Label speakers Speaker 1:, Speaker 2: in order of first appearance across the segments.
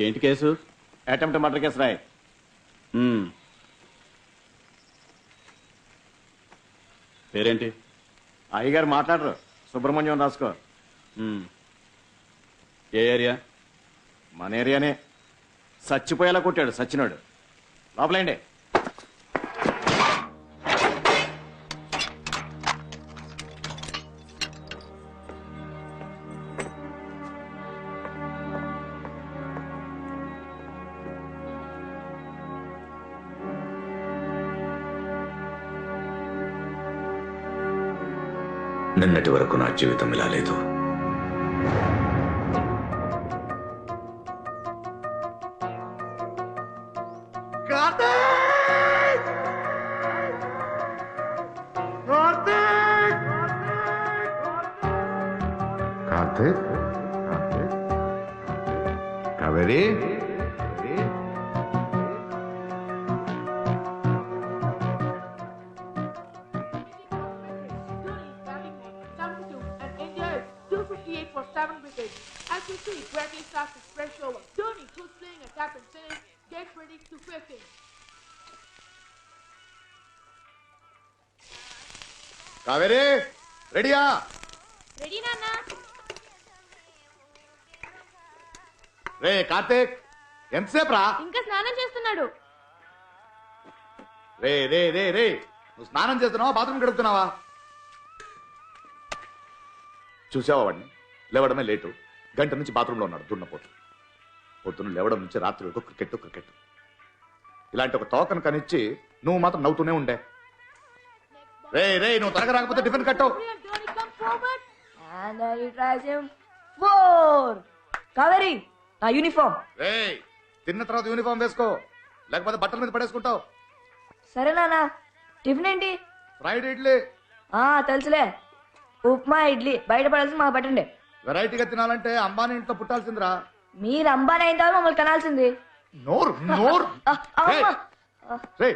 Speaker 1: ఏంటి case?
Speaker 2: Attempt murder case రాయ్.
Speaker 1: పేరేంటి?
Speaker 2: అయ్యగారు మాట్లాడరు, సుబ్రహ్మణ్యం రాసుకో.
Speaker 1: ఏ ఏరియా?
Speaker 2: మన ఏరియానే. చచ్చిపోయేలా కొట్టాడు సచ్చినాడు. లోపలేండి.
Speaker 3: నిన్నటి వరకు నా జీవితం ఇలా లేదు.
Speaker 4: కార్తీక్, కావేరి,
Speaker 2: కావేరి రెడీయా?
Speaker 5: రెడీ నాన్నా.
Speaker 2: రే కార్తీక్, ఎంతసేపు రా?
Speaker 5: ఇంకా స్నానం చేస్తున్నాడు.
Speaker 2: రే రే రే రే, నువ్వు స్నానం చేస్తున్నావా బాత్రూమ్ గడుపుతున్నావా? చూసావా వాడిని? లేవడమే లేటు, గంట నుంచి బాత్రూంలో ఉన్నాడు దున్నపోతు. పొద్దున్న లేవడం నుంచి రాత్రి వరకు క్రికెట్ క్రికెట్. ఇలాంటి ఒక తోకను కనిచ్చి నువ్వు మాత్రం నవ్వుతూనే ఉండే. రే రే, నువ్వు త్వరగా రాకపోతే టిఫిన్ కట్టు.
Speaker 6: కావేరి, నా యూనిఫామ్.
Speaker 2: రే, తిన్న తర్వాత యూనిఫామ్ వేసుకో, లేకపోతే బట్టల మీద పడేసుకుంటావు.
Speaker 6: సరే నాన్న. టిఫిన్ ఏంటి?
Speaker 2: ఫ్రైడ్ ఇడ్లీ.
Speaker 6: తెలుసులే, ఉప్మా ఇడ్లీ. బయట పడాల్సింది మా పట్టండి.
Speaker 2: వెరైటీగా తినాలంటే అంబానీ ఇంట్లో పుట్టాల్సిందిరా.
Speaker 6: మీరు అంబానీ అయిన తర్వాత మమ్మల్ని కనాల్సింది.
Speaker 2: నోరు నోరు. రే,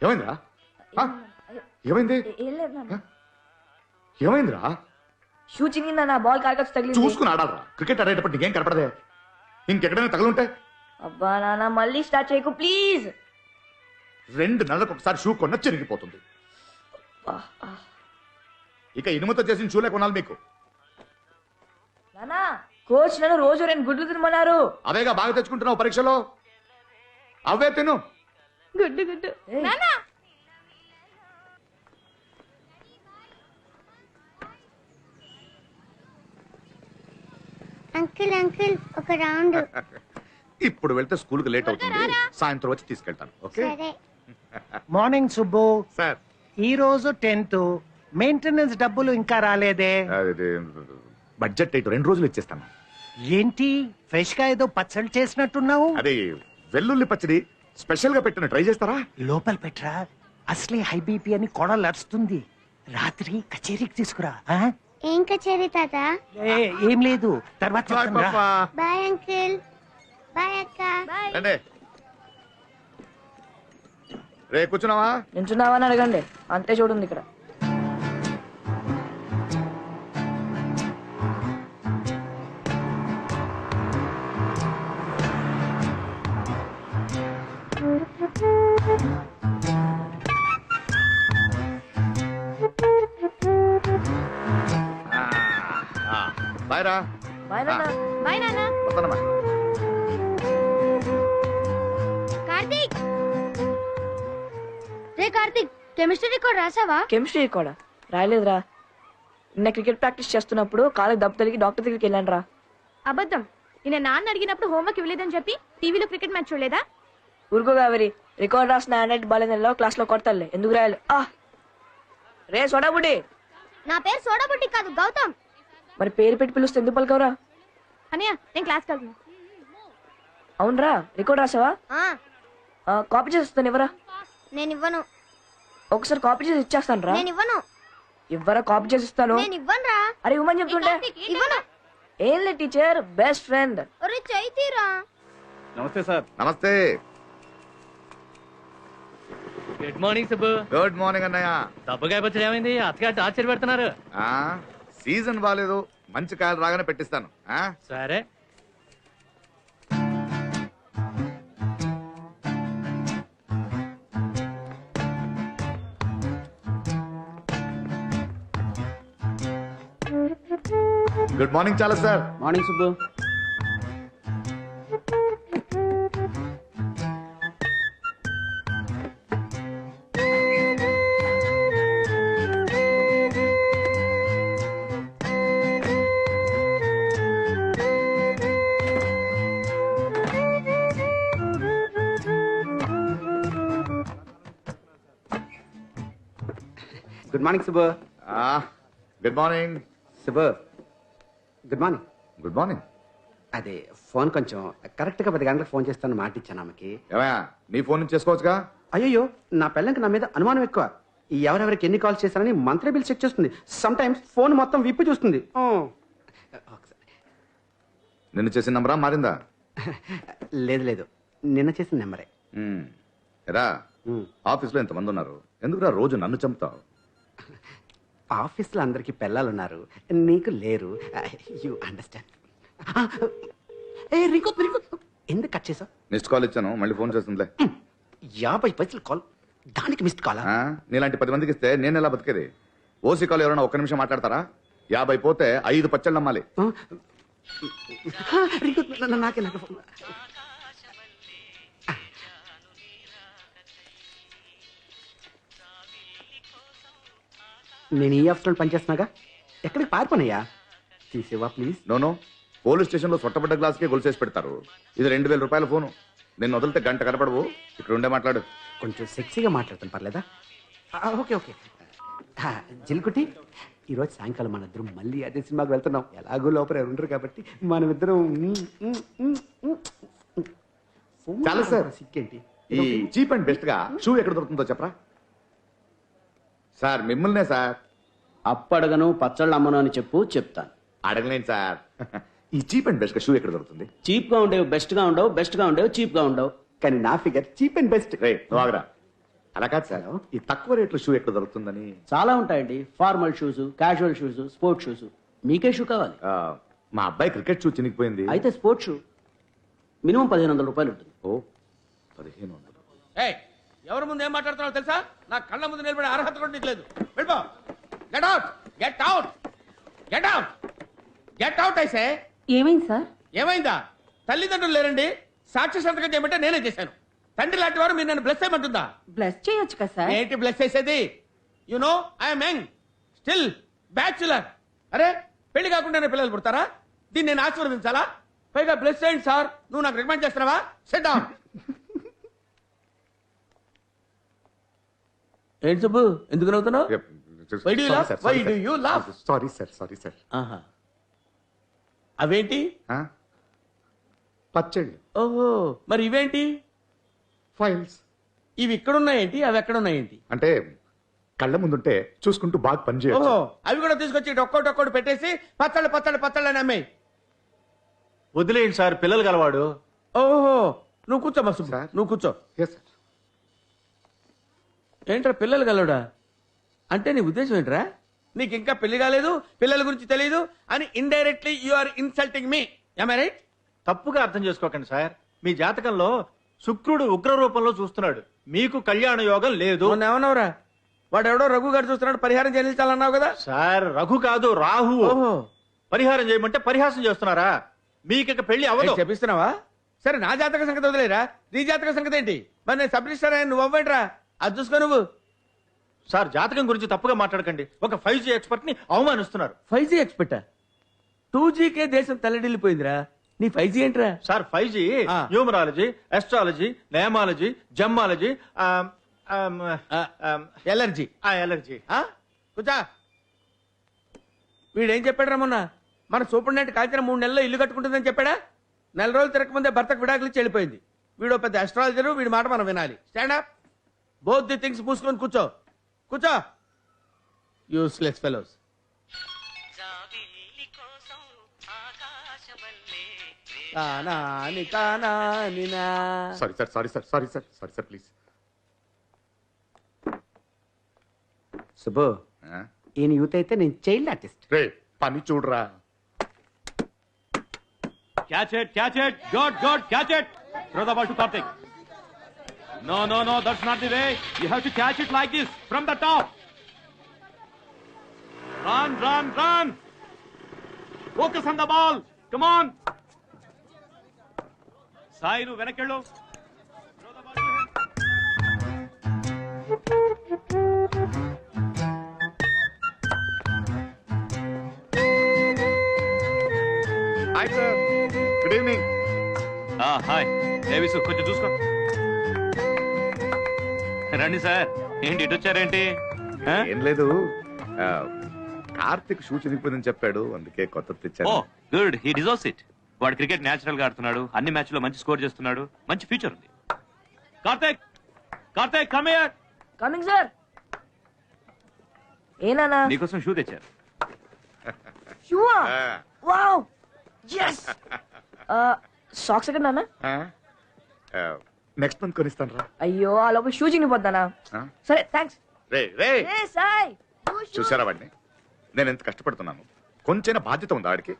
Speaker 2: ఏమైందిరా? ఏమైంది? ఏమైందిరా?
Speaker 6: షూ చినిగిందా? నా బాల్ కారకొచ్చి తగిలింది.
Speaker 2: చూసుకుని ఆడాలరా. క్రికెట్ ఆడేటప్పుడు నీకేం కనపడదే? ఇంకెక్కడైనా తగులుంటే?
Speaker 6: అబ్బా నాన్న, మళ్ళీ స్టార్ట్ చేయకు ప్లీజ్.
Speaker 2: 2 నెలలకు ఒకసారి షూ కొన్న చిరిగిపోతుంది. ఇక ఇనుముతో చేసిన షూలే కొనాలి మీకు.
Speaker 6: నానా, కోచ్ నన్ను రోజు 2 గుడ్లు తినమన్నారు.
Speaker 2: అవేగా బాగా తెచ్చుకుంటున్నావు పరీక్షలో, అవే తిను.
Speaker 5: గుడ్డు గుడ్డు. నాన్నా,
Speaker 7: అంకుల్ అంకుల్ ఒక రౌండ్.
Speaker 2: ఇప్పుడు వెళ్తే స్కూల్ కి లేట్ అవుతుంది, సాయంత్రం వచ్చి తీసుకెళ్తాను. ఓకే?
Speaker 7: సరే.
Speaker 8: మార్నింగ్ సుబ్బు.
Speaker 2: సార్,
Speaker 8: ఈ రోజు 10th, మెయింటెనెన్స్ డబ్బులు ఇంకా రాలేదే?
Speaker 2: బడ్జెట్ 2 రోజులు ఇచ్చేస్తాను.
Speaker 8: ఏంటి ఫ్రెష్ గా ఏదో పచ్చడి చేసినట్టున్నావు?
Speaker 2: అది వెల్లుల్లి పచ్చడి స్పెషల్ గా పెట్టిన, ట్రై చేస్తారా?
Speaker 8: లోపల పెట్టరా, అసలే హై బీపీ అని కొడలు అరుస్తుంది. రాత్రి కచేరీకి తీసుకురా.
Speaker 7: ఏం కచేరీ తాత?
Speaker 8: ఏం లేదు, తర్వాత చెప్తానురా.
Speaker 7: Bye uncle. బాయ్ అక్క.
Speaker 2: రండి. రే, కూర్చున్నావా?
Speaker 6: నించున్నావా అని అడగండి, అంతే. చూడండి ఇక్కడ.
Speaker 2: బాయ్ రా.
Speaker 6: బాయ్ నాన్న.
Speaker 5: బాయ్ నాన్నా.
Speaker 2: వస్తానమ్మా.
Speaker 7: కార్తీక్, రే కార్తీక్, కెమిస్ట్రీ రికార్డ్ రాసావా?
Speaker 6: కెమిస్ట్రీ కూడా రాయలేదురా. నిన్న క్రికెట్ ప్రాక్టీస్ చేస్తున్నప్పుడు కాళ్ళకి దెబ్బ తగిలి డాక్టర్ దగ్గరికి వెళ్ళాను రా.
Speaker 5: అబద్ధం. నిన్న నాన్న అడిగినప్పుడు హోంవర్క్ ఇవ్వలేదని చెప్పి టీవీలో క్రికెట్ మ్యాచ్ చూడలేదా?
Speaker 6: ఊరుకో కావేరి, రికార్డ్ రాసిన హ్యాండ్ బాలేదో క్లాస్ లో కొడతాలే, ఎందుకు రాయాలి? రే సోడాబుడ్డి.
Speaker 7: నా పేరు సోడాబుడ్డి కాదు, గౌతమ్.
Speaker 6: మరి పేరు పెట్టి పిలుస్తే ఎందుకు పలకవరా?
Speaker 5: అన్నయ్య, నేను క్లాస్కి వెళ్తున్నా.
Speaker 6: అవునరా, రికార్డ్ రాసావా? కాపీ చేసి ఇస్తాను, ఇవ్వరా?
Speaker 7: నేను ఇవ్వను.
Speaker 6: ఒకసారి కాపీ చేసి ఇచ్చేస్తాను రా.
Speaker 7: నేను ఇవ్వను.
Speaker 6: ఇవ్వరా, కాపీ చేసి ఇస్తాను.
Speaker 7: నేను ఇవ్వను రా.
Speaker 6: అరే ఇవ్వమని చెప్తుంటే.
Speaker 7: ఇవ్వను.
Speaker 6: ఏం లేదు టీచర్, బెస్ట్ ఫ్రెండ్.
Speaker 7: ఒరే చైతీరా.
Speaker 1: నమస్తే సార్.
Speaker 2: నమస్తే.
Speaker 9: Good morning Subbu.
Speaker 2: Good morning అన్నయ్య.
Speaker 9: దబ్బకాయ పచ్చడి ఏమైంది? అత్తగా టార్చర్ పెడుతున్నారు.
Speaker 2: సీజన్ బాగాలేదు, మంచి కాయలు రాగానే పెట్టిస్తాను.
Speaker 9: సరే.
Speaker 2: గుడ్ మార్నింగ్ చాలా sir.
Speaker 1: Morning Subbu.
Speaker 4: Good morning Subbu.
Speaker 2: Good morning.
Speaker 4: Subbu good morning.
Speaker 2: Good morning.
Speaker 4: అదే ఫోన్ కొంచెం కరెక్ట్గా 10 గంటలకు ఫోన్ చేస్తాను మాట ఇచ్చాను ఆమెకి.
Speaker 2: ఏమయ్యా నీ ఫోన్ నుంచి చేసుకోవచ్చుగా?
Speaker 4: అయ్యో నా పెళ్ళంకి నా మీద అనుమానం ఎక్కువ. ఈ ఎవరెవరికి ఎన్ని కాల్స్ చేశారని మంత్లీ బిల్ చెక్ చేస్తుంది. సమ్ టైమ్స్ ఫోన్ మొత్తం విప్పి చూస్తుంది.
Speaker 2: నిన్ను చేసిన నంబరా మారిందా?
Speaker 4: లేదు లేదు, నిన్న చేసిన నెంబరే.
Speaker 2: ఎరా ఆఫీస్లో ఎంతమంది ఉన్నారు, ఎందుకురా రోజు నన్ను చంపుతావు?
Speaker 4: ఆఫీస్లో అందరికి పిల్లలు ఉన్నారు, నీకు లేరు. You understand. ఎందుకు కట్ చేసావు?
Speaker 2: మిస్డ్ కాల్ ఇచ్చాను, మళ్ళీ ఫోన్ చేస్తుందిలే.
Speaker 4: 50 పైసలు కాల్, దానికి మిస్డ్ కాల్?
Speaker 2: నీలాంటి 10 మందికి ఇస్తే నేను ఎలా బతికేది? ఓసీ కాల్ ఎవరైనా 1 నిమిషం మాట్లాడతారా? 50 పోతే 5 పచ్చళ్ళు నమ్మాలి.
Speaker 4: నాకే నాకు ఫోన్. నేను ఈ ఆఫీస్లో పనిచేస్తున్నాగా, ఎక్కడికి పారిపోనయ్యా? తీసేవా ప్లీజ్?
Speaker 2: నోనో, పోలీస్ స్టేషన్లో సొట్టబడ్డ గ్లాస్కే గొలుసేసి పెడతారు. ఇది 2000 రూపాయల ఫోను. నిన్ను వదిలితే గంట కనపడవు. ఇక్కడ ఉండే మాట్లాడు.
Speaker 4: కొంచెం సెక్సీగా మాట్లాడతాను, పర్లేదా? Okay okay. జిల్కుటి, ఈరోజు సాయంకాలం మన ఇద్దరం మళ్ళీ అదే సినిమాకి వెళ్తున్నాం. ఎలాగో లోపల ఉండరు కాబట్టి మనమిద్దరం.
Speaker 2: చాలా సార్.
Speaker 4: సిక్కేంటి?
Speaker 2: ఈ చీప్ అండ్ బెస్ట్ గా షూ ఎక్కడ దొరుకుతుందో చెప్పరా? సార్ మిమ్మల్నే సార్.
Speaker 10: అప్పడగను పచ్చళ్ళు అమ్మను అని చెప్తాను.
Speaker 2: అడగలేను సార్. ఈ చీప్ అండ్ బెస్ట్ గా షూ ఎక్కడ దొరుకుతుంది?
Speaker 10: చీప్ గా ఉండేవి బెస్ట్ గా ఉండవు, బెస్ట్ గా ఉండేవి చీప్ గా ఉండవు.
Speaker 4: కానీ నా ఫిగర్ చీప్ అండ్ బెస్ట్.
Speaker 2: రే నువ్వు ఆగరా. అలా కాదు సార్, ఈ తక్కువ రేట్లో షూ ఎక్కడ దొరుకుతుందని.
Speaker 10: చాలా ఉంటాయండి, formal shoes, casual shoes, sports shoes. మీకే షూ కావాలి?
Speaker 2: మా అబ్బాయి క్రికెట్ షూ చినిగిపోయింది.
Speaker 10: అయితే స్పోర్ట్స్ షూ మినిమం 1500 రూపాయలు ఉంటుంది.
Speaker 2: ఓ 1500.
Speaker 9: ఎవరి ముందు ఏం మాట్లాడుతున్నావు తెలుసా? నా కళ్ళ ముందు నిలబడే అర్హత కూడా నీకు లేదు. వెళ్ళిపో. Get out, get out, get out, get out. అయితే
Speaker 5: ఏమైంది సార్?
Speaker 9: ఏమైందా? తల్లిదండ్రులు లేరండి, సాక్షి సంతకం చేయమంటే నేనే చేశాను. తండ్రి లాంటి వారు మీరు నన్ను బ్లెస్ చేయమంటుందా?
Speaker 5: బ్లెస్ చేయొచ్చు కదా సార్.
Speaker 9: ఏంటి బ్లెస్ చేసేది? You know I'm young, still bachelor. అరే పెళ్లి కాకుండానే పిల్లలు పుడతారా? దీన్ని నేను ఆశీర్వదించాలా? పైగా బ్లెస్ చేయండి సార్. నువ్వు నాకు రికమెండ్ చేస్తున్నావా? SIT down. ఏంటి సుబ్బు, ఎందుకు నవ్వుతున్నావు? Why do you laugh? Why do you laugh?
Speaker 2: Sorry sir, sorry sir.
Speaker 9: ఆహా, అవేంటి?
Speaker 2: పచ్చళ్ళు.
Speaker 9: ఓహో, మరి ఇవేంటి?
Speaker 2: ఫైల్స్.
Speaker 9: ఇవి ఇక్కడున్నాయేంటి, అవి ఎక్కడున్నాయేంటి?
Speaker 2: అంటే కళ్ళ ముందుంటే చూసుకుంటూ బాగా పనిచేయచ్చు.
Speaker 9: ఓహో, అవి కూడా తీసుకొచ్చి ఒక్కోటి పెట్టేసి పచ్చళ్ళు పచ్చళ్ళు పచ్చళ్ళు అని అమ్మాయి.
Speaker 1: వదిలేయండి సార్, పిల్లలు గలవాడు.
Speaker 9: ఓహో, నువ్వు కూర్చోమ్మా సుబ్బు,
Speaker 2: సార్.
Speaker 9: నువ్వు కూర్చో.
Speaker 2: Yes sir.
Speaker 9: ఏంట్రా పిల్లలు గలవడా అంటే నీ ఉద్దేశం ఏంట్రా? నీకు ఇంకా పెళ్లి కాలేదు, పిల్లల గురించి తెలియదు అని indirectly you are insulting me. am I right?
Speaker 1: తప్పుగా అర్థం చేసుకోకండి సార్. మీ జాతకంలో శుక్రుడు ఉగ్ర రూపంలో చూస్తున్నాడు, మీకు కళ్యాణ యోగం లేదు.
Speaker 9: మొన్న ఏమన్నావురా? వాడు ఎవడో రఘు గారు చూస్తున్నాడు, పరిహారం చెల్లించాలన్నావు కదా?
Speaker 1: సార్ రఘు కాదు, రాహు.
Speaker 9: ఓహో,
Speaker 1: పరిహారం చేయమంటే పరిహాసం చేస్తున్నారా? మీకు ఇక పెళ్లి అవ్వదు.
Speaker 9: చెప్పిస్తున్నావా? సరే నా జాతక సంగతి వదిలేరా, నీ జాతక సంగతి ఏంటి? మరి నేను సబ్ రిజిస్టర్ అయ్యాను, నువ్వు అవ్వంట్రా. అది చూసుకో నువ్వు.
Speaker 1: సార్ జాతకం గురించి తప్పుగా మాట్లాడకండి. ఒక 5G ఎక్స్పర్ట్ ని అవమానిస్తున్నారు.
Speaker 9: 5G ఎక్స్పెక్టా? 2Gకే దేశం తల్లడిల్లిపోయిందిరా, నీ 5G ఏంట్రా?
Speaker 1: సార్ 5G
Speaker 9: ఆ.
Speaker 1: Numerology, astrology, nameology, gemmology,
Speaker 9: allergy.
Speaker 1: Allergy.
Speaker 9: కూర్చా. వీడేం చెప్పాడురా మొన్న? మన సూపరింటెండెంట్ కాల్చిన 3 నెలల్లో ఇల్లు కట్టుకుంటుందని చెప్పాడా? 4 రోజులు తిరగకముందే భర్తకు విడాకులు ఇచ్చి వెళ్ళిపోయింది. వీడు పెద్ద అస్ట్రాలజరు, వీడి మాట మనం వినాలి. Stand up. Both the things మూసుకొని కూర్చో. కూర్చో. Useless fellows.
Speaker 2: Sorry sir, sorry sir, sorry sir, sorry sir please.
Speaker 4: Subbu, ఈయన యూత్ అయితే నేను చైల్డ్ ఆర్టిస్ట్.
Speaker 2: రే పని చూడరా.
Speaker 1: Catch it, catch it. Good, good, catch it. Throw the ball to Karthik. No, no, no, that's not the way. You have to catch it like this, from the top. Run, run, run. Focus on the ball, come on. Sai నువ్వు వెనకెళ్ళు.
Speaker 2: Hi sir, good evening.
Speaker 1: Hi దేవిసు, కొంచెం చూసుకో. రండి sir. ఏంటి ఇటు వచ్చారేంటి?
Speaker 2: ఏం లేదు, కార్తిక్ షూ చినిగిపోయిందని చెప్పాడు, అందుకే కొత్త
Speaker 1: ఓ
Speaker 2: తెచ్చాను.
Speaker 1: Good, he deserves it. వాడు క్రికెట్ న్యాచురల్ గా ఆడుతున్నాడు, అన్ని మ్యాచ్ లో మంచి స్కోర్ చేస్తున్నాడు, మంచి ఫ్యూచర్ ఉంది. Karthik, Karthik come here.
Speaker 6: Coming sir. ఏనా
Speaker 1: నీకోసం షూ తెచ్చారు.
Speaker 6: షూవా? Wow, yes. సాక్స్ ఎక్కడ నాన్న?
Speaker 2: నెక్స్ట్ మంత్ కొనిస్తాను రా.
Speaker 6: అయ్యో, ఆ లోపల షూ చినిగిపోద్దానా? సరే థ్యాంక్స్.
Speaker 2: రే రే,
Speaker 6: ఏ సాయ్,
Speaker 2: చూసారా వాడిని? నేను ఎంత కష్టపడుతున్నాను, కొంచెం బాధ్యత ఉంది ఆడికి.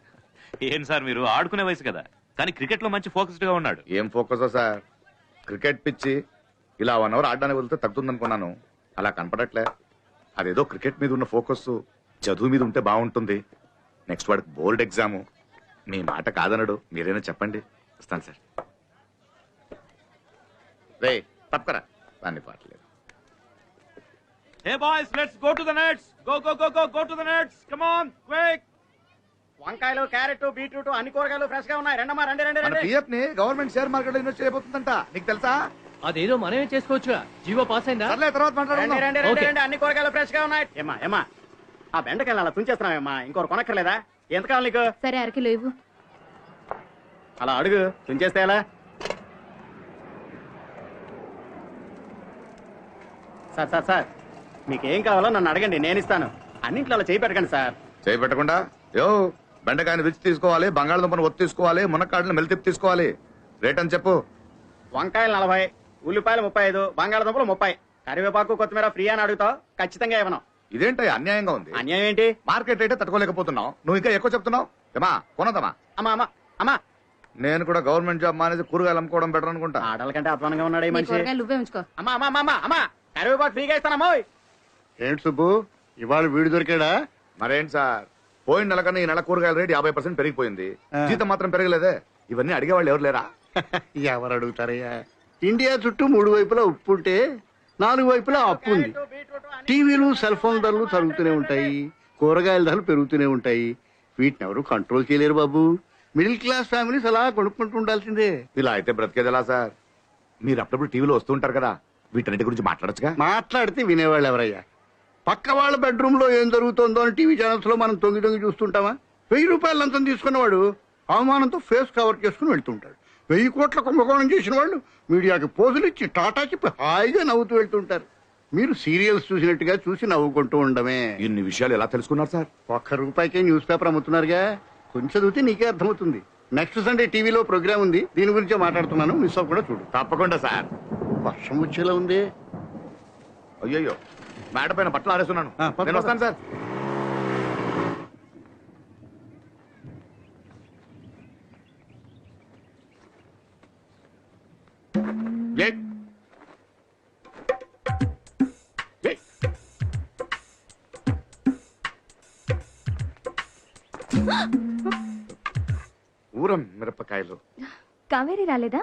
Speaker 1: ఏం సార్ మీరు ఆడుకునే వయసు కదా, కానీ క్రికెట్ లో మంచి ఫోకస్డ్ గా ఉన్నాడు.
Speaker 2: ఏం ఫోకస్ సార్, క్రికెట్ పిచ్చి ఇలా 1 అవర్ ఆడడానికి వెళ్తే తగ్గుతుంది అనుకున్నాను, అలా కనపడట్లే. అదేదో క్రికెట్ మీద ఉన్న ఫోకస్ చదువు మీద ఉంటే బాగుంటుంది. నెక్స్ట్ వాడికి బోర్డ్ ఎగ్జాము. మీ మాట కాదనడు, మీరైనా చెప్పండి. వస్తాను సార్. రే తప్పకరా, దాన్ని పాటలేదు.
Speaker 1: Hey boys, let's go to the nets. Go go go go go to the nets, come on quick.
Speaker 4: వంకాయలు, క్యారెట్, బీట్రూట్ అన్ని కూరగాయలు ఫ్రెష్ గా ఉన్నాయి. రండమ్మా, రండి రండి
Speaker 2: మన
Speaker 4: రండి.
Speaker 2: పిఎఫ్ ని గవర్నమెంట్ షేర్ మార్కెట్ లో ఇన్వెస్ట్ చేయబోతుందంట, నీకు తెలుసా?
Speaker 10: అదేదో మనమే చేసుకోవచ్చుగా, జీవో పాస్ అయిందా?
Speaker 2: సర్లే, తర్వాత
Speaker 4: రండి
Speaker 2: మాట్లాడుకుందాం.
Speaker 4: రండి రండి
Speaker 10: ఓకే.
Speaker 4: రండి, అన్ని కూరగాయలు ఫ్రెష్ గా ఉన్నాయి. ఏమా ఆ బెండకాయలు అలా తుంచేస్తున్నావేమ్మా, ఇంకోరు కొనక్కర్లేదా? ఎంత కావాలి నీకు?
Speaker 5: సరే, అరకిలో ఇవ్వు.
Speaker 4: అలా అడుగు, తుంచేస్తే ఎలా? సార్ మీకేం కావాలో నన్ను అడగండి, నేను ఇస్తాను. అన్నింట్లో అలా చేయి పెట్టకండి సార్.
Speaker 2: చేయి పెట్టకుండా యో, బెండకాయని రుచి తీసుకోవాలి, బంగాళదుంపను ఒత్తి తీసుకోవాలి, మునక్కాడని మెలితిప్పి తీసుకోవాలి. రేట్ అని చెప్పు.
Speaker 4: వంకాయలు 40, ఉల్లిపాయలు 35, బంగాళదుంపలు 30, కరివేపాకు కొత్తిమీర ఫ్రీ అని అడుగుతావు, ఖచ్చితంగా ఇవ్వను.
Speaker 2: ఇదేంట అన్యాయంగా ఉంది.
Speaker 4: అన్యాయం ఏంటి?
Speaker 2: మార్కెట్ రేటే తట్టుకోలేకపోతున్నావు, నువ్వు ఇంకా ఎక్కువ చెప్తున్నావు. ఏమా కొనదమ్మా?
Speaker 4: అమ్మా అమ్మా అమ్మా,
Speaker 2: నేను కూడా గవర్నమెంట్ జాబ్ మానేసి కూరగాయలు అమ్ముకోవడం బెటర్ అనుకుంటా.
Speaker 4: ఆడల కంటే అధ్వానంగా ఉన్నాడు ఈ మనిషి.
Speaker 5: నువ్వే ఉంచుకో.
Speaker 4: అమ్మా అమ్మా అమ్మా అమ్మా, కరివేపాకు ఫ్రీగా ఇస్తానమ్మా.
Speaker 11: ఏంటి సుబ్బు, ఇవాళ వీడు దొరికాడా?
Speaker 2: మరేంటి సార్, పోయిన నెల కన్నా ఈ నెల కూరగాయల రేట్ 50% పెరిగిపోయింది, జీతం మాత్రం పెరగలేదే. ఇవన్నీ అడిగేవాళ్ళు ఎవరు లేరా?
Speaker 11: ఎవరు అడుగుతారయ్యా? ఇండియా చుట్టూ 3 వైపులా ఉప్పు ఉంటే 4 వైపులా అప్పు ఉంది. టీవీలు, సెల్ ఫోన్ ధరలు తరుగుతూనే ఉంటాయి, కూరగాయల ధరలు పెరుగుతూనే ఉంటాయి. వీటిని ఎవరు కంట్రోల్ చేయలేరు బాబు. మిడిల్ క్లాస్ ఫ్యామిలీస్ అలా కొనుక్కుంటూ ఉండాల్సిందే.
Speaker 2: ఇలా అయితే బ్రతికేది ఎలా సార్? మీరు అప్పుడప్పుడు టీవీలో వస్తూ ఉంటారు కదా, వీటన్నిటి గురించి మాట్లాడొచ్చుగా.
Speaker 11: మాట్లాడితే వినేవాళ్ళు ఎవరయ్యా? పక్క వాళ్ళ బెడ్రూమ్ లో ఏం జరుగుతుందో అని టీవీ ఛానల్స్ లో మనం తొంగి తొంగి చూస్తుంటామా? 1000 రూపాయలు లంచం తీసుకున్నవాడు అవమానంతో ఫేస్ కవర్ చేసుకుని వెళ్తుంటాడు. 1000 కోట్ల కుంభకోణం చేసిన వాళ్ళు మీడియాకి పోజులు ఇచ్చి టాటా చెప్పి హాయిగా నవ్వుతూ వెళ్తుంటారు. మీరు సీరియల్స్ చూసినట్టుగా చూసి నవ్వుకుంటూ ఉండమే.
Speaker 2: ఇన్ని విషయాలు ఎలా తెలుసుకున్నారు సార్?
Speaker 11: 1 రూపాయికే న్యూస్ పేపర్ అమ్ముతున్నారుగా, కొంచెం చదివితే నీకే అర్థమవుతుంది. నెక్స్ట్ సండే టీవీలో ప్రోగ్రామ్ ఉంది, దీని గురించే మాట్లాడుతున్నాను, మిస్ అవ్వకుండా చూడు.
Speaker 2: తప్పకుండా సార్.
Speaker 11: వర్షం వచ్చేలా ఉంది.
Speaker 2: అయ్యయ్యో, మేడ పైన బట్టలు ఆరేస్తున్నాను, నేను వస్తాను సార్. ఊరం మిరపకాయలు.
Speaker 5: కావేరి రాలేదా?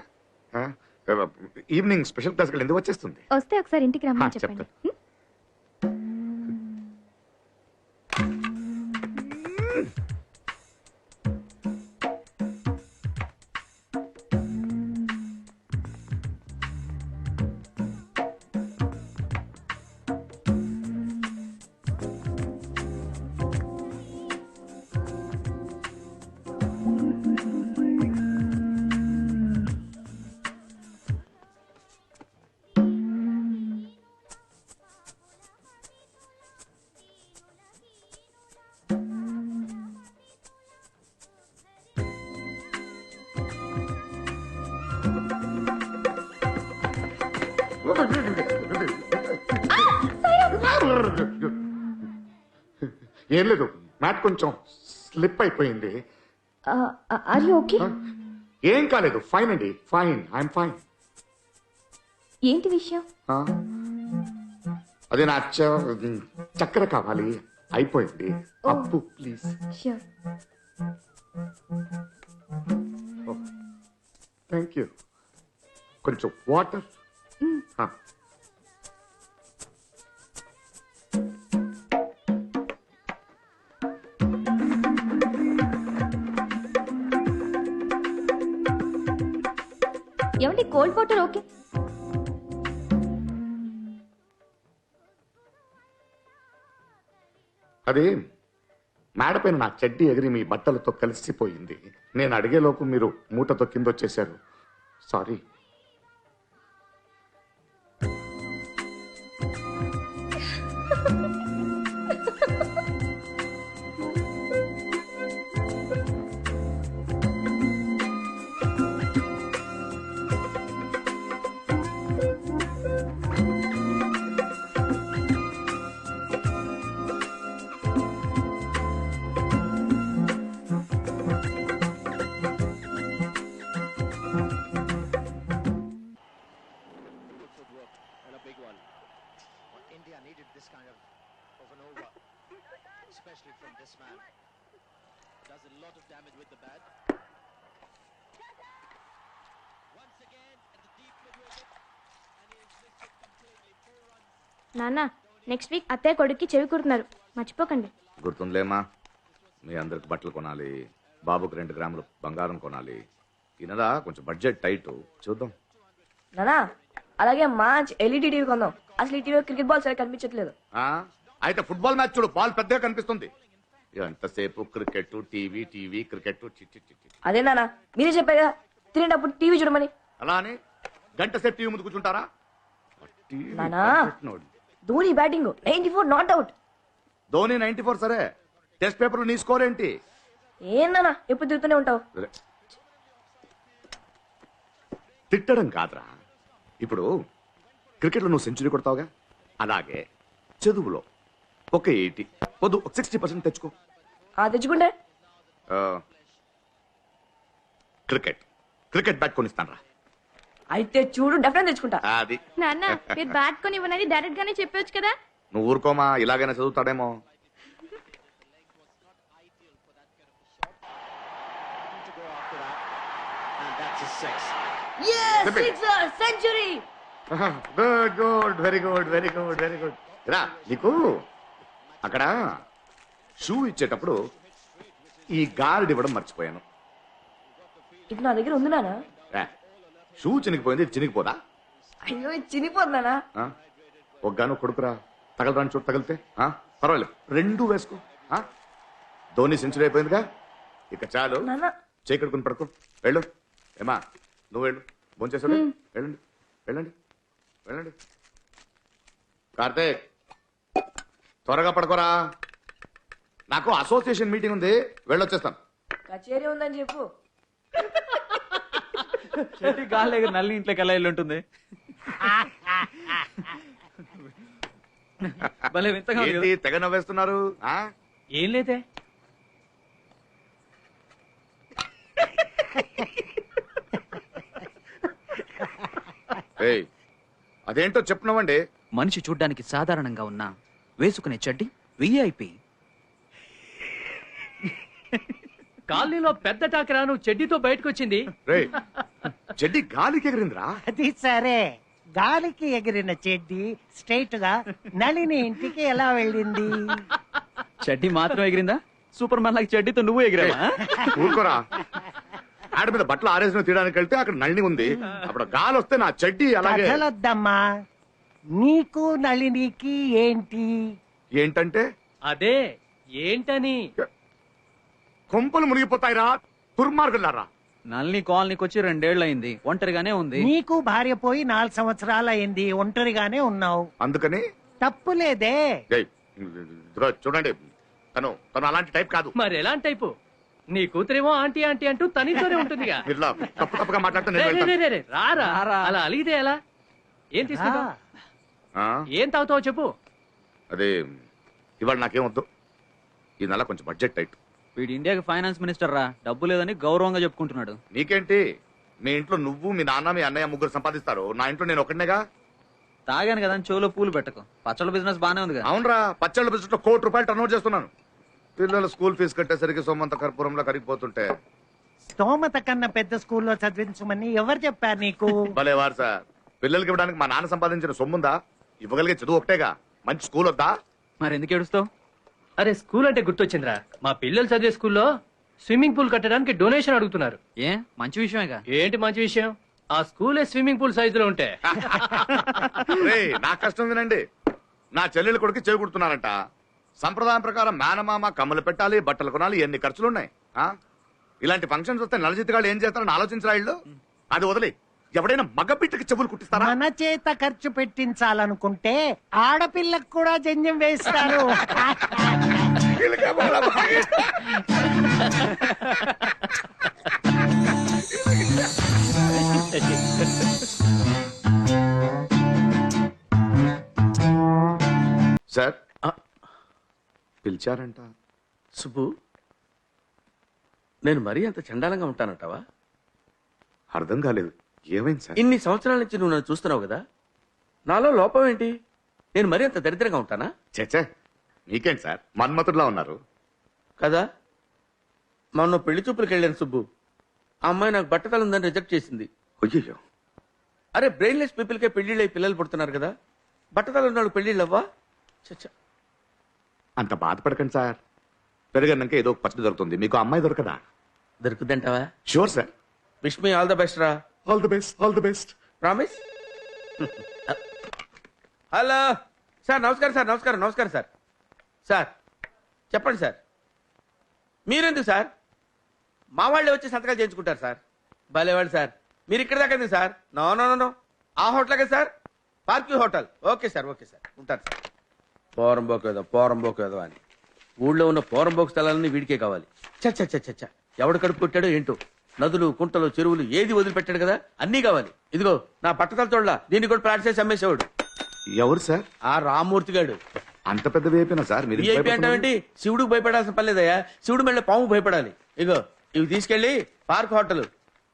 Speaker 2: ఈవినింగ్ స్పెషల్ క్లాస్ ఎందుకు వచ్చేస్తుంది?
Speaker 5: వస్తే ఒకసారి ఇంటికి రమ్మని చెప్పండి.
Speaker 2: ఏం లేదు, మ్యాట్ కొంచెం స్లిప్ అయిపోయింది. ఏం కాలేదు, ఫైన్ అండి, ఫైన్, ఐఎమ్ ఫైన్.
Speaker 5: ఏంటి విషయం?
Speaker 2: అది నా చక్కెర కావాలి, అయిపోయింది. అప్పు ప్లీజ్.
Speaker 5: ష్యూర్.
Speaker 2: Thank you. కొంచెం వాటర్.
Speaker 5: ఏమండి కోల్డ్ వాటర్ ఓకే?
Speaker 2: అది మేడపైన నా చెడ్డీ ఎగిరి మీ బట్టలతో కలిసిపోయింది. నేను అడిగేలోపు మీరు మూటతో కింద వచ్చేసారు. సారీ.
Speaker 5: నాన్న నెక్స్ట్ వీక్ అత్తయ్య కొడుక్కి చెవి కుడుతున్నారు, మర్చిపోకండి.
Speaker 2: గుర్తుందిలేమా, మీ అందరికి బట్టలు కొనాలి, బాబుకు 2 గ్రాములు బంగారం కొనాలి. ఈ నెల కొంచెం బడ్జెట్ టైట్, చూద్దాం.
Speaker 6: నానా అలాగే మంచి ఎల్ఈడి టీవీ కొందాం. అసలు ఈ టీవీ క్రికెట్ బాల్ సరిగ్గా కనిపించట్లేదు.
Speaker 2: అయితే ఫుట్బాల్ మ్యాచ్ చూడు, బాల్ పెద్దగా కనిపిస్తుంది. ఎంతసేపు క్రికెట్, టీవీ టీవీ క్రికెట్.
Speaker 6: అదే నానా మీరే చెప్పారు తినేటప్పుడు టీవీ చూడమని.
Speaker 2: అలా అని గంట సేపు టీవీ ముందు కూర్చుంటారా?
Speaker 6: నానా Dhoni batting 94 not out.
Speaker 2: Dhoni 94 సరే, టెస్ట్ పేపర్ నీ స్కోర్ ఏంటి?
Speaker 6: ఏం నానా ఎప్పుడు తిరుగుతూనే ఉంటావు.
Speaker 2: తిట్టడం కాదురా, ఇప్పుడు క్రికెట్లో నువ్వు సెంచరీ కొడతావుగా, అలాగే చదువులో ఒక 80 వద్దు 60% తెచ్చుకో.
Speaker 6: తెచ్చుకుంటే
Speaker 2: క్రికెట్ బ్యాట్ కొనిస్తాను రా.
Speaker 6: అయితే చూడు డెఫినెట్ తెచ్చుకుంటా.
Speaker 2: అది
Speaker 5: నాన్న మీరు బ్యాట్ కొని ఇవ్వనని డైరెక్ట్ గానే చెప్పొచ్చు కదా.
Speaker 2: నువ్వు ఊరుకోమా, ఇలాగైనా చదువుతాడేమో.
Speaker 6: Century.
Speaker 2: Good good, very good very good very good. రా, నీకు అక్కడ షూ ఇచ్చేటప్పుడు ఈ గార్డ్ ఇవ్వడం మర్చిపోయాను.
Speaker 6: ఇది నా దగ్గర ఉంది నానా.
Speaker 2: షూ చినిగిపోయింది, ఇది చినిగిపోదా?
Speaker 6: అయ్యో చినిపోతున్నానా.
Speaker 2: ఒగ్గాను కొడుకురా, తగలరాని చోటు తగిలితే పర్వాలేదు, 2 వేసుకో. ధోని సెంచరీ అయిపోయిందిగా, ఇక చాలు. చీకడుకుని పడుకో, వెళ్ళు. ఏమా నువ్వు వెళ్ళు, భోంచేసాడు. వెళ్ళండి వెళ్ళండి వెళ్ళండి. కార్తీక్ త్వరగా పడుకోరా, నాకు అసోసియేషన్ మీటింగ్ ఉంది, వెళ్ళొచ్చేస్తాను.
Speaker 6: కచేరీ ఉందని చెప్పు.
Speaker 10: గాలి నల్లి ఇంట్లోకి ఎలా వెళ్ళి ఉంటుంది.
Speaker 2: ఏంటి తెగ నవ్వేస్తున్నారు?
Speaker 10: ఏం లేదే.
Speaker 2: అదేంటో చెప్తున్నావండి.
Speaker 12: మనిషి చూడ్డానికి సాధారణంగా ఉన్నా వేసుకునే చెడ్డి విఐపి.
Speaker 10: కాలనీలో పెద్ద టాకరాను చెడ్డీతో బయటకు వచ్చింది.
Speaker 2: చెడ్డి గాలికి ఎగిరిందిరా.
Speaker 8: అది సరే, గాలికి ఎగిరిన చెడ్డి స్ట్రైట్ గా నళిని ఇంటికి ఎలా వెళ్ళింది?
Speaker 12: చెడ్డి మాత్రం ఎగిరిందా? సూపర్ మ్యాన్ లాగా చెడ్డీతో నువ్వు ఎగిరావా?
Speaker 2: ఊరుకోరా, ఆడ మీద బట్టలు ఆరేసిన తీయడానికి వెళ్తే అక్కడ నళిని ఉంది, అప్పుడు గాలి వస్తే నా చెడ్డి అలాగే.
Speaker 8: కథలొద్దమ్మా, నీకు నళినికి ఏంటి?
Speaker 2: ఏంటంటే
Speaker 10: అదే ఏంటని.
Speaker 2: కొంపలు మునిగిపోతాయిరా దుర్మార్గులారా.
Speaker 12: నల్ని కాలనీకి వచ్చి 2 ఏళ్ళు అయింది, ఒంటరిగానే ఉంది.
Speaker 8: నీకు భార్య పోయి 4 సంవత్సరాలు అయింది, ఒంటరిగానే ఉన్నావు.
Speaker 2: అందుకని
Speaker 8: తప్పులేదే.
Speaker 2: చూడండి, తను అలాంటి టైప్ కాదు.
Speaker 10: మరి ఎలాంటి టైపు? నీ కూతురేమో ఆంటీ ఆంటీ అంటూ తనితోనే ఉంటుందిగా.
Speaker 2: తప్పు తప్పుగా మాట్లాడుతూ
Speaker 10: రారా అలా అలిగితే ఎలా? ఏం తీసుకుంటావు? ఏం తాగుతావో చెప్పు.
Speaker 2: అదే ఇవాళ నాకేం వద్దు, ఈ నెల కొంచెం బడ్జెట్ టైట్.
Speaker 12: వీడు ఇండియాకి ఫైనాన్స్ మినిస్టర్ రా, డబ్బు లేదని గౌరవంగా చెప్పుకుంటున్నాడు.
Speaker 2: నీకేంటి, మీ ఇంట్లో నువ్వు మీ నాన్న మీ అన్నయ్య 3 సంపాదిస్తారు, నా ఇంట్లో నేను ఒకటినేగా.
Speaker 12: తాగాను కదా చెవులో పూలు పెట్టకు. పచ్చళ్ళ బిజినెస్ బానే ఉంది.
Speaker 2: అవునరా, పచ్చళ్ళ బిజినెస్ లో ₹1 కోటి టర్నోవర్ చేస్తున్నాను. పిల్లల స్కూల్ ఫీజు కట్టేసరికి సొమ్మంత కర్పూరంలో కరిగిపోతుంటే
Speaker 8: స్తోమత కన్నా పెద్ద స్కూల్లో చదివించమని ఎవరు చెప్పారు నీకు?
Speaker 2: భలేవారు సార్, పిల్లలకి ఇవ్వడానికి మా నాన్న సంపాదించిన సొమ్ముందా? ఇవ్వగలిగే చదువు ఒకటేగా, మంచి స్కూల్ వద్దా?
Speaker 12: మరి ఎందుకు ఏడుస్తావు?
Speaker 13: అరే స్కూల్ అంటే గుర్తొచ్చిందిరా, మా పిల్లలు చదివే స్కూల్లో స్విమ్మింగ్ పూల్ కట్టడానికి డొనేషన్ అడుగుతున్నారు.
Speaker 12: ఏ మంచి విషయమేగా.
Speaker 13: ఏంటి మంచి విషయం? ఆ స్కూలే స్విమ్మింగ్ పూల్ సైజులో ఉంటే
Speaker 2: రేయ్, నా కష్టం వినండి. నా చెల్లెలు కొడుకు చెవి కుడుతున్నారంట. సంప్రదాయం ప్రకారం మేనమామ కమ్మలు పెట్టాలి, బట్టలు కొనాలి, ఎన్ని ఖర్చులున్నాయి. ఇలాంటి ఫంక్షన్స్ వస్తే నలజిత్తుగాళ్ళు ఏం చేస్తారని ఆలోచించరా ఇళ్ళు? అది వదిలి ఎవడైనా మగపిట్టకి చెవులు కుట్టిస్తారా?
Speaker 8: మన చేత ఖర్చు పెట్టించాలనుకుంటే ఆడపిల్లకు కూడా జంజం వేస్తారు.
Speaker 2: సార్ పిలిచారంట.
Speaker 9: సుబ్బు, నేను మరీ అంత చండాలంగా ఉంటానంటావా?
Speaker 2: అర్థం కాలేదు, ఏమైంది సార్?
Speaker 9: ఇన్ని సంవత్సరాల నుంచి నువ్వు నన్ను చూస్తున్నావు కదా, నాలో లోపం ఏంటి? నేను మరీ అంత దరిద్రంగా ఉంటానా?
Speaker 2: చచ్చే, మీకేంటి సార్, మన్మతుడిలా ఉన్నారు
Speaker 9: కదా. మొన్న పెళ్లి చూపులకు వెళ్ళాను సుబ్బు. ఆ అమ్మాయి నాకు బట్టతలు ఉందని రిజెక్ట్ చేసింది.
Speaker 2: అయ్యో,
Speaker 9: అరే బ్రెయిన్లెస్ పీపుల్కే పెళ్లిళ్ళై పిల్లలు పుడుతున్నారు కదా, బట్టతలు ఉన్న వాళ్ళు పెళ్లిళ్ళు అవ్వా? చచ్చా,
Speaker 2: అంత బాధపడకండి సార్. పెరిగన్నాక ఏదో ఒక పచ్చడి దొరుకుతుంది. మీకు అమ్మాయి దొరకదా?
Speaker 9: దొరుకుద్దంటావా?
Speaker 2: Sure sir.
Speaker 9: Wish me all the best రా.
Speaker 2: All the best, all the best.
Speaker 9: Promise. Hello sir, నమస్కారం సార్. నమస్కారం నమస్కారం సార్. సార్ చెప్పండి సార్. మీరెందుకు సార్? మా వాళ్ళే వచ్చి సంతకాలు చేయించుకుంటారు సార్. భలేవాళ్ళు సార్. మీరు ఇక్కడ దాకా ఎందుకు sir? No no no no, ఆ హోటల్ కదా సార్, పార్క్యూ hotel. Okay sir, okay sir, ఉంటారు సార్. పోరంబోకేదో అని ఊళ్ళో ఉన్న పోరంబోకు స్థలాలన్నీ వీడికే కావాలి. చచ్చ ఎవడు కడుపు కొట్టాడో ఏంటో. నదులు, కుంటలు, చెరువులు ఏది వదిలిపెట్టాడు కదా, అన్నీ కావాలి. ఇదిగో నా పట్టతల తోళ్ళ దీన్ని కూడా ప్లాట్ చేసి అమ్మేసేవాడు.
Speaker 2: ఎవరు సార్?
Speaker 9: ఆ రామ్మూర్తి గాడు.
Speaker 2: అంత పెద్ద వేపినా సార్ మీరు?
Speaker 9: VIP అంటావేంటి? శివుడికి భయపడాల్సిన పర్లేదయ్యా. శివుడు మెళ్ళ పాము భయపడాలి. ఇగో ఇవి తీసుకెళ్లి పార్క్ హోటల్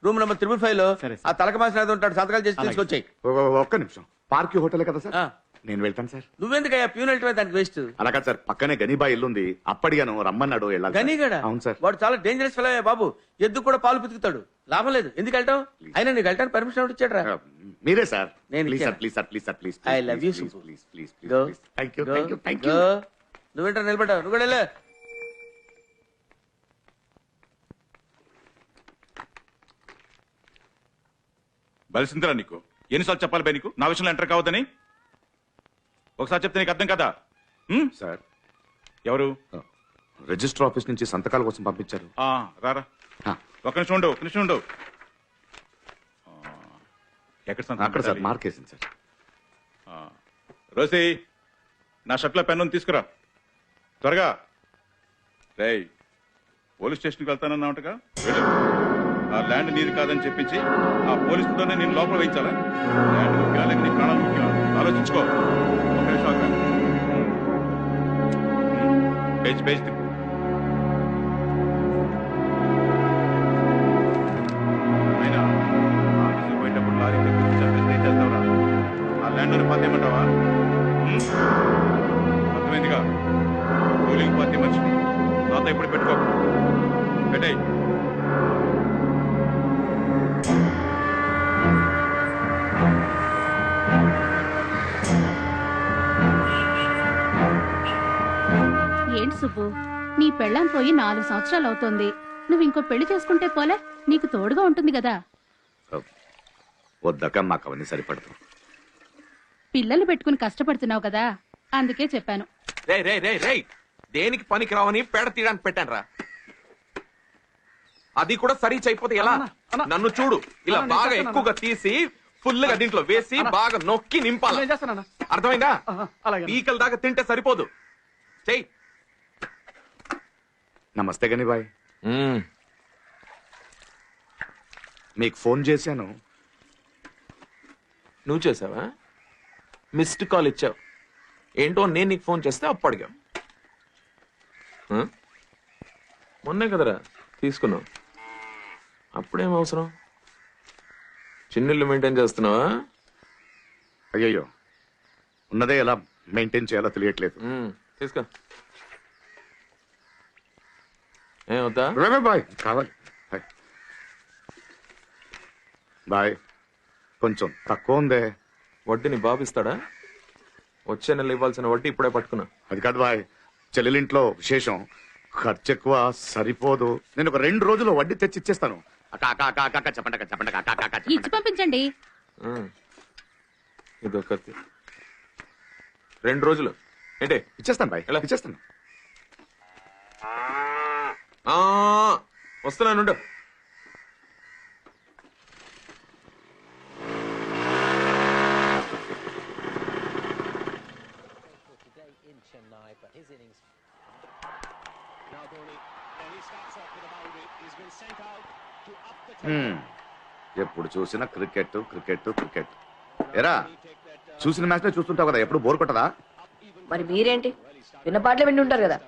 Speaker 9: రూమ్ నెంబర్ 355 లో ఆ తలక మాసిన ఉంటాడు, సంతకాలు చేసి తీసుకొచ్చాయి.
Speaker 2: ఒక్క నిమిషం. పార్క్ హోటల్ కదా సార్? నేను వెళ్తాను సార్.
Speaker 9: నువ్వెందుకయ్యా ప్యూన్ వెళ్ళటమే దానికి వేస్ట్.
Speaker 2: అలాగా సార్, పక్కనే గనీబా ఇల్లుంది, అప్పడిగాను రమ్మన్నాడు. వెళ్ళాలి.
Speaker 9: గనీగడ?
Speaker 2: అవును సార్.
Speaker 9: వాడు చాలా డేంజరస్ ఫెలో బాబు. ఎద్దు కూడా పాలు పితుకుతాడు, లాభం లేదు. ఎందుకు వెళ్తావు? అయినా నీకు వెళ్ళటానికి పర్మిషన్ ఎవరు ఇచ్చాడు?
Speaker 2: మీరే సార్.
Speaker 9: నేను
Speaker 2: ప్లీజ్
Speaker 9: ఇచ్చానా?
Speaker 2: Sir, please sir, please sir, please.
Speaker 9: I love you,
Speaker 2: please
Speaker 9: Subbu.
Speaker 2: Please please
Speaker 9: Go.
Speaker 2: Please. Thank you,
Speaker 9: Go.
Speaker 2: Thank you, thank you.
Speaker 9: Go. నువ్వేంటో నిలబడ్డావు, నువ్వు కూడా వెళ్ళు.
Speaker 1: బలిసిందిరా నీకు. ఎన్నిసార్లు చెప్పాలి బై నీకు నా విషయంలో ఎంటర్ కావద్దని? ఒకసారి చెప్తే నీకు అర్థం కదా?
Speaker 2: సార్,
Speaker 1: ఎవరు?
Speaker 2: రిజిస్టర్ ఆఫీస్ నుంచి సంతకాల కోసం పంపించారు.
Speaker 1: రారా,
Speaker 2: ఆ,
Speaker 1: ఒక నిమిషం ఉండు, ఒక నిమిషం ఉండు. ఎక్కడ సంతకం
Speaker 2: అక్కడ సార్,
Speaker 1: పెట్టాలి?
Speaker 2: మార్కేసింది సార్.
Speaker 1: రోసి, నా షర్ట్లో పెన్ను ఉంది, తీసుకురా త్వరగా. రేయ్, పోలీస్ స్టేషన్కి వెళ్తానన్నావుటగా, వెళ్ళు. ఆ ల్యాండ్ నీది కాదని చెప్పించి ఆ పోలీసుతోనే నేను లోపల వేయించాలా? ల్యాండ్ ముఖ్యమా లేక నీ ప్రాణాలు ముఖ్యమా? ఆలోచించుకో. ఒక నిమిషం ఆగురా. పేజ్ పేజ్ తిప్పు. అయినా ఆఫీసుకి పోయేటప్పుడు లారీ తెప్పించి చంపేస్తే ఏం చేస్తావురా? ఆ ల్యాండ్ పాతేయమంటావా? అర్థమైందిగా? కూలింగ్ పాతే మర్చిపో. నాతో ఇప్పుడు పెట్టుకో. పెట్టేయ్.
Speaker 5: ఏంటి సుబ్బు, నీ పెళ్ళాం పోయి 4 సంవత్సరాలు అవుతోంది. నువ్వు ఇంకో పెళ్లి చేసుకుంటే పోలే, నీకు తోడుగా ఉంటుంది కదా.
Speaker 2: వద్దక మాకు అవన్నీ సరిపడదు.
Speaker 5: పిల్లలు పెట్టుకుని కష్టపడుతున్నావు కదా, అందుకే చెప్పాను.
Speaker 14: రే రే రే రే, దేనికి పనికి రావని పేడ తీయడానికి పెట్టాను రా. అది కూడా సరీచ్ అయిపోతే ఎలా? నన్ను చూడు, ఇలా బాగా ఎక్కువగా తీసి ఫుల్ గా దీంట్లో వేసి బాగా నొక్కి నింపాలి. అర్థమైందా? పీకల దాకా తింటే సరిపోదు. చెయ్యి.
Speaker 2: నమస్తే గనిబాయ్. మీకు ఫోన్ చేశాను.
Speaker 14: నువ్వు చేసావా? మిస్డ్ కాల్ ఇచ్చావు. ఏంటో నేను నీకు ఫోన్ చేస్తే అప్పు అడిగావు. మొన్నే కదరా తీసుకున్నావు, అప్పుడేం అవసరం? చిన్నిల్లు మెయింటైన్ చేస్తున్నావా?
Speaker 2: అయ్యయ్యో, ఉన్నదే ఎలా మెయింటైన్ చేయాలో తెలియట్లేదు.
Speaker 14: తీసుకో. ఏం వద్దా
Speaker 2: బాయ్ కావాలి బాయ్. బాయ్ కొంచెం తక్కువ ఉందే.
Speaker 14: వడ్డీ నీ బాబు ఇస్తాడా? వచ్చే నెల ఇవ్వాల్సిన వడ్డీ ఇప్పుడే పట్టుకున్నా.
Speaker 2: అది కాదు బాయ్, చెల్లెలింట్లో విశేషం, ఖర్చు ఎక్కువ సరిపోదు. నేను ఒక 2 రోజుల్లో వడ్డీ తెచ్చి ఇచ్చేస్తాను. అక్క అక్క అక్క అక్క అక్క చెప్పండి అక్క చెప్పండి అక్క అక్క అక్క చెప్పండి.
Speaker 5: ఇచ్చి పంపించండి.
Speaker 14: ఇదొకటి 2 రోజులు ఏంటే
Speaker 2: ఇచ్చేస్తాను బాయ్, ఎలా ఇచ్చేస్తాను.
Speaker 14: వస్తున్నాను.
Speaker 2: ఎప్పుడు చూసినా క్రికెట్ క్రికెట్ క్రికెట్. ఎరా చూసిన మ్యాచ్ చూస్తుంటావు కదా, ఎప్పుడు బోర్ కొట్టదా?
Speaker 6: మరి మీరేంటి విన్న పాటలే విండి ఉంటారు కదా,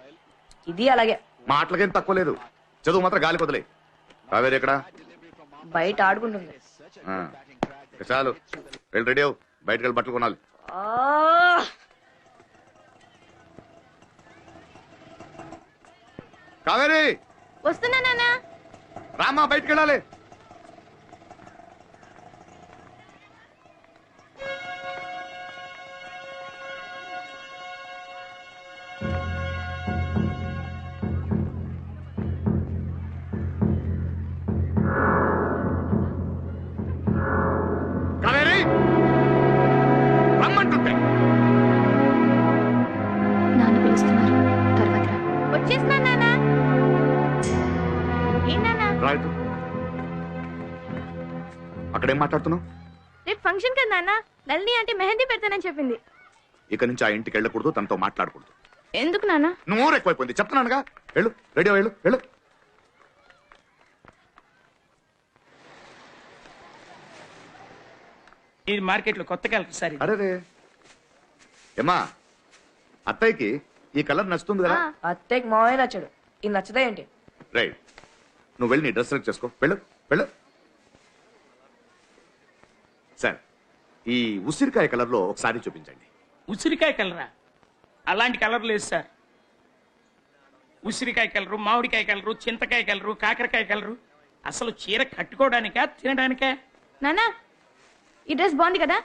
Speaker 6: ఇది అలాగే.
Speaker 2: మాటలకేం తక్కువ లేదు, చదువు మాత్రం గాలి కొదలే. కావేరి ఎక్కడ?
Speaker 6: బయట ఆడుకుంటుంది.
Speaker 2: ఇక చాలు, వెళ్ళి రెడీ అవు, బయటకు వెళ్ళి బట్టలు కొనాలి. కావేరి
Speaker 7: వస్తున్నా నాన్న.
Speaker 2: రామా బయటకు వెళ్ళాలి. కావేరి రమ్మంటుంటే
Speaker 5: నాన్న పిలుస్తున్నారు, తర్వాత రా.
Speaker 7: వచ్చేస్తున్నా నాన్న. ఏంటన్నా
Speaker 2: రైట్. అక్కడేం మాట్లాడుతున్నావు?
Speaker 7: రేపు ఫంక్షన్ కదా నాన్న, నళిని అంటే మెహందీ పెడతానని చెప్పింది.
Speaker 2: ఇక నుంచి ఆ ఇంటికి వెళ్ళకూడదు, తనతో మాట్లాడకూడదు.
Speaker 7: ఎందుకు నాన్న?
Speaker 2: నువ్వు ఎక్కువైపోయింది చెప్తున్నానుగా. వెళ్ళు, రెడీ వెళ్ళు వెళ్ళు.
Speaker 8: ఇది మార్కెట్ లో కొత్త కలర్ సార్.
Speaker 2: అరే ఏమా, అత్తయ్యకి ఈ కలర్ నచ్చుతుంది కదా?
Speaker 6: అత్తయ్యకి మావయ్య నచ్చాడు, ఇది నచ్చదా ఏంటి?
Speaker 2: రైట్, నువ్వు వెళ్ళి నీ డ్రెస్ సెలెక్ట్ చేసుకో. వెళ్ళు వెళ్ళు. సార్, ఈ ఉసిరికాయ కలర్ లో ఒకసారి చూపించండి.
Speaker 8: ఉసిరికాయ కలరా? అలాంటి కలర్ లేదు సార్. ఉసిరికాయ కలరు, మామిడికాయ కలరు, చింతకాయ కలరు, కాకరకాయ కలరు. అసలు చీర కట్టుకోవడానికా తినడానికా?
Speaker 7: నాన్న ఈ డ్రెస్ బాగుంది కదా?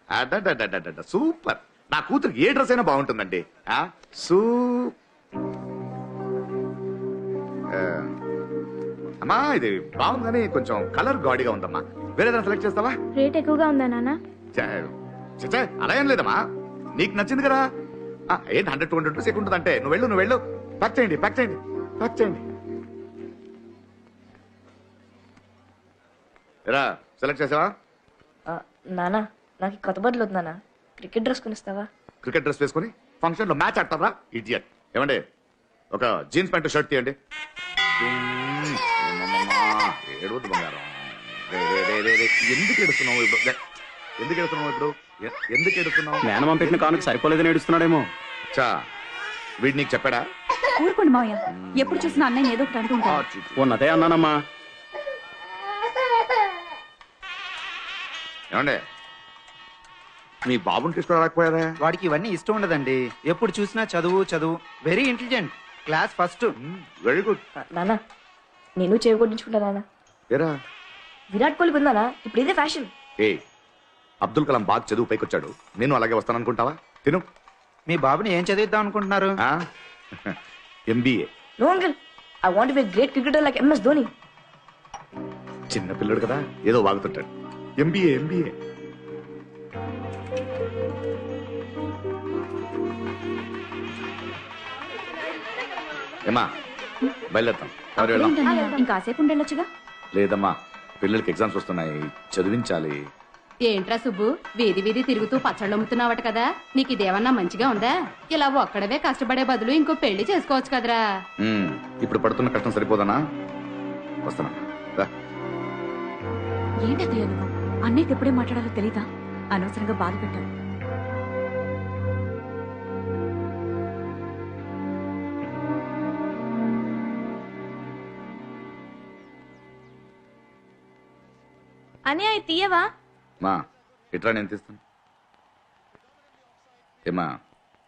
Speaker 2: అడ్డ సూపర్. నా కూతురికి ఏ డ్రెస్ అయినా బాగుంటుందండి. అమ్మా ఇది బాగుంది కానీ కొంచెం కలర్ గాడిగా ఉందమ్మా. వేరేదైనా సెలెక్ట్ చేస్తావా?
Speaker 7: రేట్ ఎక్కువగా ఉందా నాన్న?
Speaker 2: అలా ఏం లేదమ్మా, నీకు నచ్చింది కదా. ఏంటి 100-200 రూపీస్ ఎక్కువ ఉంటుంది అంటే. నువ్వు వెళ్ళు. ప్యాక్ చేయండి ప్యాక్ చేయండి ప్యాక్ చేయండి. ఎరా సెలెక్ట్ చేసావా?
Speaker 6: నానా నాకు కొత్త బట్టలు వద్దు నాన్న, క్రికెట్ డ్రెస్ కొనిస్తావా?
Speaker 2: క్రికెట్ డ్రెస్ వేసుకుని ఫంక్షన్ లో మ్యాచ్ ఆడతారా ఇడియట్? ఏమండి ఒక జీన్స్ ప్యాంట్ షర్ట్ తీయండి. ఏడవద్దు బంగారం. ఎందుకు ఎడుతున్నావు ఇప్పుడు? ఎందుకు ఎడుతున్నావు?
Speaker 12: మేనమామ పెట్టిన కానుక సరిపోలేదని ఏడుస్తున్నాడేమో.
Speaker 2: చా వీడు నీకు చెప్పాడా?
Speaker 5: ఊరుకోండి మావయ్య, ఎప్పుడు చూసినా అన్నయ్య ఏదో ఒకటి అంటూ ఉంటాడు.
Speaker 12: ఉన్నదే అన్నానమ్మా.
Speaker 2: ఏమండే మీ బాబుని తీసుకురాకపోయారా?
Speaker 4: వాడికి ఇవన్నీ ఇష్టం ఉండదండి, ఎప్పుడు చూసినా చదువు చదువు. Very intelligent, class first.
Speaker 2: Very good.
Speaker 6: నాన్న నేను చేకొట్టించుకుంటా నాన్న.
Speaker 2: ఏరా
Speaker 6: విరాట్ కోహ్లీ ఉందానా, ఇప్పుడు ఇదే ఫ్యాషన్.
Speaker 2: అబ్దుల్ కలాం బాగా చదువు పైకొచ్చాడు, నేను అలాగే వస్తాననుకుంటావా? తిను.
Speaker 4: మీ బాబుని ఏం చదివిద్దాం అనుకుంటున్నారు?
Speaker 2: MBA.
Speaker 6: No uncle, I want be great cricketer like MS Dhoni.
Speaker 2: చిన్న పిల్లడు కదా ఏదో వాగుతుంటాడు. MBA. ఏమా బయలుదేరుతాం. ఎవరు వెళ్దాం?
Speaker 5: ఇంకాసేపు ఉండొచ్చుగా.
Speaker 2: లేదమ్మా, పిల్లలకి ఎగ్జామ్స్ వస్తున్నాయి, చదివించాలి.
Speaker 5: ఏంట్రా సుబ్బు, వీధి వీధి తిరుగుతూ పచ్చళ్ళు అమ్ముతున్నావట కదా, నీకు ఇదేమన్నా మంచిగా ఉందా? ఇలా ఒక్కడవే కష్టపడే బదులు ఇంకో పెళ్లి చేసుకోవచ్చు కదరా.
Speaker 2: ఇప్పుడు పడుతున్న కష్టం సరిపోదనా? వస్తానా?
Speaker 5: ఏంటయ్యా నువ్వు, అన్నయ్యకి ఎప్పుడే మాట్లాడాలో తెలీదా? అనవసరంగా బాధ పెట్టావు.
Speaker 7: అన్నయ్య ఇది తీయవా?
Speaker 2: మా ఇట్లా నేను తీస్తాను. ఏమా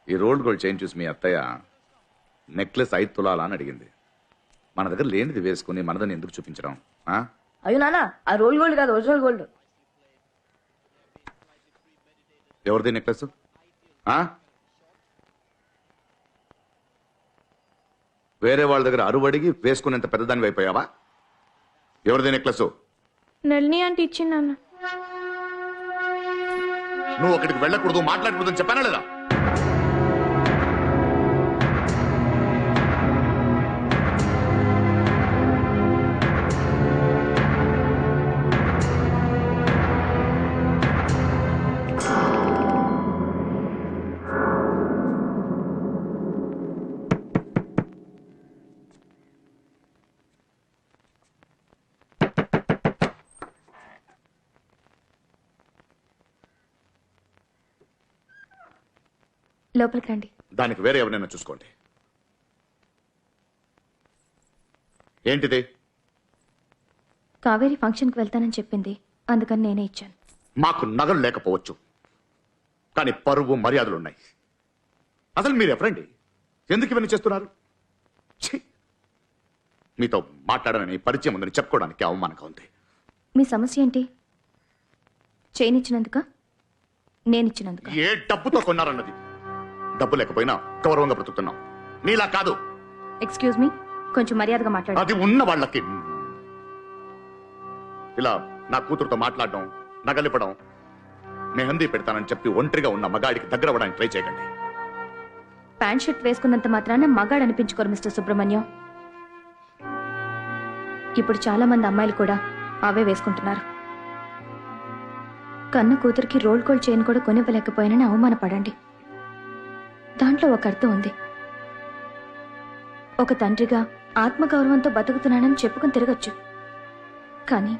Speaker 2: ఈ రోల్డ్ గోల్డ్ చైన్ చూసి మీ అత్తయ్య నెక్లెస్ 5 తులాలా అని అడిగింది. మన దగ్గర లేనిది వేసుకుని మనదని ఎందుకు చూపించడం? ఆ?
Speaker 6: అయ్యో నాన్న ఆ రోల్ గోల్డ్ కాదు ఒరిజినల్ గోల్డ్.
Speaker 2: ఎవరిది నెక్లెస్? వేరే వాళ్ళ దగ్గర అరువడిగి వేసుకునేంత పెద్దదాన్ని అయిపోయావా? ఎవరిది నెక్లెస్?
Speaker 7: నళిని అంటే ఇచ్చింది నాన్న.
Speaker 2: నువ్వు అక్కడికి వెళ్ళకూడదు, మాట్లాడకూడదు అని చెప్పానా లేదా?
Speaker 7: లోపలికి రండి.
Speaker 2: దానికి వేరే ఎవరైనా చూసుకోండి. ఏంటిది?
Speaker 7: కావేరి ఫంక్షన్కి వెళ్తానని చెప్పింది, అందుకని నేనే ఇచ్చాను.
Speaker 2: మాకు నగలు లేకపోవచ్చు, కానీ పరువు మర్యాదలు ఉన్నాయి. అసలు మీరు ఎవరండి? ఎందుకు ఇవన్నీ చేస్తున్నారు? ఛీ! మీతో మాట్లాడనని పరిచయం ఉందని చెప్పుకోవడానికి అవమానంగా ఉంది.
Speaker 7: మీ సమస్య ఏంటి? చేయనిచ్చినందుక నేనిచ్చినందుక?
Speaker 2: ఏ డబ్బుతో కొన్నారన్నది. డబ్బు లేకపోయినా గౌరవంగా బ్రతుకుతున్నాం, నీలా కాదు.
Speaker 7: ఎక్స్క్యూజ్ మీ, కొంచెం మర్యాదగా మాట్లాడు.
Speaker 2: అది ఉన్న వాళ్ళకి. ఇలా నా కూతురుతో మాట్లాడడం, నగలిపడం, మెహందీ పెడతానని చెప్పి ఒంటరిగా ఉన్న మగాడికి దగ్గర అవ్వడానికి ట్రై చేయకండి.
Speaker 7: ప్యాంట్ షర్ట్ వేసుకున్నంత మాత్రాన మగాడు అనిపించుకోరు మిస్టర్ సుబ్రహ్మణ్యం. ఇప్పుడు చాలా మంది అమ్మాయిలు కూడా అవే వేసుకుంటున్నారు. కన్న కూతురికి రోల్ గోల్డ్ చైన్ కూడా కొనివ్వలేకపోయానని అవమానపడండి. దాంట్లో ఒక అర్థం ఉంది. ఒక తండ్రిగా ఆత్మగౌరవంతో బతుకుతున్నానని చెప్పుకుని తిరగచ్చు, కానీ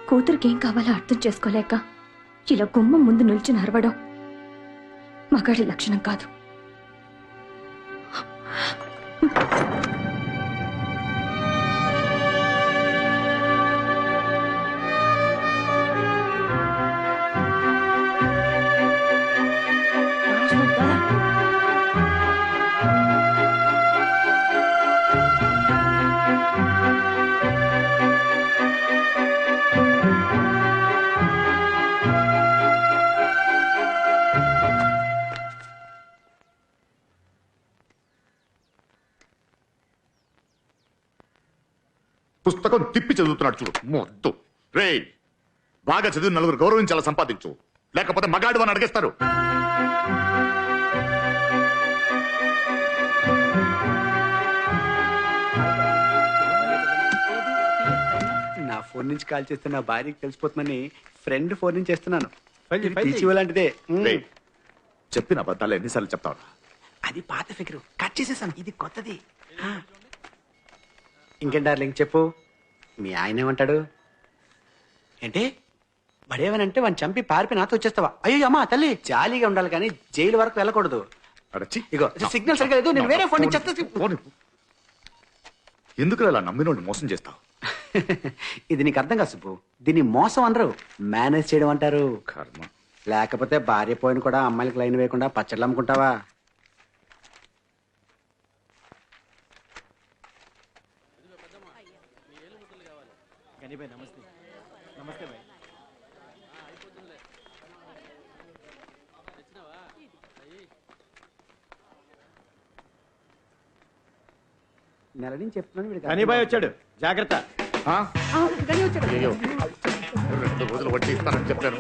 Speaker 7: కూతురికి ఏం కావాలో అర్థం చేసుకోలేక ఇలా గుమ్మం ముందు నిల్చుని అరవడం మగాడి లక్షణం కాదు.
Speaker 2: పుస్తకం తిప్పి చదువుతున్నాడు చూడు, మొద్దు. రే, బాగా చదివి నలుగురు గౌరవించాలా సంపాదించు, లేకపోతే మగాడు అని అడిగేస్తారు.
Speaker 4: నా ఫోన్ నుంచి కాల్ చేస్తే నా భార్యకి తెలిసిపోతుందని ఫ్రెండ్ ఫోన్ నుంచి చేస్తున్నాను. లాంటిదే.
Speaker 2: రేయ్, చెప్పిన అబద్ధాలు ఎన్నిసార్లు చెప్తావు?
Speaker 4: అది పాత ఫిగరు, కట్ చేసేసాను. ఇది కొత్తది. ఇంకేం డార్లింగ్ చెప్పు, మీ ఆయన ఏమంటాడు? ఏంటి బడేవనంటే వాడిని చంపి పారిపోయి నాతో వచ్చేస్తావా? అయ్యో అమ్మా తల్లి, జాలీగా ఉండాలి కానీ జైలు వరకు వెళ్ళకూడదు. ఇగో సిగ్నల్ సరిగ్గా లేదు, నేను వేరే ఫోన్ నుంచి చెప్తా.
Speaker 2: ఎందుకు అలా నమ్మినోడిని మోసం చేస్తావు?
Speaker 4: ఇది నీకు అర్థం కాదు సుబ్బు, దీన్ని మోసం అనరు, మేనేజ్ చేయడం అంటారు.
Speaker 2: కర్మ.
Speaker 4: లేకపోతే భార్య పోయిన కూడా అమ్మాయిలకు లైన్ వేయకుండా పచ్చళ్ళు అమ్ముకుంటావా? నెల నుంచి చెప్తున్నాను.
Speaker 9: కనీబాయ్ వచ్చాడు, జాగ్రత్త.
Speaker 2: అయ్యో, 2 రోజులు వడ్డీ ఇస్తానని చెప్పాను.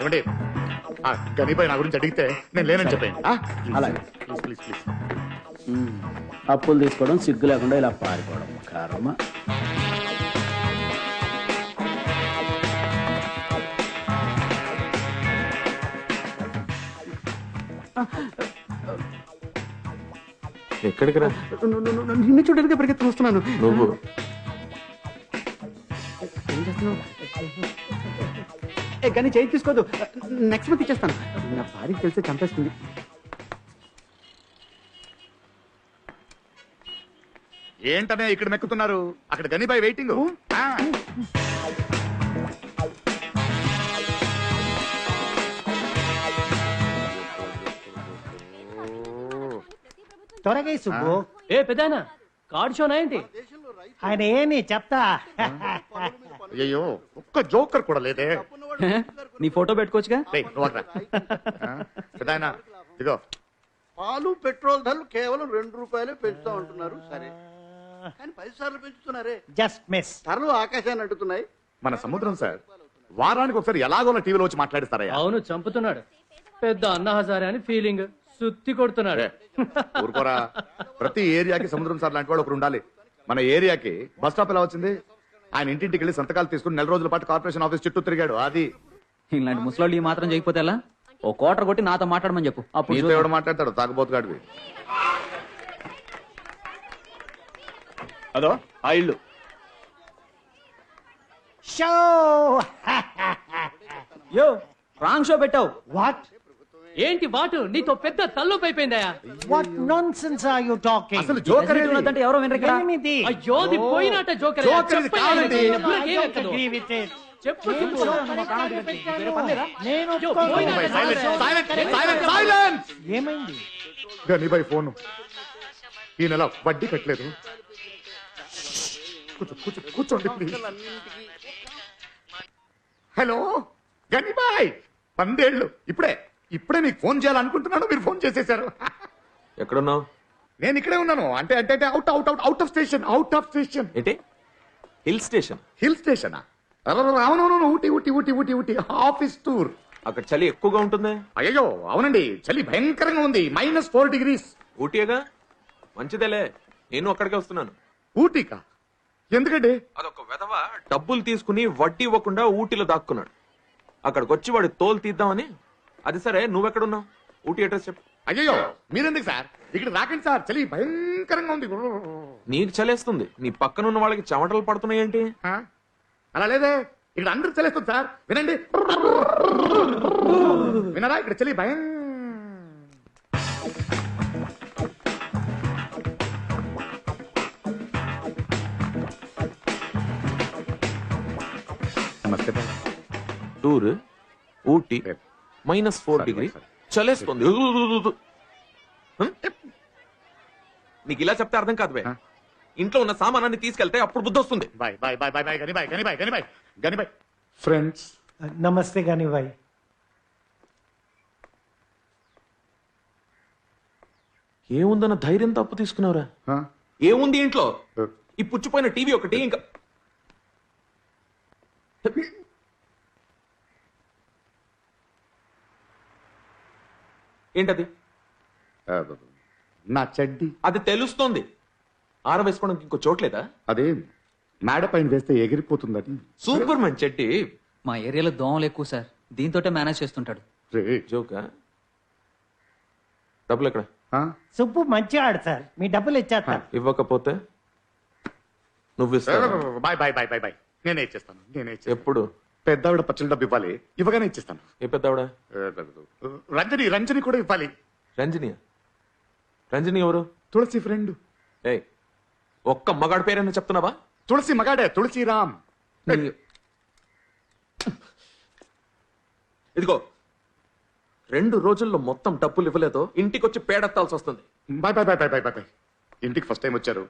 Speaker 2: ఏమండి, గనీబాయ్ నా గురించి అడిగితే నేను లేనని చెప్పాను.
Speaker 10: అలాగే.
Speaker 2: Please please please.
Speaker 10: అప్పులు తీసుకోవడం, సిగ్గు లేకుండా ఇలా పారిపోవడం కర్మ.
Speaker 14: ఎక్కడికి రా?
Speaker 4: నిన్ను చూడడానికి పరిగెత్తుకు వస్తున్నాను.
Speaker 14: నువ్వు
Speaker 4: ఏం చేస్తున్నావు? కానీ చేయి తీసుకోదు, నెక్స్ట్ మంత్ ఇచ్చేస్తాను. నా భార్యకి తెలిస్తే చంపేస్తుంది.
Speaker 2: ఏంటనే ఇక్కడ మెక్కుతున్నారు? అక్కడ గనీబాయ్ వెయిటింగ్.
Speaker 8: త్వరగా సుబ్బు.
Speaker 13: ఏ పెదానా కార్డ్ షోనా ఏంటి?
Speaker 8: ఆయన ఏని చెప్తా.
Speaker 2: అయ్యో ఒక్క జోకర్ కూడా లేదే.
Speaker 12: నీ ఫోటో పెట్టుకోవచ్చుగా.
Speaker 2: రేయ్, నువ్వు ఆగ్రా. పెదాయనా, ఇదిగో
Speaker 11: పాలు పెట్రోల్ ధరలు కేవలం 2 రూపాయలే పెంచుతా ఉంటున్నారు. సరే, కానీ 10 సార్లు పెంచుతున్నారే.
Speaker 8: Just miss.
Speaker 11: ధరలు ఆకాశాన్ని అంటున్నాయి.
Speaker 2: మన సముద్రం సార్ వారానికి ఒకసారి ఎలాగోలా టీవీలో వచ్చి మాట్లాడిస్తారయ్యా.
Speaker 13: అవును, చంపుతున్నాడు. పెద్ద అన్న హజారే అని ఫీలింగ్, సుత్తి కొడుతున్నాడు.
Speaker 2: ఊరుకోరా, ప్రతి ఏరియాకి సముద్రం సార్ లాంటి వాడు ఒకరు ఉండాలి. మన ఏరియాకి బస్ స్టాప్ ఎలా వచ్చింది? ఆయన ఇంటింటికి వెళ్ళి సంతకాలు తీసుకుని 4 రోజుల పాటు కార్పొరేషన్ ఆఫీస్ చుట్టూ తిరిగాడు. అది
Speaker 12: ఇలాంటి ముసలాళ్ళు ఈ మాత్రం చేయకపోతే ఎలా? ఓ కోటర్ కొట్టి నాతో మాట్లాడమని చెప్పు. అప్పుడు
Speaker 2: నీతో ఎవడు మాట్లాడతాడు? తాగబోతుగాడివి.
Speaker 14: అదో ఆ ఇల్లు.
Speaker 8: షో.
Speaker 12: యో రాంగ్ షో పెట్టావు.
Speaker 8: వాట్?
Speaker 13: ఏంటి వాటు? నీతో పెద్ద తల్లుపు అయిపోయిందయా.
Speaker 8: What nonsense are you talking?
Speaker 2: అసలు జోకర్
Speaker 12: అంటే ఎవరో వినరు ఇక్కడ.
Speaker 8: ఎనిమిది.
Speaker 13: అయ్యో, అది పోయినట జోకర్.
Speaker 2: జోకర్ ఇది కాదండి.
Speaker 8: Agree with it.
Speaker 13: చెప్పు.
Speaker 8: నేను ఏమైంది?
Speaker 2: గనిబాయ్ ఫోన్ ఈ నెల వడ్డీ కట్టలేదు. కూర్చోండి ప్లీజ్. హలో గనిబాయ్, 12 ఏళ్ళు. ఇప్పుడే మీకు ఫోన్ చేయాలనుకుంటున్నాను, మీరు ఫోన్ చేసేశారు.
Speaker 14: ఎక్కడున్నావు?
Speaker 2: నేను ఇక్కడే ఉన్నాను. అంటే అంటే అవుట్ ఆఫ్ స్టేషన్.
Speaker 14: ఏంటి? Hill station?
Speaker 2: హిల్ స్టేషనా? అవునవును, ఊటీ ఆఫీస్ టూర్.
Speaker 14: అక్కడ చలి ఎక్కువగా ఉంటుంది.
Speaker 2: అయ్యో అవునండి, చలి భయంకరంగా ఉంది. -4 degrees.
Speaker 14: ఊటీగా మంచిదేలే, నేను అక్కడికే వస్తున్నాను.
Speaker 2: ఊటీకా? ఎందుకండి?
Speaker 14: అదొక వెధవ డబ్బులు తీసుకుని వడ్డీ ఇవ్వకుండా ఊటీలో దాక్కున్నాడు. అక్కడికి వచ్చి వాడి తోలు తీద్దామని. అది సరే, నువ్వెక్కడున్నావు? ఊటీ అడ్రస్ చెప్పు.
Speaker 2: అయ్యో మీరెందుకు సార్ ఇక్కడ రాకండి సార్, చలి భయంకరంగా ఉంది.
Speaker 14: నీకు చలేస్తుంది, నీ పక్కన ఉన్న వాళ్ళకి చెమటలు పడుతున్నాయి ఏంటి?
Speaker 2: అలా లేదే, ఇక్కడ అందరూ చలేస్తుంది సార్. వినండి, వినరా? ఇక్కడ చలి భయం. నమస్తే.
Speaker 14: Tour Ooty -4 degree చలేస్తుంది. నీకు ఇలా చెప్తే అర్థం కాదు బే. ఇంట్లో ఉన్న సామానాన్ని తీసుకెళ్తే అప్పుడు బుద్ధి వస్తుంది.
Speaker 2: Bye Gani Bhai friends.
Speaker 8: నమస్తే గనిబాయ్.
Speaker 14: ఏముందన్న ధైర్యం తప్పు తీసుకున్నావురా? ఏముంది ఇంట్లో? ఈ పుచ్చిపోయిన టీవీ ఒకటి, ఇంకా ఏంటది?
Speaker 2: నా చెడ్డి.
Speaker 14: అది తెలుస్తోంది. ఆరవేసుకోవడానికి ఇంకో చోట్లేదా?
Speaker 2: అదే మేడ పైన వేస్తే ఎగిరిపోతుందని.
Speaker 14: Super man చెడ్డి.
Speaker 12: మా ఏరియాలో దోమలు ఎక్కువ సార్, దీంతోటే మేనేజ్ చేస్తుంటాడు.
Speaker 14: జోకా? డబ్బులు ఎక్కడ?
Speaker 8: సుబ్బు మంచి ఆడు సార్, మీ డబ్బులు ఇచ్చేస్తా.
Speaker 14: ఇవ్వకపోతే నువ్వు ఇస్తావు.
Speaker 2: బాయ్ నేనే ఇచ్చేస్తాను.
Speaker 14: ఎప్పుడు?
Speaker 2: పెద్దావిడ పచ్చల డబ్బు ఇవ్వాలి, ఇవ్వగానే ఇచ్చేస్తాను.
Speaker 14: ఏ పెద్దావిడ?
Speaker 2: రంజని కూడా ఇవ్వాలి.
Speaker 14: రంజని ఎవరు?
Speaker 2: తులసి ఫ్రెండ్.
Speaker 14: ఏ ఒక్క మగాడి పేరైనా చెప్తున్నావా?
Speaker 2: తులసి మగాడే, తులసిరామ్.
Speaker 14: ఇదిగో 2 రోజుల్లో మొత్తం డబ్బులు ఇవ్వలేదో ఇంటికి వచ్చి పేడెత్తాల్సి వస్తుంది.
Speaker 2: బాయ్. ఇంటికి ఫస్ట్ టైం వచ్చారు,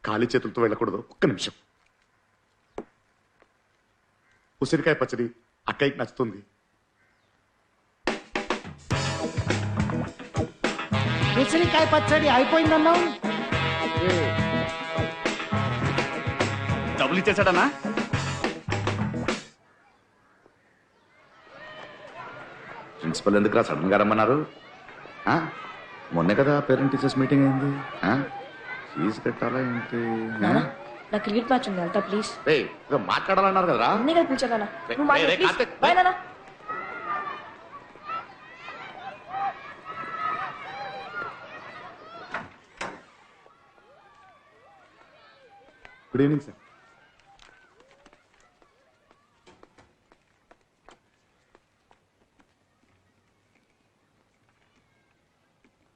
Speaker 2: ఖాళీ చేతులతో వెళ్ళకూడదు. ఒక్క నిమిషం. ఉసిరికాయ పచ్చడి అక్కయ్యకి నచ్చుతుంది.
Speaker 8: ఉసిరికాయ పచ్చడి అయిపోయిందన్నావు.
Speaker 2: డబ్బులు ఇచ్చేసాడనా? ప్రిన్సిపల్ ఎందుకు రా సడన్ గా రమ్మన్నారు? మొన్నే కదా పేరెంట్ టీచర్స్ మీటింగ్ అయింది. ఫీజు కట్టాలా ఏంటి?
Speaker 6: నా క్రికెట్ మ్యాచ్ ఉంది, వెళ్తా ప్లీజ్.
Speaker 2: మాట్లాడాలన్నారు కదరా.
Speaker 6: అన్నీ కలిపి పిలిచాను.
Speaker 2: Good evening sir.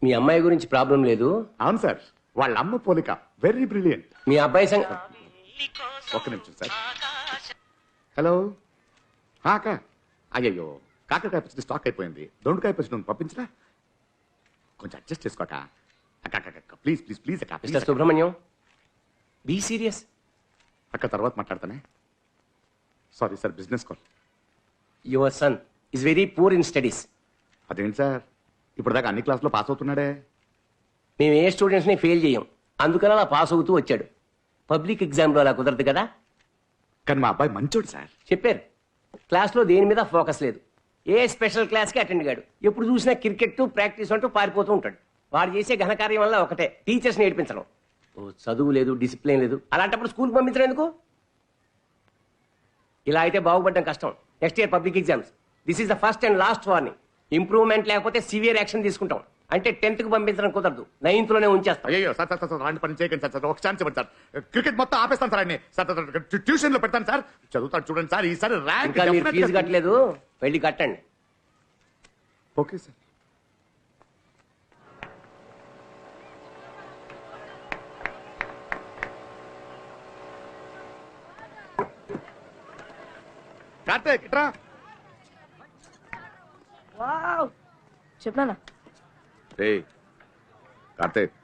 Speaker 15: మీ అమ్మాయి గురించి ప్రాబ్లం లేదు?
Speaker 2: అవును సార్, వాళ్ళ అమ్మ పోలిక వెరీ బ్రిలియంట్.
Speaker 15: మీ అబ్బాయి
Speaker 2: ఒక్క నిమిషం సార్. హలో అక్క. అయ్యయ్యో కాకరకాయ పచ్చడి స్టాక్ అయిపోయింది. దొండకాయ పచ్చడి పంపించరా? కొంచెం అడ్జస్ట్ చేసుకోక. ప్లీజ్ ప్లీజ్ ప్లీజ్ అక్క
Speaker 15: మిస్టర్ సుబ్రహ్మణ్యం బీ సీరియస్.
Speaker 2: అక్క తర్వాత మాట్లాడతానే. Sorry sir, business call.
Speaker 15: Your son is very poor in studies.
Speaker 2: అదేంటి సార్, ఇప్పుడు దాకా అన్ని క్లాసులో పాస్ అవుతున్నాడే.
Speaker 15: మేము ఏ స్టూడెంట్స్ని ఫెయిల్ చేయం, అందుకని అలా పాస్ అవుతూ వచ్చాడు. పబ్లిక్ ఎగ్జామ్లో అలా కుదరదు కదా.
Speaker 2: కానీ మా అబ్బాయి మంచోడు సార్.
Speaker 15: చెప్పారు, క్లాస్లో దేని మీద ఫోకస్ లేదు. ఏ స్పెషల్ క్లాస్కి అటెండ్ కాడు. ఎప్పుడు చూసినా క్రికెట్ ప్రాక్టీస్ అంటూ పారిపోతూ ఉంటాడు. వాడు చేసే ఘనకార్యం వల్ల ఒకటే, టీచర్స్ని ఏడిపించడం. ఓ చదువు లేదు, డిసిప్లిన్ లేదు. అలాంటప్పుడు స్కూల్కి పంపించడం ఎందుకు? ఇలా అయితే బాగుపడడం కష్టం. Next year public exams. This is the first and last warning. Improvement లేకపోతే సివియర్ యాక్షన్ తీసుకుంటాం. అంటే 10th కి పంపించడం కుదరదు, 9th లోనే ఉంచేస్తాం.
Speaker 2: అయ్యో సార్ సార్ సార్ అలాంటి పని చేయకండి సార్. ఒక ఛాన్స్ ఇవ్వండి సార్. క్రికెట్ మొత్తం ఆపేస్తాను సార్ అన్ని. సార్ ట్యూషన్ లో పెడతాను సార్. చదువుతాడు చూడండి సార్. ఈసారి ర్యాంక్.
Speaker 15: ఇంకా మీరు ఫీజు కట్టలేదు, వెళ్ళి కట్టండి.
Speaker 2: Okay sir. కార్తీక్ ఇట్రా.
Speaker 6: వావ్, చెప్పనా?
Speaker 2: రే కార్తీక్,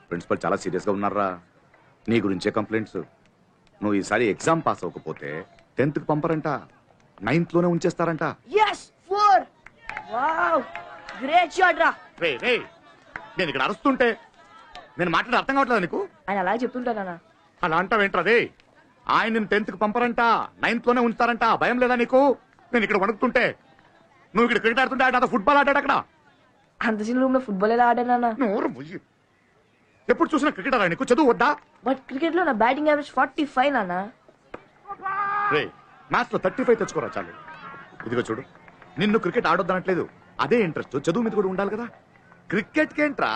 Speaker 2: ప్రిన్సిపల్ చాలా సీరియస్ గా ఉన్నారా. నీ గురించే కంప్లైంట్స్. నువ్వు ఈసారి ఎగ్జామ్ పాస్ అవ్వకపోతే 10th కి పంపరంట, 9th లోనే ఉంచేస్తారంట.
Speaker 6: yes 4. వావ్, గ్రేట్ షాట్ రా.
Speaker 2: రే రే, నేను ఇక్కడ అరుస్తుంటే నేను మాట్లాడే అర్థం కావట్లేదు నీకు?
Speaker 6: ఆయన అలా చెప్తుంటానా?
Speaker 2: అలా అంటావేంట్రా రే? ఆయన 10th కి పంపరంట, 9th లోనే ఉంచుతారంట. భయం లేదా నీకు? నేను ఇక్కడ వణుకుతుంటే నువ్వు ఇక్కడ క్రికెట్ ఆడుతుంటే ఆయన ఫుట్బాల్ ఆడాడు అక్కడ.
Speaker 6: అంత చిన్న రూమ్ లో ఫుట్బాల్ ఎలా ఆడానా?
Speaker 2: ఎప్పుడు చూసినా క్రికెట్ ఆడా నీకు? చదువు వద్దా?
Speaker 6: బట్ క్రికెట్ లో నా బ్యాటింగ్ యావరేజ్ 45 నానా.
Speaker 2: రే మ్యాచ్ లో 35 తెచ్చుకోరా చాలు. ఇదిగో చూడు, నిన్ను క్రికెట్ ఆడొద్దనట్లేదు, అదే ఇంట్రెస్ట్ చదువు మీద కూడా ఉండాలి కదా. క్రికెట్ కేంట్రా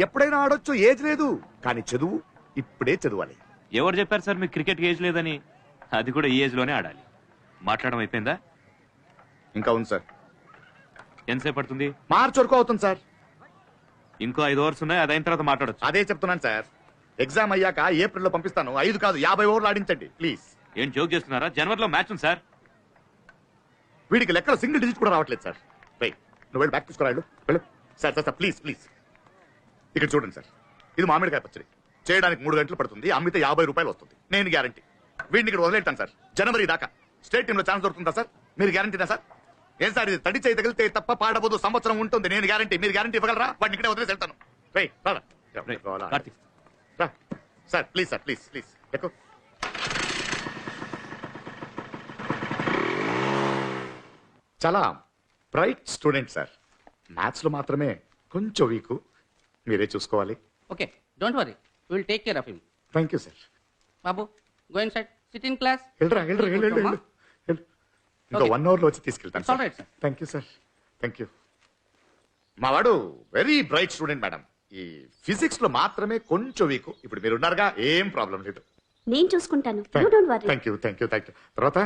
Speaker 2: ఎప్పుడైనా ఆడొచ్చు, ఏజ్ లేదు. కానీ చదువు ఇప్పుడే చదవాలి.
Speaker 16: ఎవరు చెప్పారు సార్ మీకు క్రికెట్ ఏజ్ లేదని? అది కూడా ఈ ఏజ్ లోనే ఆడాలి. మాట్లాడడం అయిపోయిందా?
Speaker 2: ఇంకా ఉంది సార్.
Speaker 16: ఎంతసేపు పడుతుంది?
Speaker 2: మార్చి వరకు అవుతుంది సార్.
Speaker 16: ఇంకో 5 ఓవర్స్ ఉన్నాయి, అది అయిన తర్వాత మాట్లాడచ్చు.
Speaker 2: అదే చెప్తున్నాను సార్. ఎగ్జామ్ అయ్యాక ఏప్రిల్లో పంపిస్తాను. 5 కాదు 50 ఓవర్లు ఆడించండి ప్లీజ్.
Speaker 16: ఏం జోక్ చేస్తున్నారా? జనవరిలో మ్యాచ్ ఉంది సార్.
Speaker 2: వీడికి లెక్కలో సింగిల్ డిజిట్ కూడా రావట్లేదు సార్. రే నువ్వు వెళ్ళి బ్యాక్ తీసుకురా. వెళ్ళు sir. Sir sir please please. ఇక్కడ చూడండి సార్, ఇది మామిడికాయ పచ్చడి. చేయడానికి 3 గంటలు పడుతుంది, అమ్మితే 50 రూపాయలు వస్తుంది. నేను గ్యారంటీ. వీడిని ఇక్కడ వదిలేటాను సార్. జనవరి దాకా స్టేట్ టీంలో ఛాన్స్ దొరుకుతుందా సార్? మీరు గ్యారంటీనా సార్? ఏం సార్ ఇది? తడి చేయి తగిలితే తప్ప పాడబోదు, సంవత్సరం ఉంటుంది. నేను గ్యారంటీ. మీరు గ్యారంటీ ఇవ్వగలరా? వాడిని ఇక్కడే వదిలేసి వెళ్తాను. Sir please sir, please please ఎక్కువ. చాలా బ్రైట్ స్టూడెంట్ సార్. మ్యాథ్స్ లో మాత్రమే కొంచెం వీక్. మీరే చూసుకోవాలి.
Speaker 17: Okay, don't worry, will take care of him.
Speaker 2: Thank you sir.
Speaker 17: Babu, go inside, SIT in class.
Speaker 2: వెళ్ళరా వెళ్ళరా వెళ్ళండి. ఇంకో 1 అవర్ లో వచ్చి తీసుకెళ్తాను. Thank you sir. Thank you. మా వాడు వెరీ బ్రైట్ స్టూడెంట్ మేడం. ఈ ఫిజిక్స్ లో మాత్రమే కొంచెం వీక్. ఇప్పుడు మీరు ఉన్నారుగా, ఏం ప్రాబ్లం లేదు.
Speaker 18: నేను చూసుకుంటాను.
Speaker 2: Thank you thank you thank you. తర్వాత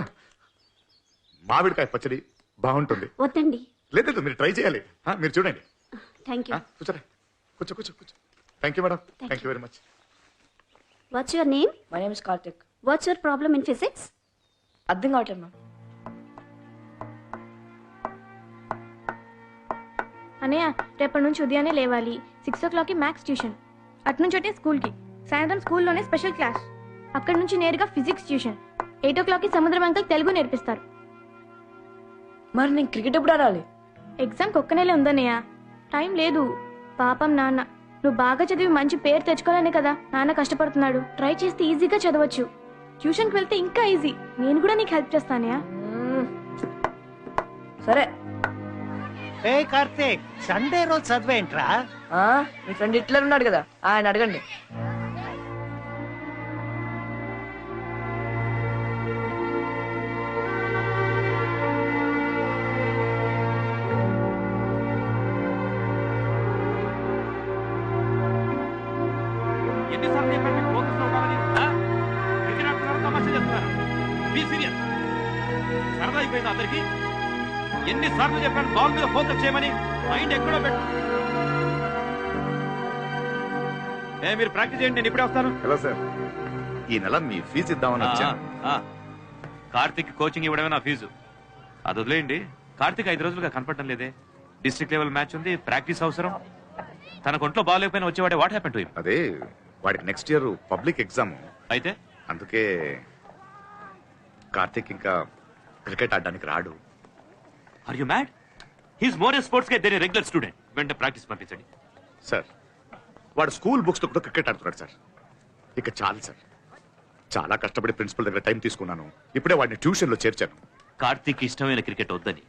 Speaker 2: మామిడికాయ పచ్చడి బాగుంటుంది.
Speaker 18: వద్దండి.
Speaker 2: లేదు మీరు ట్రై చేయాలి. మీరు చూడండి.
Speaker 18: Thank you.
Speaker 2: కూర్చోరా, కూర్చో కూర్చో కూర్చో. Thank you madam. Thank you very much.
Speaker 18: What's your name?
Speaker 6: My name is Karthik.
Speaker 18: What's your problem in physics?
Speaker 6: అర్థం కావట్లేదు మ్యామ్.
Speaker 19: అన్నయ్య, రేపటి నుంచి ఉదయాన్నే లేవాలి. 6 o'clockకి మ్యాథ్స్ ట్యూషన్, అటు అంటే స్కూల్కి, సాయంత్రం స్కూల్లోనే స్పెషల్ క్లాస్, అక్కడి నుంచి నేరుగా ఫిజిక్స్ ట్యూషన్. 8 o'clockకి సముద్రం అంకల్ తెలుగు నేర్పిస్తారు.
Speaker 6: మరి నేను క్రికెట్ ఎప్పుడు ఆడాలి?
Speaker 19: ఎగ్జామ్కి ఒక్క నెలే ఉందన్నయ్య, టైం లేదు. పాపం నాన్న, నువ్వు బాగా చదివి మంచి పేరు తెచ్చుకోవాలనే కదా నాన్న కష్టపడుతున్నాడు. ట్రై చేస్తే ఈజీగా చదవచ్చు. ట్యూషన్కి వెళ్తే ఇంకా ఈజీ. నేను కూడా నీకు హెల్ప్ చేస్తానయ్యా.
Speaker 6: సరే.
Speaker 8: ఏ కార్తీక్, సండే రోజు చదివేంట్రా?
Speaker 6: మీ ఫ్రెండ్ హిట్లర్ ఉన్నాడు కదా, ఆయన అడగండి.
Speaker 16: ఎన్నిసార్లు చెప్పాను మీకు ఫోకస్ లో ఉండాలని? క్రికెట్ ఆడుతున్నారు, తమాషా చేస్తున్నారు. Be serious. సరదా అయిపోయింది అందరికి. ఎన్నిసార్లు చెప్పాను బాల్ మీద ఫోకస్ చేయమని? మైండ్ ఎక్కడో పెట్టు. మీరు ప్రాక్టీస్ చేయండి, నేను ఇప్పుడే వస్తాను.
Speaker 2: హలో సార్, ఈ నెల మీ ఫీజు ఇద్దామని వచ్చాను.
Speaker 16: కార్తిక్ కోచింగ్ ఇవ్వడమే నా ఫీజు. అది వదిలేయండి. కార్తిక్ 5 రోజులుగా కనపడడం లేదే. డిస్ట్రిక్ట్ లెవెల్ మ్యాచ్ ఉంది, ప్రాక్టీస్ అవసరం. తన ఒంట్లో బాగాలేకపోయినా వచ్చేవాడే వాట్ హ్యాపెన్ టు హిమ్?
Speaker 2: అదే వాడికి నెక్స్ట్ ఇయర్ పబ్లిక్ ఎగ్జామ్
Speaker 16: అయితే
Speaker 2: అందుకే కార్తీక్ ఇంకా క్రికెట్ ఆడడానికి రాడు.
Speaker 16: Are you mad? He's more a sports guy then a regular student. వెంటనే ప్రాక్టీస్ పంపించండి.
Speaker 2: సార్ వాడు స్కూల్ బుక్స్ తో కూడా క్రికెట్ ఆడుతున్నాడు సార్. ఇక చాలు సార్, చాలా కష్టపడి ప్రిన్సిపల్ దగ్గర టైం తీసుకున్నాను. ఇప్పుడే వాడిని ట్యూషన్ లో చేర్చాను.
Speaker 16: కార్తీక్ ఇష్టమైన క్రికెట్ వద్దని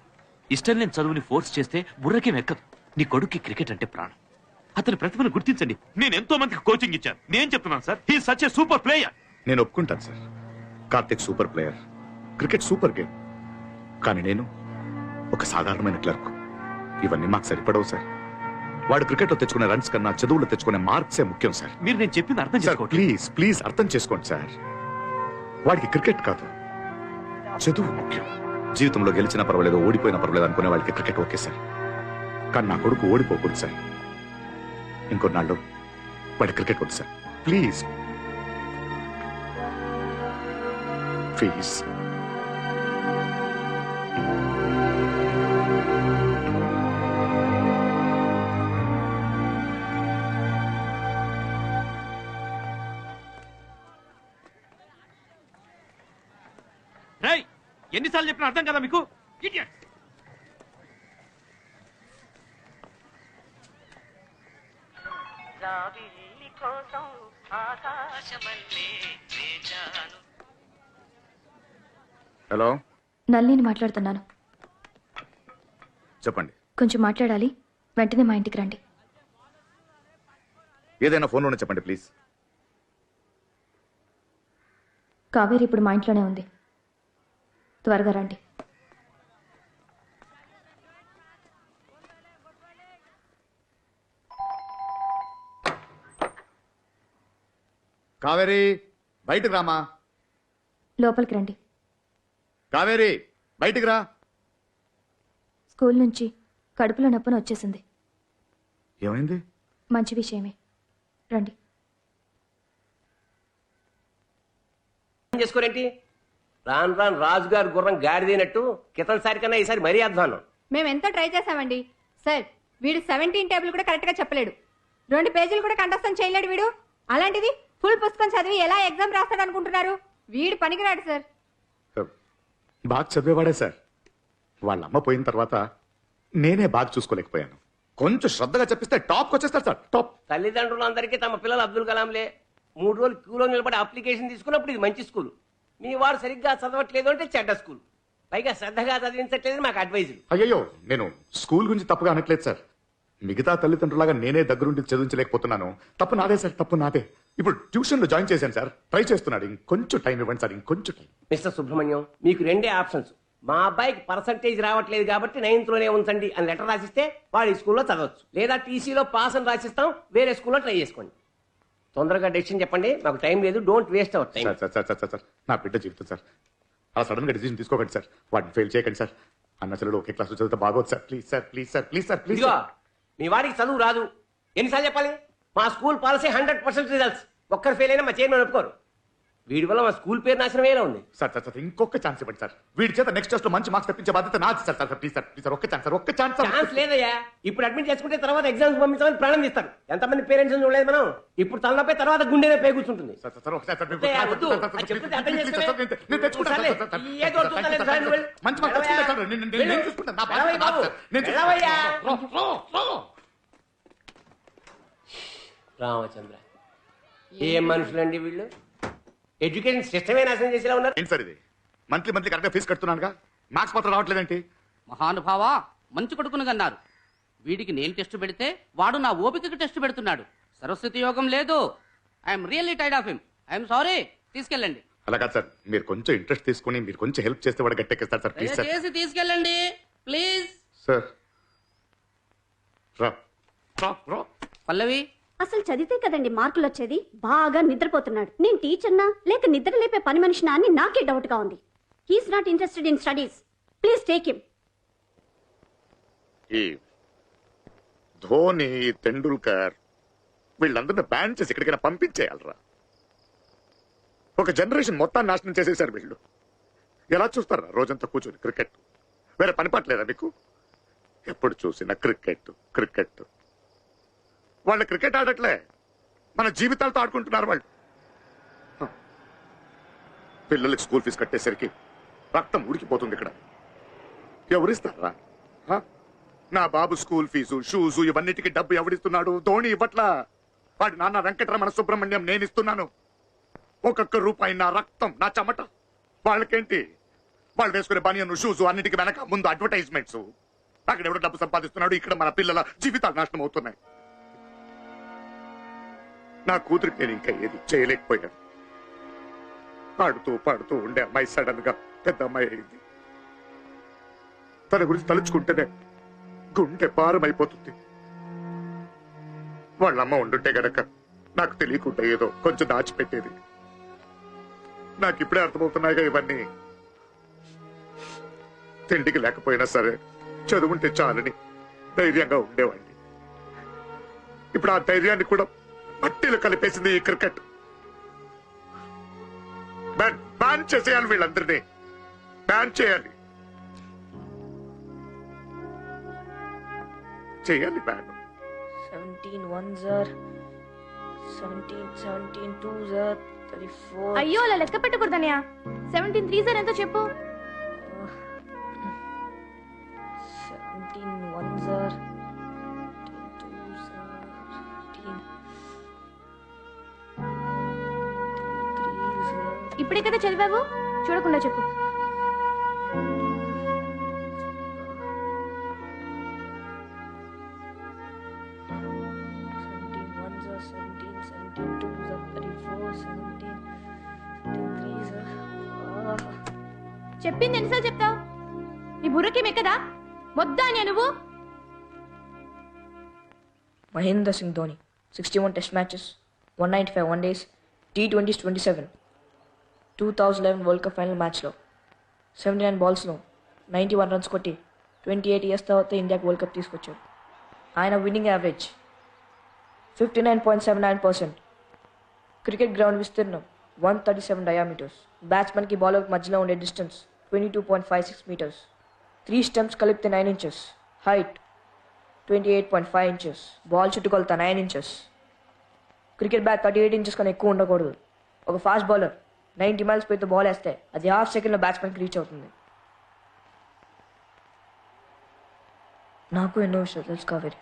Speaker 16: ఇష్టం లేని చదువుని ఫోర్స్ చేస్తే బుర్రకేం ఎక్కదు. నీ కొడుక్కి క్రికెట్ అంటే ప్రాణం. అతని ప్రతిభను గుర్తించండి. నేను ఎంతో మందికి కోచింగ్ ఇచ్చాను. నేను చెప్తున్నాను sir, he such a super player.
Speaker 2: నేను ఒప్పుకుంటాను sir, Karthik super player, cricket super game. కానీ నేను ఒక సాధారణమైన క్లర్క్. ఇవన్నీ మాకు సరిపడవు సార్. వాడు క్రికెట్ లో తెచ్చుకునే రన్స్ కన్నా చదువులో తెచ్చుకునే మార్క్సే ముఖ్యం సార్.
Speaker 16: మీరు నేను చెప్పింది అర్థం చేసుకోండి.
Speaker 2: ప్లీజ్ ప్లీజ్ అర్థం చేసుకోండి సార్. వాడికి క్రికెట్ కాదు, చదువు ముఖ్యం. జీవితంలో గెలిచినా పర్వాలేదు, ఓడిపోయినా పర్వాలేదు అనుకునే వాళ్ళకి క్రికెట్ ఓకే సార్. కానీ నా కొడుకు ఓడిపోకూడదు సార్. ఇంకొన్నాళ్ళు వాడి క్రికెట్ వద్దు సార్. Please please.
Speaker 16: రేయ్, ఎన్నిసార్లు చెప్పినా అర్థం కదా మీకు? Idiot!
Speaker 2: హలో,
Speaker 7: నల్లిని మాట్లాడుతున్నాను.
Speaker 2: చెప్పండి.
Speaker 7: కొంచెం మాట్లాడాలి, వెంటనే మా ఇంటికి రండి.
Speaker 2: ఏదైనా ఫోన్లోనే చెప్పండి ప్లీజ్.
Speaker 7: కావేరి ఇప్పుడు మా ఇంట్లోనే ఉంది, త్వరగా రండి.
Speaker 2: కావేరి బయటకు రామా.
Speaker 7: లోపలికి రండి.
Speaker 2: కావేరి బయటికి రా.
Speaker 7: స్కూల్ నుంచి కడుపులో నొప్పున వచ్చేసింది.
Speaker 2: ఏమైంది?
Speaker 7: మంచి విషయమే, రండి.
Speaker 15: చేసుకోరేంటి? రాను రాను రాజుగారు గుర్రం గాడిదైనట్టు క్రితంసారి కన్నా ఈసారి మరీ అధ్వానం.
Speaker 5: మేము ఎంత ట్రై చేసామండి సార్. వీడు 17 టేబుల్ కూడా కరెక్ట్ గా చెప్పలేడు, 2 పేజీలు కూడా కంఠస్థం చేయలేడు వీడు. అలాంటిది ఫుల్ పుస్తకం చదివి ఎలా ఎగ్జామ్ రాస్తాడు అనుకుంటున్నారు? వీడు పనికిరాడు సార్.
Speaker 2: బాగా చదివేవాడే సార్. వాళ్ళ అమ్మ పోయిన తర్వాత నేనే బాగా చూసుకోలేకపోయాను. కొంచెం శ్రద్ధగా చెప్పిస్తే టాప్కి వచ్చేస్తారు సార్, టాప్.
Speaker 15: తల్లిదండ్రులందరికీ తమ పిల్లలు అబ్దుల్ కలాంలే. 3 రోజులు క్యూలో నిలబడి అప్లికేషన్ తీసుకున్నప్పుడు ఇది మంచి స్కూల్, మీ వాడు సరిగ్గా చదవట్లేదు అంటే చెడ్డ స్కూల్, పైగా శ్రద్ధగా చదివించట్లేదు మాకు అడ్వైజులు.
Speaker 2: అయ్యో, నేను స్కూల్ గురించి తప్పుగా అనట్లేదు సార్. మిగతా తల్లిదండ్రులాగా నేనే దగ్గరుండి చదివించలేకపోతున్నాను. తప్పు నాదే సార్, తప్పు నాదే. ఇప్పుడు ట్యూషన్ లో జాయిన్ చేశాను సార్, ట్రై చేస్తున్నాడు. ఇంకొంచెం టైం ఇవ్వండి సార్, ఇంకొంచెం టైం.
Speaker 15: మిస్టర్ సుబ్రహ్మణ్యం, మీకు 2 ఆప్షన్స్. మా అబ్బాయికి పర్సంటేజ్ రావట్లేదు కాబట్టి 9th లోనే ఉంచండి అని లెటర్ రాసిస్తే వాడు ఈ స్కూల్లో చదవచ్చు, లేదా టీసీలో పాస్ అని రాసిస్తాం, వేరే స్కూల్లో ట్రై చేసుకోండి. తొందరగా డెసిషన్ చెప్పండి, మాకు టైం లేదు. Don't waste our time.
Speaker 2: Sir నా బిడ్డ జీవితం సార్, అలా సడన్ గా డిసిజన్ తీసుకోకండి సార్. వాటిని ఫెయిల్ చేయకండి సార్. అన్న చెల్లెలు ఒకే క్లాస్ చదివితే బాగోదు sir. Please sir, please sir, please sir, please.
Speaker 15: మీ వాడికి చదువు రాదు, ఎన్నిసార్లు చెప్పాలి? మా స్కూల్ పాలసీ 100% రిజల్ట్స్. ఒక్కరు ఫెయిల్ అయినా మా చైర్మన్ ఒప్పుకోరు. వీడి వల్ల మా స్కూల్ పేరు నాశనమేలా ఉంది.
Speaker 2: సార్ ఇంకొక ఛాన్స్ ఇవ్వండి సార్. వీడి చేత నెక్స్ట్ టెస్ట్ లో మంచి మార్క్స్ తెప్పించే బాధ్యత నాది sir. Please sir, please sir, ఒక్క ఛాన్స్ సార్, ఒక్క ఛాన్స్.
Speaker 15: ఛాన్స్ లేదయ్యా. ఇప్పుడు అడ్మిట్ చేసుకుంటే తర్వాత ఎగ్జామ్స్ పంపించాలని ప్రాణం తీస్తారు. ఎంతమంది పేరెంట్స్ చూడలేదు మనం. ఇప్పుడు తలనొప్పి తర్వాత గుండెనే పే కూర్చుంటుంది. రామచంద్ర, ఏ మనుషులండి వీళ్ళు? ఎడ్యుకేషన్ సిస్టమే నాశనం చేసేలా ఉన్నారు.
Speaker 2: ఏంటి సార్ ఇది? మంత్లీ కరెక్ట్గా ఫీజు కడుతున్నానుగా, మార్క్స్ మాత్రం రావట్లేదేంటి?
Speaker 17: మహానుభావా, మంచు కొడుకును కన్నారు. వీడికి నేను టెస్ట్ పెడితే వాడు నా ఓపికకి టెస్ట్ పెడుతున్నాడు. సరస్వతి యోగం లేదు. I'm really tired of him. I'm sorry. తీసుకెళ్ళండి.
Speaker 2: అలా కాదు సార్, మీరు కొంచెం ఇంట్రెస్ట్ తీసుకుని మీరు కొంచెం హెల్ప్ చేస్తే వాడు గట్టెక్కిస్తారు సార్. ప్లీజ్ సార్,
Speaker 17: చేసి తీసుకెళ్ళండి ప్లీజ్.
Speaker 2: సార్
Speaker 17: పల్లవి,
Speaker 18: అసలు చదివితే కదండి మార్కులు వచ్చేది. బాగా నిద్రపోతున్నాడు. నేను టీచర్నా లేక నిద్ర లేపే పని మనిషినా అని నాకే డౌట్ గా ఉంది. He's not interested in studies. Please take him.
Speaker 2: ఈ ధోని, తెండూల్కర్ వీళ్ళందరినీ బ్యాన్ చేసి ఎక్కడికైనా పంపించేయాలరా. ఒక జనరేషన్ మొత్తాన్ని నాశనం చేసేసారు వీళ్ళు. ఎలా చూస్తారా రోజంతా కూర్చొని క్రికెట్? వేరే పని పట్టలేదా మీకు? ఎప్పుడు చూసినా క్రికెట్ క్రికెట్. వాళ్ళు క్రికెట్ ఆడట్లే, మన జీవితాలతో ఆడుకుంటున్నారు వాళ్ళు. పిల్లలకి స్కూల్ ఫీజు కట్టేసరికి రక్తం ఉడికిపోతుంది ఇక్కడ. ఎవరిస్తారా? నా బాబు స్కూల్ ఫీజు, షూజు ఇవన్నిటికీ డబ్బు ఎవడిస్తున్నాడు? ధోని ఇవ్వట్లా. వాడి నాన్న వెంకటరమణ సుబ్రహ్మణ్యం నేను ఇస్తున్నాను. ఒక్కొక్క రూపాయి నా రక్తం, నా చెమట. వాళ్ళకేంటి? వాళ్ళు వేసుకునే బనియన్, షూజు అన్నిటికీ వెనక ముందు అడ్వర్టైజ్మెంట్స్. అక్కడ ఎవడో డబ్బు సంపాదిస్తున్నాడు, ఇక్కడ మన పిల్లల జీవితాలు నాశనం అవుతున్నాయి. నా కూతురికి నేను ఇంకా ఏది చేయలేకపోయాను. ఆడుతూ పాడుతూ ఉండే అమ్మాయి సడన్ గా పెద్ద అమ్మాయి అయింది. తన గురించి తలుచుకుంటేనే గుండె భారం అయిపోతుంది. వాళ్ళమ్మ ఉండుంటే గనక నాకు తెలియకుండా ఏదో కొంచెం దాచిపెట్టేది. నాకు ఇప్పుడే అర్థమవుతున్నాయిగా ఇవన్నీ. తిండికి లేకపోయినా సరే చదువుంటే చాలని ధైర్యంగా ఉండేవాడిని. ఇప్పుడు ఆ ధైర్యాన్ని కూడా మట్టిలో కలిపేసింది ఈ క్రికెట్. బ్యాన్ చేసేయాలి, వీళ్ళందరినీ బ్యాన్ చేయాలి. చేయాలి ban.
Speaker 6: 17 ones are 17, 17 twos are 34.
Speaker 19: అయ్యో అలా లెక్క పెట్టకూడదన్నయ్య. 17 3s are ఎంతో చెప్పు.
Speaker 6: 17 ones are 17 twos are 18.
Speaker 19: ఇప్పుడే కదా చదివావు, చూడకుండా చెప్పు. చెప్పింది ఎన్నిసార్లు చెప్తావు? నీ బుర్రకి మెక్కదా? మొద్దా అని నువ్వు.
Speaker 6: Mahendra Singh Dhoni, 61 test matches, 195 one days, T20s 27. 2011 World Cup final match లో 79 balls లో 91 runs కొట్టి 28 years తర్వాత ఇండియాకి వరల్డ్ కప్ తీసుకొచ్చాడు. ఆయన విన్నింగ్ యావరేజ్ 59.79%. క్రికెట్ గ్రౌండ్ విస్తీర్ణం 137 డయామీటర్స్. బ్యాట్స్మెన్ కి బౌలర్ మధ్యలో ఉండే డిస్టెన్స్ 22.56 meters. 3 స్టంప్స్ కలిపితే 9 inches. Height 28.5 inches. బాల్ చుట్టుకొలత 9 inches. క్రికెట్ బ్యాట్ 38 inches కన్నా ఎక్కువ ఉండకూడదు. ఒక ఫాస్ట్ బౌలర్ 90 miles స్పీడ్తో బాల్ వేస్తే అది హాఫ్ సెకండ్లో బ్యాట్స్మెన్కి రీచ్ అవుతుంది. నాకు ఎన్నో విషయాలు తెలుసు కావేరి.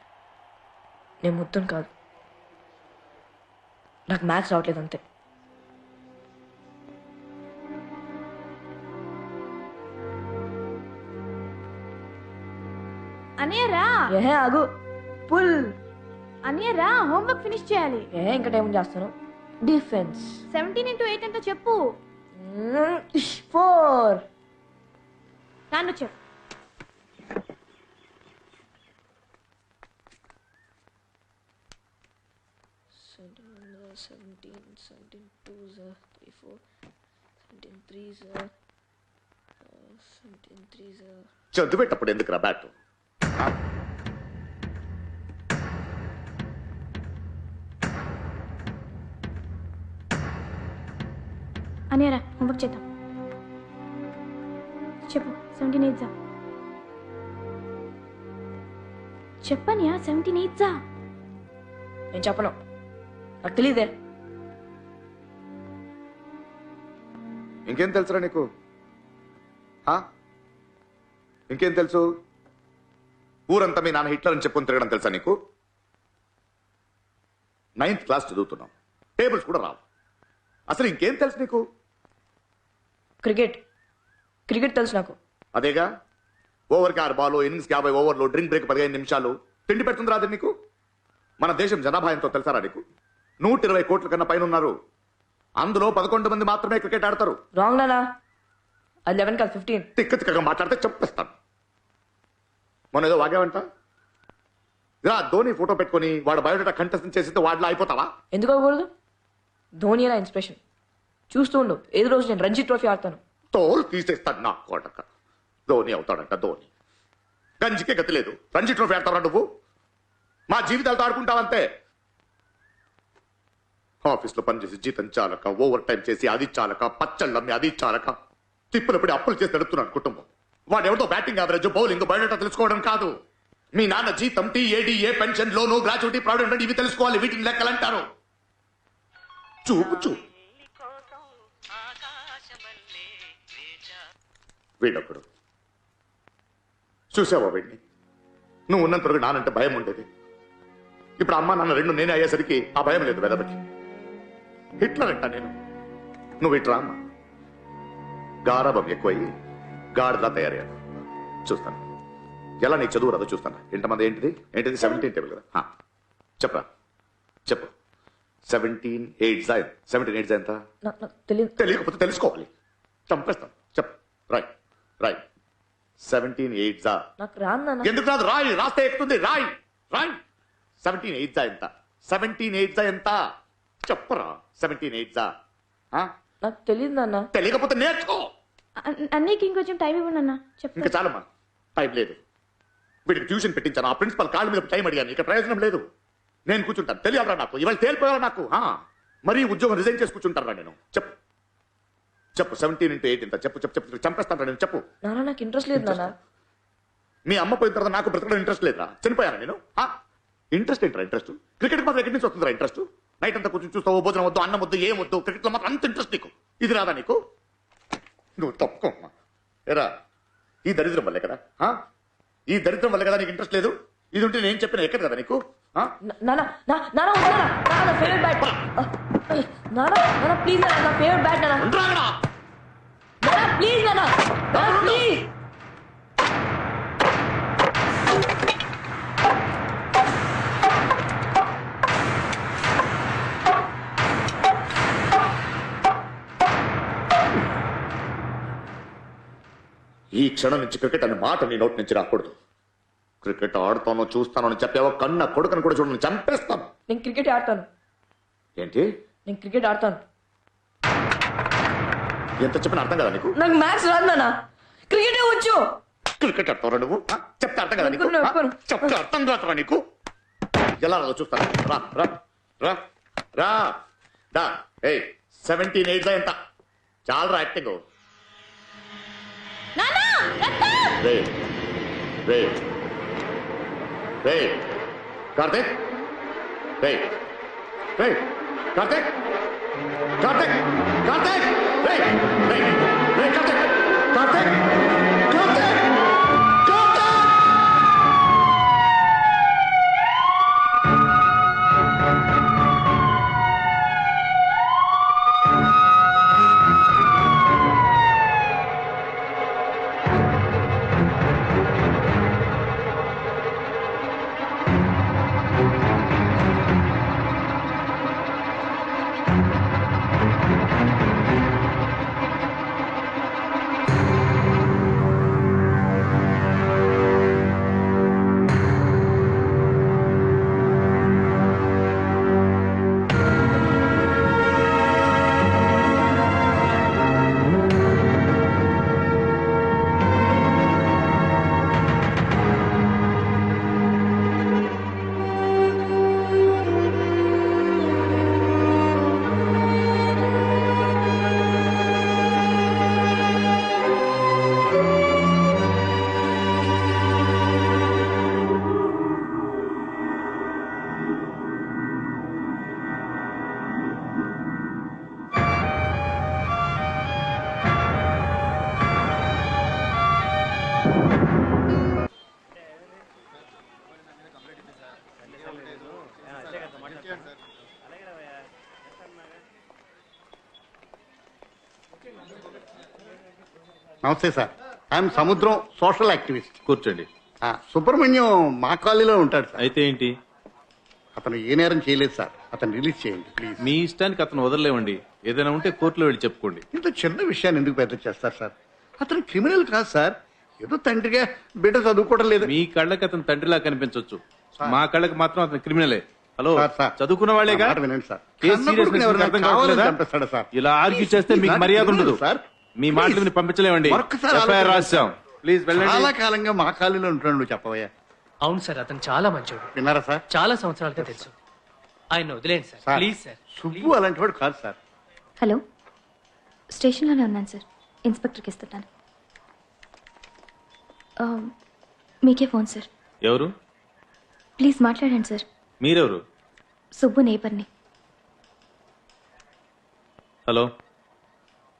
Speaker 6: నేను మొత్తం కాదు, నాకు మ్యాథ్స్ రావట్లేదు అంతే.
Speaker 19: అనియరా
Speaker 6: ఆగు పుల్.
Speaker 19: అనియరా హోంవర్క్ ఫినిష్ చేయాలి.
Speaker 6: ఇంకా టైం చేస్తాను. డిఫెన్స్
Speaker 19: 17 into 8 ఎంతో చెప్పు.
Speaker 6: 4.
Speaker 19: నాన్న చెప్పు.
Speaker 2: చదివేటప్పుడు ఎందుకు రా బ్యాట్?
Speaker 19: అనియరా హోంవర్క్ చేద్దాం. చెప్పు. 17 8s. చెప్పనియా 17 8s.
Speaker 6: నేను చెప్పను, నాకు తెలియదే.
Speaker 2: ఇంకేం తెలుసురా నీకు? ఇంకేం తెలుసు? ఊరంతా మీ నాన్న హిట్లర్ అని చెప్పుకొని తిరగడం తెలుసా నీకు? 9th క్లాస్ చదువుతున్నావు, టేబుల్స్ కూడా రావు. అసలు ఇంకేం తెలుసు నీకు?
Speaker 6: క్రికెట్ క్రికెట్ తెలుసు నాకు.
Speaker 2: అదేగా, ఓవర్కి 6 బాల్, ఇన్నింగ్స్కి 50 ఓవర్లు, డ్రింక్ బ్రేక్ 15 నిమిషాలు. తిండి పెడుతుంది రాదు నీకు? మన దేశం జనాభా ఎంతో తెలుసారా నీకు? 120 కోట్ల కన్నా పైన ఉన్నారు. అందులో 11 మంది మాత్రమే క్రికెట్ ఆడతారు.
Speaker 6: రాంగ్ నానా, అది 11 కాదు 15.
Speaker 2: తిక్క తిక్కగా మాట్లాడితే చెప్పేస్తాను. మొన్న ఏదో వాగావంట. ఇలా ధోని ఫోటో పెట్టుకుని వాడు బయోడేటా కంటెస్ట్ చేస్తే వాడిలో అయిపోతావా?
Speaker 6: ఎందుకు అవ్వకూడదు? ధోని నా ఇన్స్పిరేషన్. చూస్తూ ఉండు, ఏదో రోజు నేను రంజీ ట్రోఫీ ఆడతాను.
Speaker 2: తోలు తీసేస్తాను నా కోటక. ధోని అవుతాడంట ధోని. గంజికే గతి లేదు, రంజీ ట్రోఫీ ఆడతావా నువ్వు? మా జీవితాలతో ఆడుకుంటావంతే. ఆఫీస్లో పనిచేసి జీతం చాలక, ఓవర్ టైం చేసి అది చాలక, పచ్చళ్ళమ్మి అది చాలక, తిప్పులపడి అప్పులు చేసి నడుపుతున్నాను కుటుంబం. వాడు ఎవరితో బ్యాటింగ్ యావరేజ్, బౌలింగ్, బయోడేటా తెలుసుకోవడం కాదు. మీ నాన్న జీతం, టీఏడి, ఏ పెన్షన్, లోను, గ్రాట్యుటీ, ప్రావిడెంట్ ఇవి తెలుసుకోవాలి. వీటిని లెక్కలంటారు. చూపు చూపు వీడొక్కడు. చూసావా వీడిని? నువ్వు ఉన్నంత వరకు నానంటే భయం ఉండేది. ఇప్పుడు అమ్మ నాన్న రెండు నేనే అయ్యేసరికి ఆ భయం లేదు వెదబట్టి. హిట్లర్ అంట నేను. నువ్వు ఇట్లా అమ్మ. గారాబం ఎక్కువయ్యి గాడిలా తయారయ్యాను. చూస్తాను ఎలా నీ చదువు రాదో చూస్తాను. ఎంతమంది ఏంటిది 17 టేబుల్ కదా. చెప్పరా చెప్పు. 17 8 ఎంత? తెలియకపోతే తెలుసుకోవాలి. చంపేస్తాను. చెప్పు. రాయ్ రాయ్. 17 8 ఎందుకు రాదు? రాయ్. రాస్తే ఎక్కుతుంది. రాయ్ రాయ్. 17 8 ఎంత? 17 8 ఎంత? చెప్పరా. 17 8
Speaker 6: నాకు తెలియదు నాన్న.
Speaker 2: తెలియకపోతే నేర్చుకో.
Speaker 19: అన్నయ్యకి ఇంకొంచెం టైం ఇవ్వండి అన్న.
Speaker 2: ఇంకా చాలమ్మా, టైం లేదు. వీడికి ట్యూషన్ పెట్టించాను. ఆ ప్రిన్సిపల్ కాళ్ళ మీద టైం అడిగాను. ఇక ప్రయోజనం లేదు. నేను కూర్చుంటాను. తెలియాలరా నాకు. ఇవాళ తేలిపోయారా నాకు. మరీ ఉద్యోగం రిజైన్ చేసి కూర్చుంటారా నేను? చెప్పు చెప్పు. 17 into 8 ఎంత? చెప్పు చెప్పు చెప్పు. చంపేస్తాను నేను. చెప్పు.
Speaker 6: నాన్న నాకు ఇంట్రెస్ట్ లేదు నాన్న.
Speaker 2: మీ అమ్మ పోయిన తర్వాత నాకు బ్రతకడం ఇంట్రెస్ట్ లేదురా. చనిపోయాను నేను. ఇంట్రెస్ట్ ఏంట్రా? ఇంట్రెస్ట్ క్రికెట్ మాత్రం ఎక్కడి నుంచి వస్తుందిరా ఇంట్రెస్ట్? నైట్ అంతా కూర్చొని చూస్తావు. భోజనం వద్దు, అన్నం వద్దు, ఏం వద్దు. క్రికెట్లో మాత్రం అంత ఇంట్రెస్ట్ నీకు. ఇది రాదా నీకు? నువ్వు తప్పుకోమ్మా. ఎరా ఈ దరిద్రం వల్లే కదా. ఈ దరిద్రం వల్లే కదా నీకు ఇంట్రెస్ట్ లేదు. ఇది ఉంటే నేను చెప్పిన ఎక్కడ కదా నీకు.
Speaker 6: ప్లీజ్ నా ఫేవరెట్ బ్యాట్ ప్లీజ్ ప్లీజ్.
Speaker 2: ఈ క్షణం నుంచి క్రికెట్ అనే మాట నీ నోటి నుంచి రాకూడదు. క్రికెట్ ఆడుతానో చూస్తానో అని చెప్పావో కన్న కొడుకుని కూడా చూడని చంపేస్తాను.
Speaker 6: నేను క్రికెట్ ఆడతాను.
Speaker 2: ఏంటి?
Speaker 6: నేను క్రికెట్ ఆడతాను.
Speaker 2: ఎంత చెప్పిన అర్థం కదా నీకు?
Speaker 6: నాకు మ్యాథ్స్ రాదు నాన్న. క్రికెట్ వచ్చు.
Speaker 2: క్రికెట్ ఆడతావు నువ్వు? చెప్తే అర్థం కదా నీకు? చెప్తే అర్థం కాదురా నీకు? ఎలా రాదో చూస్తాను. రా రా రా రా దా. 17 8 ఎంత? చాలరా యాక్టింగ్. రే రే రే కార్తిక్. రే రే కార్తిక్. కార్తిక్ కార్తిక్. రే రే రే కార్తిక్. కార్తిక్ కార్తిక్.
Speaker 11: నమస్తే సార్. ఐఎమ్ సముద్రం, సోషల్ యాక్టివిస్ట్.
Speaker 14: కూర్చోండి.
Speaker 11: సుబ్రహ్మణ్యం మా కాలనీలో ఉంటాడు సార్.
Speaker 14: అయితే ఏంటి?
Speaker 11: అతను ఏ నేరం చేయలేదు సార్. అతను రిలీజ్ చేయండి ప్లీజ్.
Speaker 14: మీ ఇష్టానికి అతను వదలలేవండి. ఏదైనా ఉంటే కోర్టులో వెళ్ళి చెప్పుకోండి.
Speaker 11: ఇంత చిన్న విషయాన్ని ఎందుకు పెద్ద చేస్తారు సార్? అతను క్రిమినల్ కాదు సార్. ఏదో తండ్రిగా బిడ్డ చదువుకోవడం లేదు.
Speaker 14: మీ కళ్ళకి అతను తండ్రిలా కనిపించవచ్చు, మా కళ్ళకి మాత్రం అతను క్రిమినలే. హలో, చదువుకున్న వాళ్ళేగా.
Speaker 11: వినండి సార్.
Speaker 14: కేసు సీరియస్నెస్ మీకు అర్థం కావట్లేదా?
Speaker 11: చంపేస్తాడు సార్.
Speaker 14: ఇలా ఆర్గ్యూ చేస్తే మీకు మర్యాద ఉండదు సార్. మీ మాటలు పంపించలేమండి. ఎఫ్ఐఆర్ రాశాం. ప్లీజ్ వెళ్ళండి.
Speaker 11: చాలా కాలంగా మా కాలనీలో ఉంటున్నాడు. చెప్పవయ్యా.
Speaker 13: అవును సార్, అతను చాలా మంచివాడు.
Speaker 11: విన్నారా సార్?
Speaker 13: చాలా సంవత్సరాలుగా తెలుసు. ఆయన వదిలేండి సార్, ప్లీజ్ సార్.
Speaker 11: సుబ్బు అలాంటి వాడు కాదు సార్.
Speaker 7: హలో, స్టేషన్లోనే ఉన్నాను సార్. ఇన్స్పెక్టర్కి ఇస్తున్నాను. మీకే ఫోన్ సార్.
Speaker 20: ఎవరు?
Speaker 7: ప్లీజ్ మాట్లాడండి సార్.
Speaker 20: మీరెవరు?
Speaker 7: సుబ్బు నేపర్ని.
Speaker 20: Hello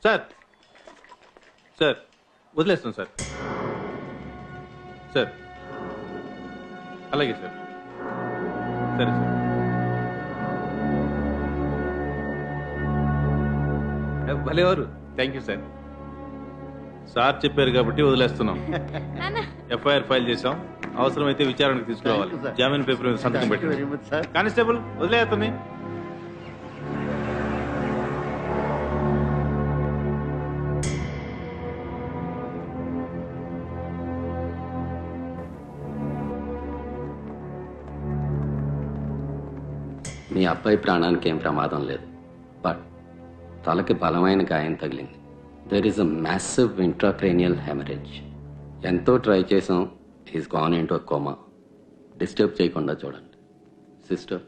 Speaker 20: sir. సార్ వదిలేస్తాం సార్. సార్ అలాగే సార్. సరే సార్. భలేవారు. Thank you sir. సార్ చెప్పారు కాబట్టి వదిలేస్తున్నాం. ఎఫ్ఐఆర్ ఫైల్ చేసాం. అవసరమైతే విచారణకు తీసుకురావాలి. జామీన్ పేపర్ మీద సంతకం పెట్టి. కానిస్టేబుల్ వదిలేస్తుంది.
Speaker 17: మీ అబ్బాయి ప్రాణానికి ఏం ప్రమాదం లేదు, బట్ తలకి బలమైన గాయం తగిలింది. There is a massive intracranial haemorrhage. ఎంతో ట్రై చేసాం. He's gone in to a coma. Disturb చేయకుండా చూడండి. సిస్టర్,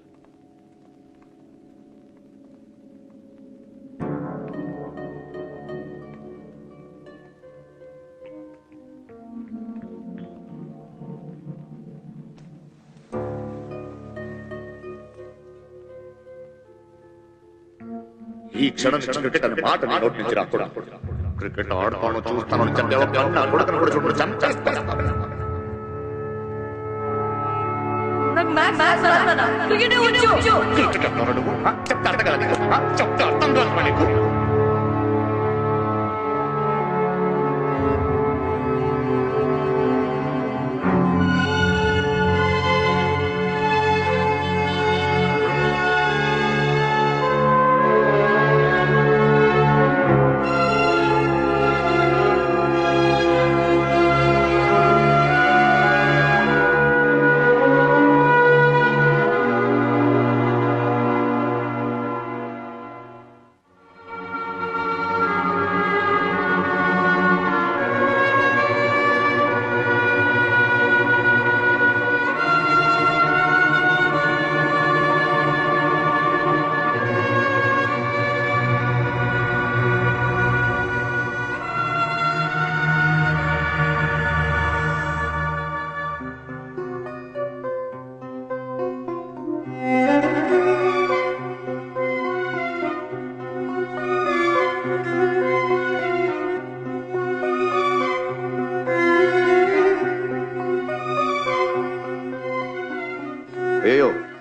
Speaker 2: ఈ క్షణం నుంచి క్రికెట్ అనే మాట నీ నోటి నుంచి రాకూడదు. క్రికెట్ ఆడతాను చూస్తాను చంపేవా నా కొడుకును కూడా చూడు చంపేస్తాను. క్రికెట్ అన్నాడు నువ్వు? చెప్తా అర్థం కాదు నీకు? చెప్తా అర్థం కాదు నీకు?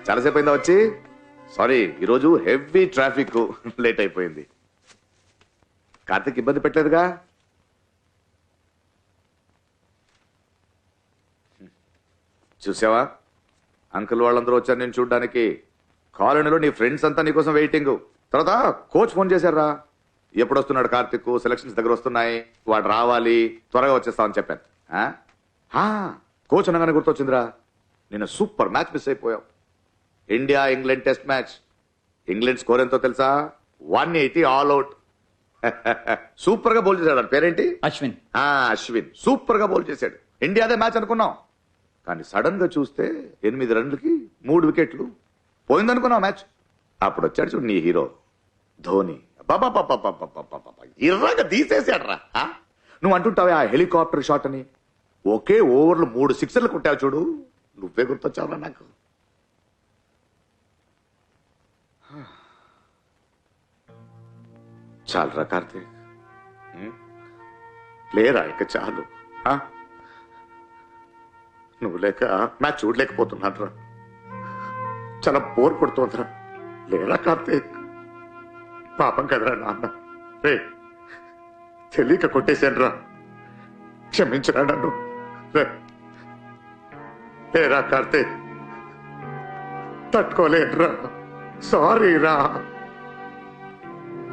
Speaker 2: చాలాసేపు అయిందా వచ్చి? సారీ, ఈరోజు హెవీ ట్రాఫిక్, లేట్ అయిపోయింది. కార్తీక్ ఇబ్బంది పెట్టలేదుగా? చూసావా, అంకుల్ వాళ్ళందరూ వచ్చారు నేను చూడ్డానికి. కాలనీలో నీ ఫ్రెండ్స్ అంతా నీకోసం వెయిటింగ్. తర్వాత కోచ్ ఫోన్ చేశారా, ఎప్పుడు వస్తున్నాడు కార్తీక్, సెలక్షన్స్ దగ్గర వస్తున్నాయి, వాడు రావాలి, త్వరగా వచ్చేస్తామని చెప్పాను. కోచ్ అనగానే గుర్తొచ్చిందిరా, నేను సూపర్ మ్యాచ్ మిస్ అయిపోయావు. India England test match. England score ఎంతో తెలుసా? 180 ఆల్ అవుట్. సూపర్ గా బౌల్ చేశాడు. పేరేంటి?
Speaker 12: అశ్విన్.
Speaker 2: అశ్విన్ సూపర్ గా బౌల్ చేశాడు. ఇండియాదే మ్యాచ్ అనుకున్నాం, కానీ సడన్ గా చూస్తే 8 రన్లకి 3 వికెట్లు పోయిందనుకున్నాం మ్యాచ్. అప్పుడు వచ్చాడు చూడు నీ హీరో ధోని. ఇర్రాగా తీసేసాడు రా. నువ్వు అంటుంటావే ఆ హెలికాప్టర్ షాట్ అని, ఒకే ఓవర్లు 3 సిక్సర్లు కొట్టావు చూడు, నువ్వే గుర్తొచ్చావురా నాకు. చాలురా కార్తీక్, లేరా ఇక చాలు. నువ్వు లేక మ్యాచ్ చూడలేకపోతున్నాను రా, చాలా బోర్ కొడుతోందిరా. లేరా కార్తీక్, పాపం కదరా నాన్న. రే తెలియక కొట్టేశాను రా, క్షమించరా నన్ను. లేరా కార్తీక్, తట్టుకోలేనురా, సారీ రా.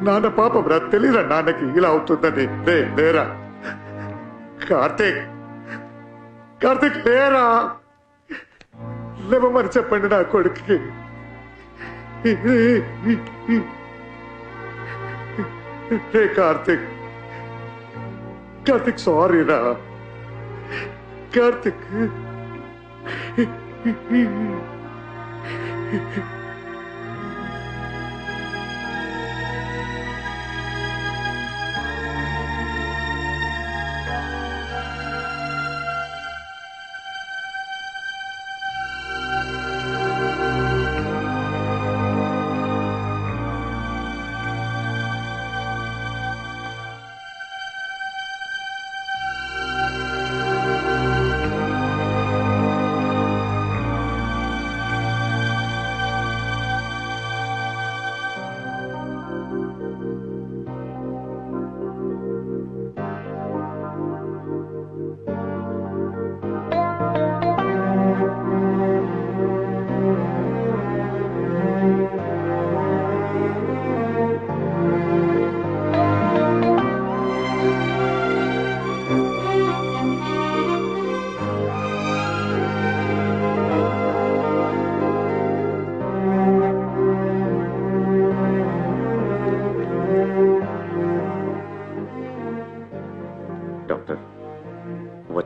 Speaker 2: నాన్న పాపం రా, తెలియరా నాన్నకి ఇలా అవుతుందని. లేరా కార్తీక్, కార్తీక్ లేరా, లేవమని చెప్పండి నా కొడుక్కి. రే కార్తీక్, కార్తీక్ సారీ రా కార్తీక్.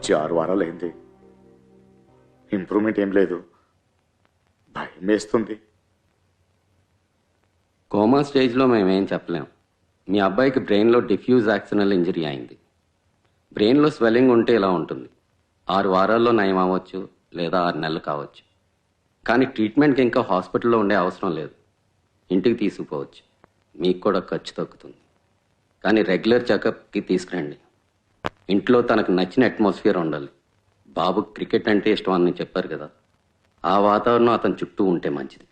Speaker 2: వచ్చి 6 వారాలు అయింది. ఇంప్రూవ్మెంట్ ఏం లేదు. భయం వేస్తుంది.
Speaker 17: కోమా స్టేజ్లో మేమేం చెప్పలేం. మీ అబ్బాయికి బ్రెయిన్లో డిఫ్యూజ్ యాక్సినల్ ఇంజరీ అయింది. బ్రెయిన్లో స్వెల్లింగ్ ఉంటే ఇలా ఉంటుంది. 6 వారాల్లో నయం అవ్వచ్చు, లేదా 6 నెలలు కావచ్చు. కానీ ట్రీట్మెంట్కి ఇంకా హాస్పిటల్లో ఉండే అవసరం లేదు. ఇంటికి తీసుకుపోవచ్చు. మీకు కూడా ఖర్చు తగ్గుతుంది. కానీ రెగ్యులర్ చెకప్కి తీసుకురండి. ఇంట్లో తనకు నచ్చిన అట్మాస్ఫియర్ ఉండాలి. బాబు క్రికెట్ అంటే ఇష్టం అని చెప్పారు కదా, ఆ వాతావరణం అతని చుట్టూ ఉంటే మంచిది.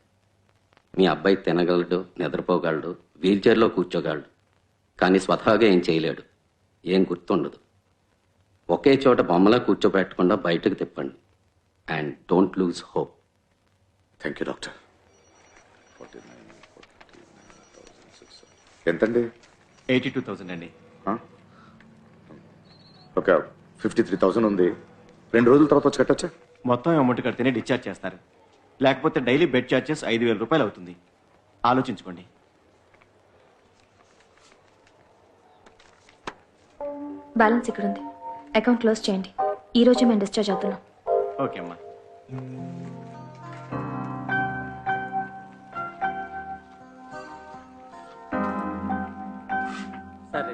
Speaker 17: మీ అబ్బాయి తినగలడు, నిద్రపోగలడు, వీల్చైర్లో కూర్చోగలడు. కానీ స్వతహాగా ఏం చేయలేడు, ఏం గుర్తుండదు. ఒకే చోట బొమ్మలా కూర్చోబెట్టకుండా బయటకు తిప్పండి. And don't lose hope.
Speaker 2: Thank you doctor. ఎంతండి?
Speaker 21: 82,000 అండి.
Speaker 2: ఒక 53,000 ఉంది. 2 రోజుల తర్వాత వచ్చి కట్టొచ్చా?
Speaker 21: మొత్తం అమౌంట్ కడితేనే డిశ్చార్జ్ చేస్తారు. లేకపోతే డైలీ బెడ్ ఛార్జెస్ 5,000 రూపాయలు అవుతుంది. ఆలోచించుకోండి.
Speaker 7: బ్యాలెన్స్ ఇక్కడ ఉంది. అకౌంట్ క్లోజ్ చేయండి. ఈ రోజు మేము డిశ్చార్జ్ అవుతున్నాం.
Speaker 21: ఓకే అమ్మా.
Speaker 2: సరే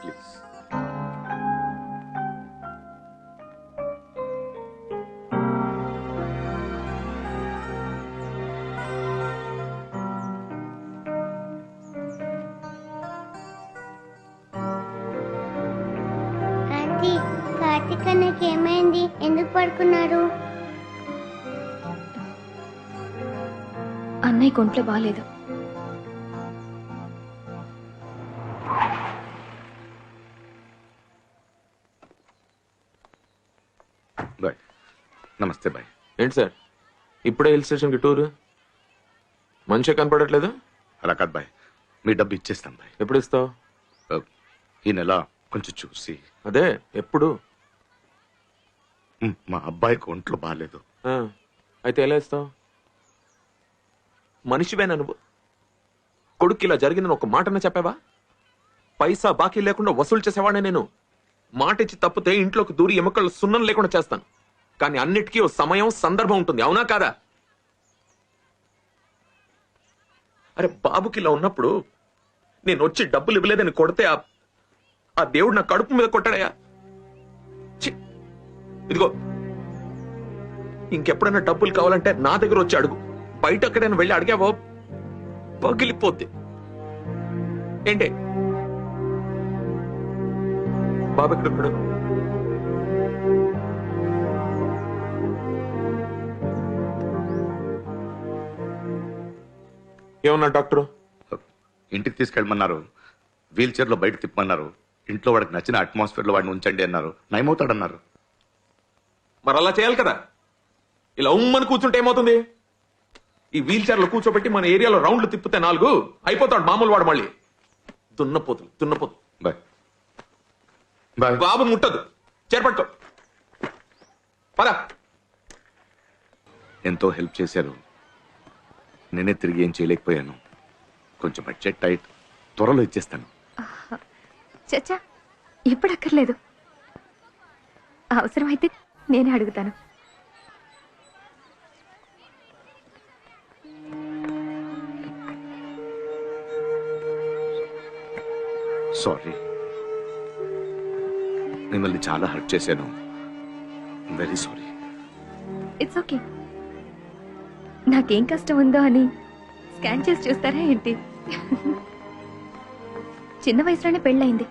Speaker 2: ప్లీజ్.
Speaker 22: ఆంటీ, కార్తీక్ అన్నకి ఏమైంది? ఎందుకు పడుకున్నారు?
Speaker 7: అన్నయ్య ఒంట్లో బాగాలేదు.
Speaker 2: బాయ్. నమస్తే బాయ్.
Speaker 14: ఏంటి సార్ ఇప్పుడే హిల్ స్టేషన్కి టూర్? మంచిగా కనపడట్లేదు.
Speaker 2: అలా కాదు బాయ్, మీ డబ్బు ఇచ్చేస్తాం బాయ్.
Speaker 14: ఎప్పుడు ఇస్తావు?
Speaker 2: ఈ నెల కొంచెం చూసి.
Speaker 14: అదే ఎప్పుడు?
Speaker 2: మా అబ్బాయికి ఒంట్లో బాగాలేదు.
Speaker 14: అయితే ఎలా ఇస్తావు? మనిషివేనా నువ్వు? కొడుకు ఇలా జరిగిందని ఒక మాటనే చెప్పావా? పైసా బాకీ లేకుండా వసూలు చేసేవాడే నేను. మాట ఇచ్చి తప్పితే ఇంట్లోకి దూరి ఎముకలు సున్నం లేకుండా చేస్తాను. కానీ అన్నిటికీ ఓ సమయం, సందర్భం ఉంటుంది. అవునా కాదా? అరే బాబుకి ఇలా ఉన్నప్పుడు నేను వచ్చి డబ్బులు ఇవ్వలేదని కొడితే ఆ దేవుడు నా కడుపు మీద కొట్టాడయా. ఇదిగో ఇంకెప్పుడైనా డబ్బులు కావాలంటే నా దగ్గర వచ్చి అడుగు. బయట ఎక్కడైనా వెళ్ళి అడిగావో పగిలిపోద్ది. ఏంటి బాబు ఎక్కడున్నాడు? ఏమన్నా డాక్టర్?
Speaker 2: ఇంటికి తీసుకెళ్ళమన్నారు. వీల్ చైర్లో బయట తిప్పమన్నారు. ఇంట్లో వాడికి నచ్చిన అట్మాస్ఫియర్లో వాడిని ఉంచండి అన్నారు. నయమవుతాడన్నారు.
Speaker 14: మరి అలా చేయాలి కదా. ఇలా ఉమ్మని కూర్చుంటే ఏమవుతుంది? ఈ వీల్ చైర్లో కూర్చోబెట్టి మన ఏరియాలో రౌండ్లు తిప్పితే 4 అయిపోతాడు మామూలు వాడు. మళ్ళీ దున్నపోతు. బాబు ముట్టదు. చేరపట్టుకో. పదా.
Speaker 2: ఎంతో హెల్ప్ చేశారు. నేనే తిరిగి ఏం చేయలేకపోయాను. కొంచెం బడ్జెట్ టైట్. త్వరలో ఇచ్చేస్తాను.
Speaker 7: చచ్చా, ఇప్పుడు అక్కర్లేదు. అవసరమైతే నేనే అడుగుతాను.
Speaker 2: సారీ, మిమ్మల్ని చాలా హర్ట్ చేశాను. Very sorry.
Speaker 7: It's okay. నాకేం కష్టం ఉందో అని స్కాన్ చేసి చూస్తారా ఏంటి? చిన్న వయసులోనే పెళ్ళయింది.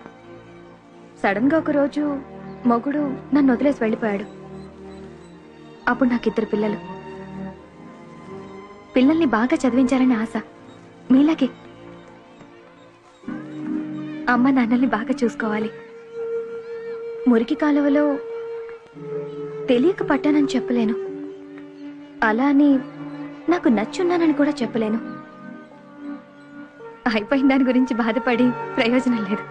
Speaker 7: సడన్ గా ఒక రోజు మొగుడు నన్ను వదిలేసి వెళ్ళిపోయాడు. అప్పుడు నాకు 2 పిల్లలు. పిల్లల్ని బాగా చదివించాలని ఆశ. మీలాగే అమ్మ నాన్నల్ని బాగా చూసుకోవాలి. మురికి కాలువలో తెలియక పట్టానని చెప్పలేను. అలా అని నాకు నచ్చున్నానని కూడా చెప్పలేను. అయిపోయిన దాని గురించి బాధపడి ప్రయోజనం లేదు.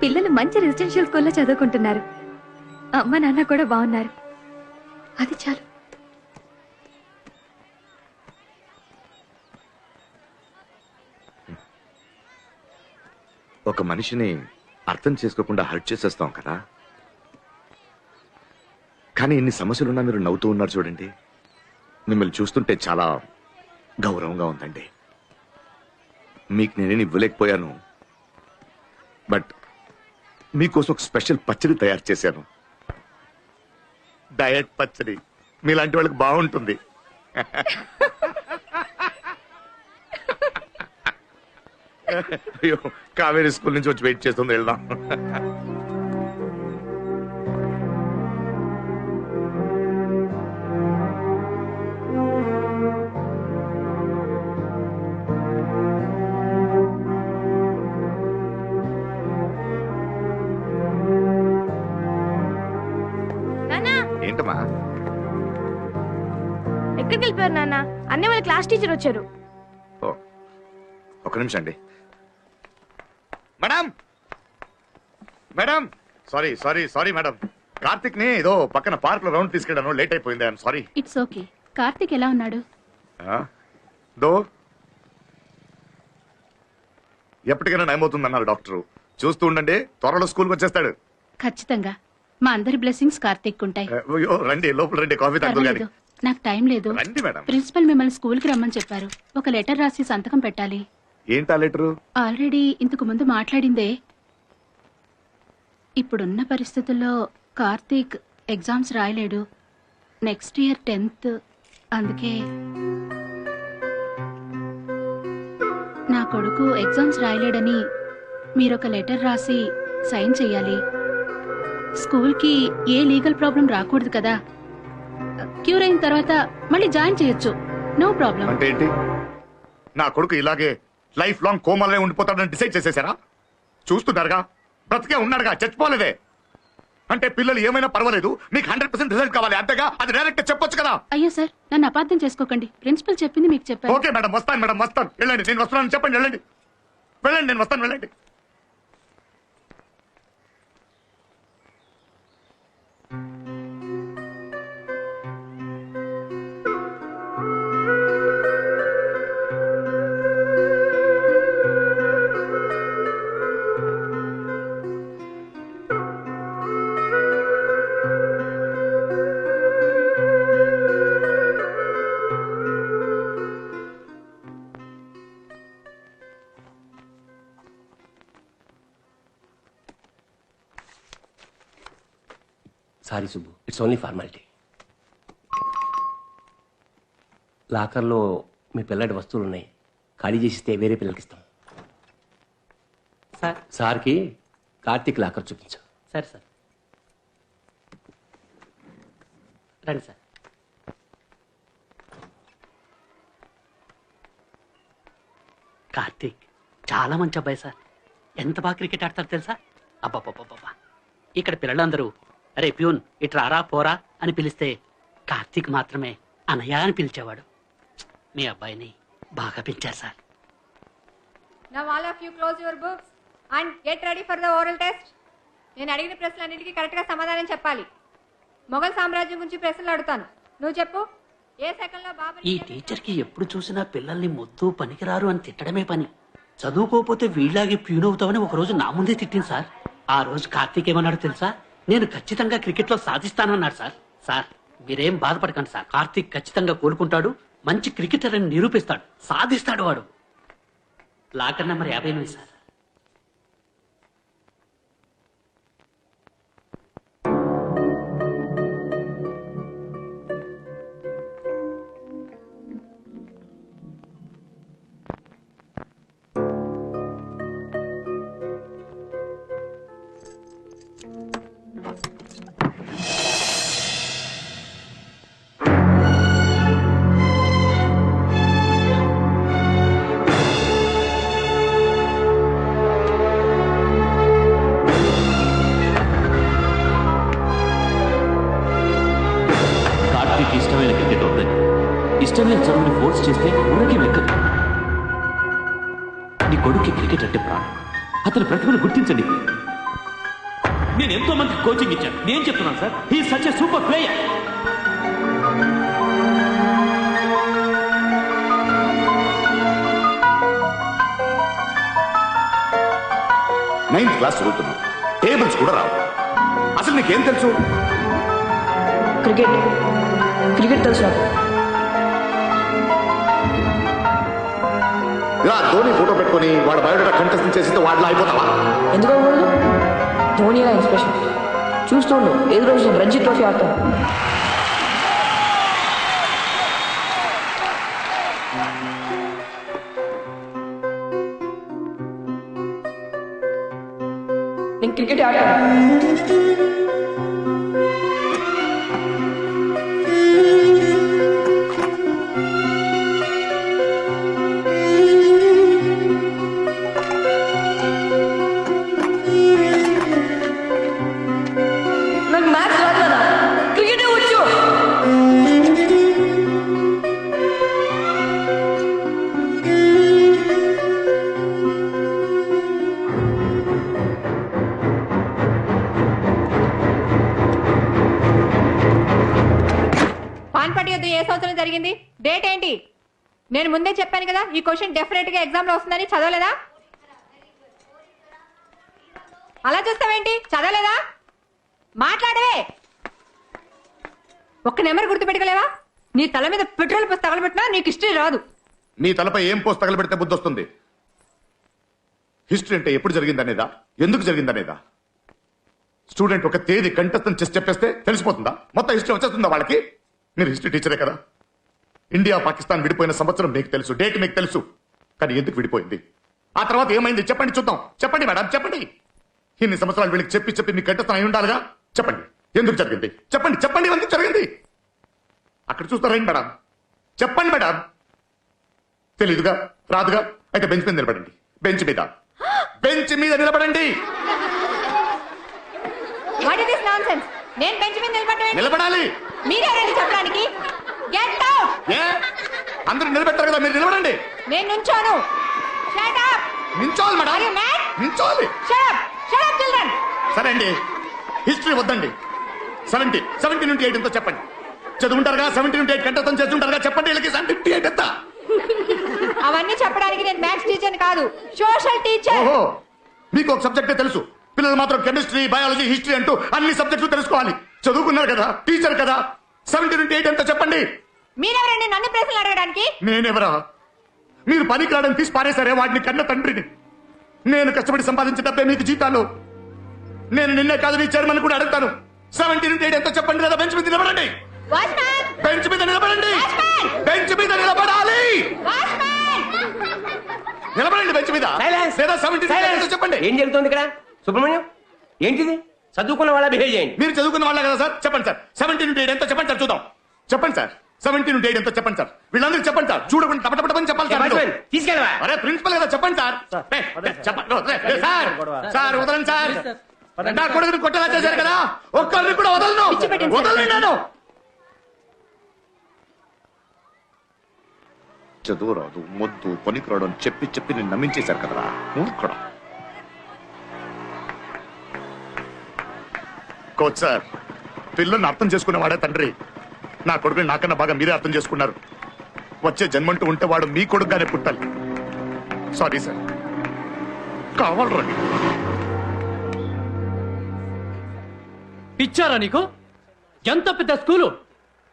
Speaker 7: పిల్లలు మంచి రెసిడెన్షియల్ స్కూల్లో చదువుకుంటున్నారు. అమ్మ నాన్న కూడా బాగున్నారు. అది చాలు.
Speaker 2: ఒక మనిషిని అర్థం చేసుకోకుండా హర్ట్ చేసేస్తాం కదా. కానీ ఇన్ని సమస్యలున్నా మీరు నవ్వుతూ ఉన్నారు చూడండి. మిమ్మల్ని చూస్తుంటే చాలా గౌరవంగా ఉందండి. మీకు నేనేం ఇవ్వలేకపోయాను, బట్ మీకోసం ఒక స్పెషల్ పచ్చడి తయారు చేశాను. డయట్ పచ్చడి, మీలాంటి వాళ్ళకి బాగుంటుంది. అయ్యో, కావేరీ స్కూల్ నుంచి వచ్చి వెయిట్ చేస్తుంది, వెళ్దాం. ఏంటమ్మా?
Speaker 19: ఎక్కడికి వెళ్ళిపోయారు నాన్న? అన్నీ వాళ్ళ క్లాస్ టీచర్ వచ్చారు.
Speaker 2: ఒక నిమిషం అండి. Madam madam, sorry sorry sorry madam. Karthik ని ఏదో పక్కన పార్క్ లో రౌండ్ తీసుకెళ్ళాను, లేట్ అయిపోయింది. I'm sorry.
Speaker 7: It's okay. Karthik ఎలా ఉన్నాడు?
Speaker 2: దో ఎప్పటికైనా నయమవుతుందన్నారు డాక్టర్. చూస్తూ ఉండండి, త్వరలో స్కూల్కి వచ్చేస్తాడు.
Speaker 7: ఖచ్చితంగా. మా అందరి బ్లెస్సింగ్స్ కార్తిక్ ఉంటాయి.
Speaker 2: అయ్యో, రండి లోపల రండి, కాఫీ తాగుతారు గాని.
Speaker 7: నాకు టైం లేదు.
Speaker 2: రండి మేడం.
Speaker 7: ప్రిన్సిపల్ మిమ్మల్ని స్కూల్ కి రమ్మని చెప్పారు. ఒక లెటర్ రాసి సంతకం పెట్టాలి.
Speaker 2: ఏంటా లెటరు?
Speaker 7: ఆల్రెడీ ఇంతకు ముందు మాట్లాడిందే. ఇప్పుడున్న పరిస్థితుల్లో కార్తీక్ ఎగ్జామ్స్ రాయలేడు. Next year 10th. అందుకే నా కొడుకు ఎగ్జామ్స్ రాయలేడని మీరొక లెటర్ రాసి సైన్ చెయ్యాలి. స్కూల్కి ఏ లీగల్ ప్రాబ్లం రాకూడదు కదా. క్యూర్ అయిన తర్వాత మళ్ళీ జాయిన్ చేయొచ్చు, నో ప్రాబ్లం.
Speaker 2: అంటే ఏంటి? నా కొడుకు ఇలాగే లైఫ్ లాంగ్ కోమాలనే ఉండిపోతాడని డిసైడ్ చేసేసారా? చూస్తున్నారుగా, బ్రతికే ఉన్నాడుగా, చచ్చిపోలేదే. అంటే పిల్లలు ఏమైనా పర్వాలేదు, మీకు 100% రిజల్ట్ కావాలి అంతేగా. అది డైరెక్ట్ చెప్పొచ్చు కదా.
Speaker 7: అయ్యో సార్, నన్ను అపార్థం చేసుకోకండి. ప్రిన్సిపల్ చెప్పింది మీకు చెప్పాను.
Speaker 2: ఓకే మేడం, వస్తాను మేడం, వస్తాను. వెళ్ళండి, నేను వస్తున్నాను చెప్పండి. వెళ్ళండి వెళ్ళండి, నేను వస్తాను, వెళ్ళండి.
Speaker 15: Sorry Subbu, it's only formality. లాకర్లో మీ పిల్లడి వస్తువులు ఉన్నాయి, ఖాళీ చేసిస్తే వేరే పిల్లలకి ఇస్తాం.
Speaker 4: సార్,
Speaker 15: సార్కి కార్తీక్ లాకర్ చూపించు.
Speaker 4: సరే సార్, రండి సార్. కార్తీక్ చాలా మంచి అబ్బాయి సార్. ఎంత బాగా క్రికెట్ ఆడతారు తెలుసా? అబ్బాబ్బాబ్బా. ఇక్కడ పిల్లలందరూ అరే ప్యూన్ ఇటు రారా పోరా అని పిలిస్తే కార్తీక్ మాత్రమే అనయ్య అని పిలిచేవాడు. మీ అబ్బాయిని బాగా పెంచారు sir.
Speaker 5: Now all of you close your books and get ready for the oral test. నేను అడిగిన ప్రశ్నలన్నిటికీ కరెక్ట్గా సమాధానం చెప్పాలి. మొఘల్ సామ్రాజ్యం గురించి ప్రశ్నలు అడుగుతాను, నువ్వు చెప్పు. ఏ సెకండ్లో బాబర్
Speaker 4: ఈ టీచర్కి ఎప్పుడు చూసినా పిల్లల్ని మొద్దు పనికిరారు అని తిట్టడమే పని. చదువుకోకపోతే వీళ్ళలాగే ప్యూన్ అవుతామని ఒక రోజు నా ముందే తిట్టింది సార్. ఆ రోజు కార్తీక్ ఏమన్నాడు తెలుసా? నేను ఖచ్చితంగా క్రికెట్లో సాధిస్తానన్నాడు సార్. సార్ మీరేం బాధపడకండి సార్, కార్తీక్ ఖచ్చితంగా కోలుకుంటాడు, మంచి క్రికెటర్ అని నిరూపిస్తాడు, సాధిస్తాడు వాడు. Locker number 58 sir.
Speaker 1: ఇష్టమైన క్రికెట్ వద్దని ఇష్టమైన చదువుని ఫోర్స్ చేస్తే ఊరికి లెక్కదు. నీ కొడుక్కి క్రికెట్ అంటే ప్రాణం. అతని ప్రతిభను గుర్తించండి. నేను ఎంతో మందికి కోచింగ్ ఇచ్చాను. నేను చెప్తున్నాను sir, he such a super player.
Speaker 2: Ninth class చదువుతున్నావు, టేబుల్స్ కూడా రావు. అసలు నీకేం తెలుసు?
Speaker 6: క్రికెట్ తెలుసు నాకు.
Speaker 2: ఇలా ధోని ఫోటో పెట్టుకొని వాడు బయోడేటా కంటెస్ట్ చేస్తే వాడిలో అయిపోతావా?
Speaker 6: ఎందుకు అవ్వకూడదు? ధోని నా ఇన్స్పిరేషన్. చూస్తూ ఉండు, ఏదో రోజు నేను రంజీ ట్రోఫీ ఆడతాను. నేను క్రికెట్ ఆడతాను. నాకు మ్యాచ్ రాదు కదా, క్రికెటే వచ్చు.
Speaker 5: పాన్పటి యుద్ధం ఏ సంవత్సరం జరిగింది? డేట్ ఏంటి? నేను ముందే చెప్పాను కదా ఈ క్వశ్చన్ డెఫినెట్ గా ఎగ్జామ్ లో వస్తుందని. చదవలేదా? అలా చూస్తావేంటి? చదవలేదా? మాట్లాడవే. ఒక్క నెంబర్ గుర్తు పెట్టుకోలేవా? నీ తల మీద పెట్రోల్ పోసి తగలబెట్టినా నీకు హిస్టరీ రాదు.
Speaker 2: నీ తలపై ఏం పోస్ట్ తగలబెడితే బుద్ధి వస్తుంది? హిస్టరీ అంటే ఎప్పుడు జరిగిందనేదా, ఎందుకు జరిగిందనేదా? స్టూడెంట్ ఒక తేదీ కంటెస్టెంట్ చేసి చెప్పేస్తే తెలిసిపోతుందా? మొత్తం హిస్టరీ వచ్చేస్తుందా వాళ్ళకి? మీరు హిస్టరీ టీచరే కదా. ఇండియా పాకిస్తాన్ విడిపోయిన సంవత్సరం మీకు తెలుసు, డేట్ మీకు తెలుసు. కానీ ఎందుకు విడిపోయింది, ఆ తర్వాత ఏమైంది చెప్పండి చూద్దాం. చెప్పండి మేడం, చెప్పండి. ఇన్ని సంవత్సరాలు వీళ్ళకి చెప్పి చెప్పి మీకు కంటెస్టెంట్ అయి ఉండాలిగా. చెప్పండి ఎందుకు జరిగింది, చెప్పండి చెప్పండి ఎందుకు జరిగింది. అక్కడ చూస్తారేంటి మేడం? చెప్పండి మేడం. తెలీదుగా, రాదుగా, అయితే బెంచ్ మీద నిలబడండి. బెంచ్ మీద, బెంచ్ మీద నిలబడండి.
Speaker 5: What is this nonsense? నేను బెంచ్ మీద
Speaker 2: నిలబడాలి.
Speaker 5: మీరెవరండి చెప్పడానికి? Get out.
Speaker 2: ఏ అందరూ నిలబెట్టారు కదా, మీరు నిలబడండి.
Speaker 5: నేను నుంచోను. Shut up.
Speaker 2: నించోవాలి మేడం, నించోవాలి.
Speaker 5: Shut up, shut up children.
Speaker 2: సరే అండి, హిస్టరీ వద్దండి. 70 నుండి 8 ఎంతో చెప్పండి. చదువుంటారుగా, 70 నుండి 8 కంటెస్టెంట్ చేస్తుంటారుగా. చెప్పండి వీళ్ళకి 78 ఎంత?
Speaker 5: అవన్నీ చెప్పడానికి నేను మ్యాథ్స్ టీచర్ కాదు, సోషల్ టీచర్.
Speaker 2: ఓహో, మీకు ఒక సబ్జెక్టే తెలుసు. పిల్లలు మాత్రం కెమిస్ట్రీ, బయాలజీ, హిస్టరీ అంటూ అన్ని సబ్జెక్టులు తెలుసుకోవాలి. చదువుకున్నారు కదా, టీచర్ కదా. 70 నుండి 8 ఎంతో చెప్పండి.
Speaker 5: మీరెవరండి నన్ను ప్రశ్నలు అడగడానికి?
Speaker 2: నేనెవరా? మీరు పనికి రావడానికి తీసి పారేశారే వాడిని కన్న తండ్రిని. నేను కష్టపడి సంపాదించిన డబ్బే మీకు జీతాలు. నేను నిన్నే కాదు నీ చైర్మన్ కూడా అడుగుతాను. 70 నుండి 8 ఎంతో చెప్పండి లేదా బెంచ్ మీద నిలబడండి. బెంచ్ మీద నిలబడండి. బెంచ్ మీద నిలబడాలి. నిలబడండి బెంచ్ మీద. లేదా 70 నుండి 8 ఎంతో చెప్పండి.
Speaker 15: ఏం జరుగుతుంది ఇక్కడ? సుబ్రహ్మణ్యం ఏంటిది? చదువుకున్న వాళ్ళ బిహేవ్ చేయండి.
Speaker 2: మీరు చదువుకున్న వాళ్ళ కదా సార్. చెప్పండి సార్, 70 నుండి 8 ఎంతో చెప్పండి సార్ చూద్దాం. చెప్పండి సార్, 70 నుండి 8 ఎంతో చెప్పండి సార్. వీళ్ళందరికీ చెప్పండి సార్. చూడకుండా టపటపని చెప్పాలి సార్.
Speaker 15: తీసుకెళ్ళవా?
Speaker 2: అరే ప్రిన్సిపల్ కదా, చెప్పండి సార్. చెప్పండి సార్. సార్ వదలండి సార్. నా కొడుకుని కొట్టేలా చేశారు కదా, ఒక్కరిని కూడా వదలను. వదలండి. నేను చదువు రాదు, మొద్దు, పనికి రాడు అని చెప్పి చెప్పి నేను నమ్మించేశారు కదరా మూర్ఖుడా. కోచ్ సార్, పిల్లల్ని అర్థం చేసుకునేవాడే తండ్రి. నా కొడుకుని నాకన్నా బాగా మీరే అర్థం చేసుకున్నారు. వచ్చే జన్మంటూ ఉంటే వాడు మీ కొడుకుగానే పుట్టాలి. సారీ సార్, కావాలండి.
Speaker 13: పిచ్చారా నీకు? ఎంత పెద్ద స్కూలు,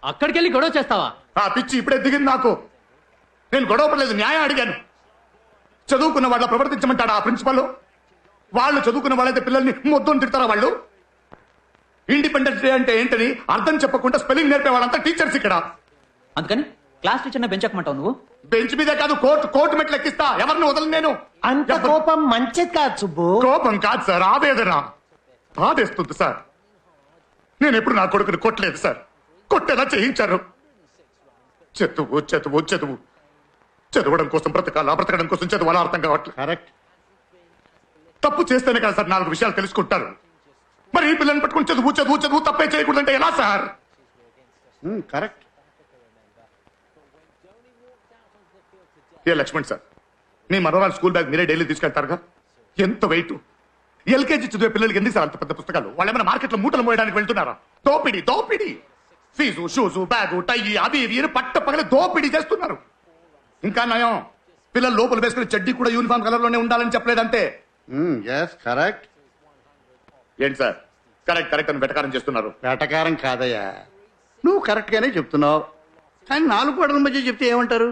Speaker 13: అక్కడికి వెళ్ళి గొడవ చేస్తావా?
Speaker 2: ఆ పిచ్చి ఇప్పుడే దిగింది నాకు. నేను గొడవ పడలేదు, న్యాయం అడిగాను. చదువుకున్న వాళ్ళ ప్రవర్తించమంటాడా ఆ ప్రిన్సిపల్? వాళ్ళు చదువుకున్న వాళ్ళైతే పిల్లల్ని మొత్తం తిడతారా వాళ్ళు? ఇండిపెండెన్స్ డే అంటే ఏంటని అర్థం చెప్పకుండా స్పెల్లింగ్ నేర్పేవాళ్ళంతా టీచర్స్ ఇక్కడ.
Speaker 12: అందుకని క్లాస్ టీచర్ బెంచ్ ఎక్కమంటావు నువ్వు?
Speaker 2: బెంచ్ మీదే కాదు, కోర్టు మెట్లు ఎక్కిస్తా. ఎవరిని వదలను నేను.
Speaker 8: అంత కోపం మంచిది కాదు సుబ్బు.
Speaker 2: కోపం కాదు సార్, ఆవేదన. బాధేస్తుంది సార్. నేను ఎప్పుడు నా కొడుకుని కొట్టలేదు సార్, కొట్టేలా చేయించారు. చదువు చదువు చదువు, చదవడం కోసం బ్రతకాలా, బ్రతకడం కోసం చదవాలా అర్థం కావట్లేదు. కరెక్ట్. తప్పు చేస్తేనే కదా సార్ 4 విషయాలు తెలుసుకుంటారు. మరి ఈ పిల్లల్ని పట్టుకుని చదువు చదువు చదువు తప్పే చేయకూడదంటే ఎలా సార్? కరెక్ట్. ఏ లక్ష్మణ్ సార్, మీ మనవరాలు స్కూల్ బ్యాగ్ మీరే డైలీ తీసుకెళ్తారుగా. ఎంత వెయిట్. ఎల్కేజీ చదివే పిల్లలకి ఎందుకు సార్ అంత పెద్ద పుస్తకాలు? వాళ్ళు ఏమైనా మార్కెట్లో మూటలు మోయడానికి వెళ్తున్నారా? దోపిడి దోపిడి. ఫీజు, షూజు, బ్యాగు, టై అవి ఇవి పట్ట పగల దోపిడీ చేస్తున్నారు. ఇంకా నయం, పిల్లలు లోపల వేసుకునే చెడ్డీ కూడా యూనిఫామ్ కలర్ లోనే ఉండాలని చెప్పలేదంటే. కరెక్ట్. ఏంటి సార్ కరెక్ట్ కరెక్ట్ అని వెటకారం చేస్తున్నారు?
Speaker 11: వెటకారం కాదయ్యా, నువ్వు కరెక్ట్గానే చెప్తున్నావు. కానీ 4 గోడల మధ్య చెప్తే ఏమంటారు?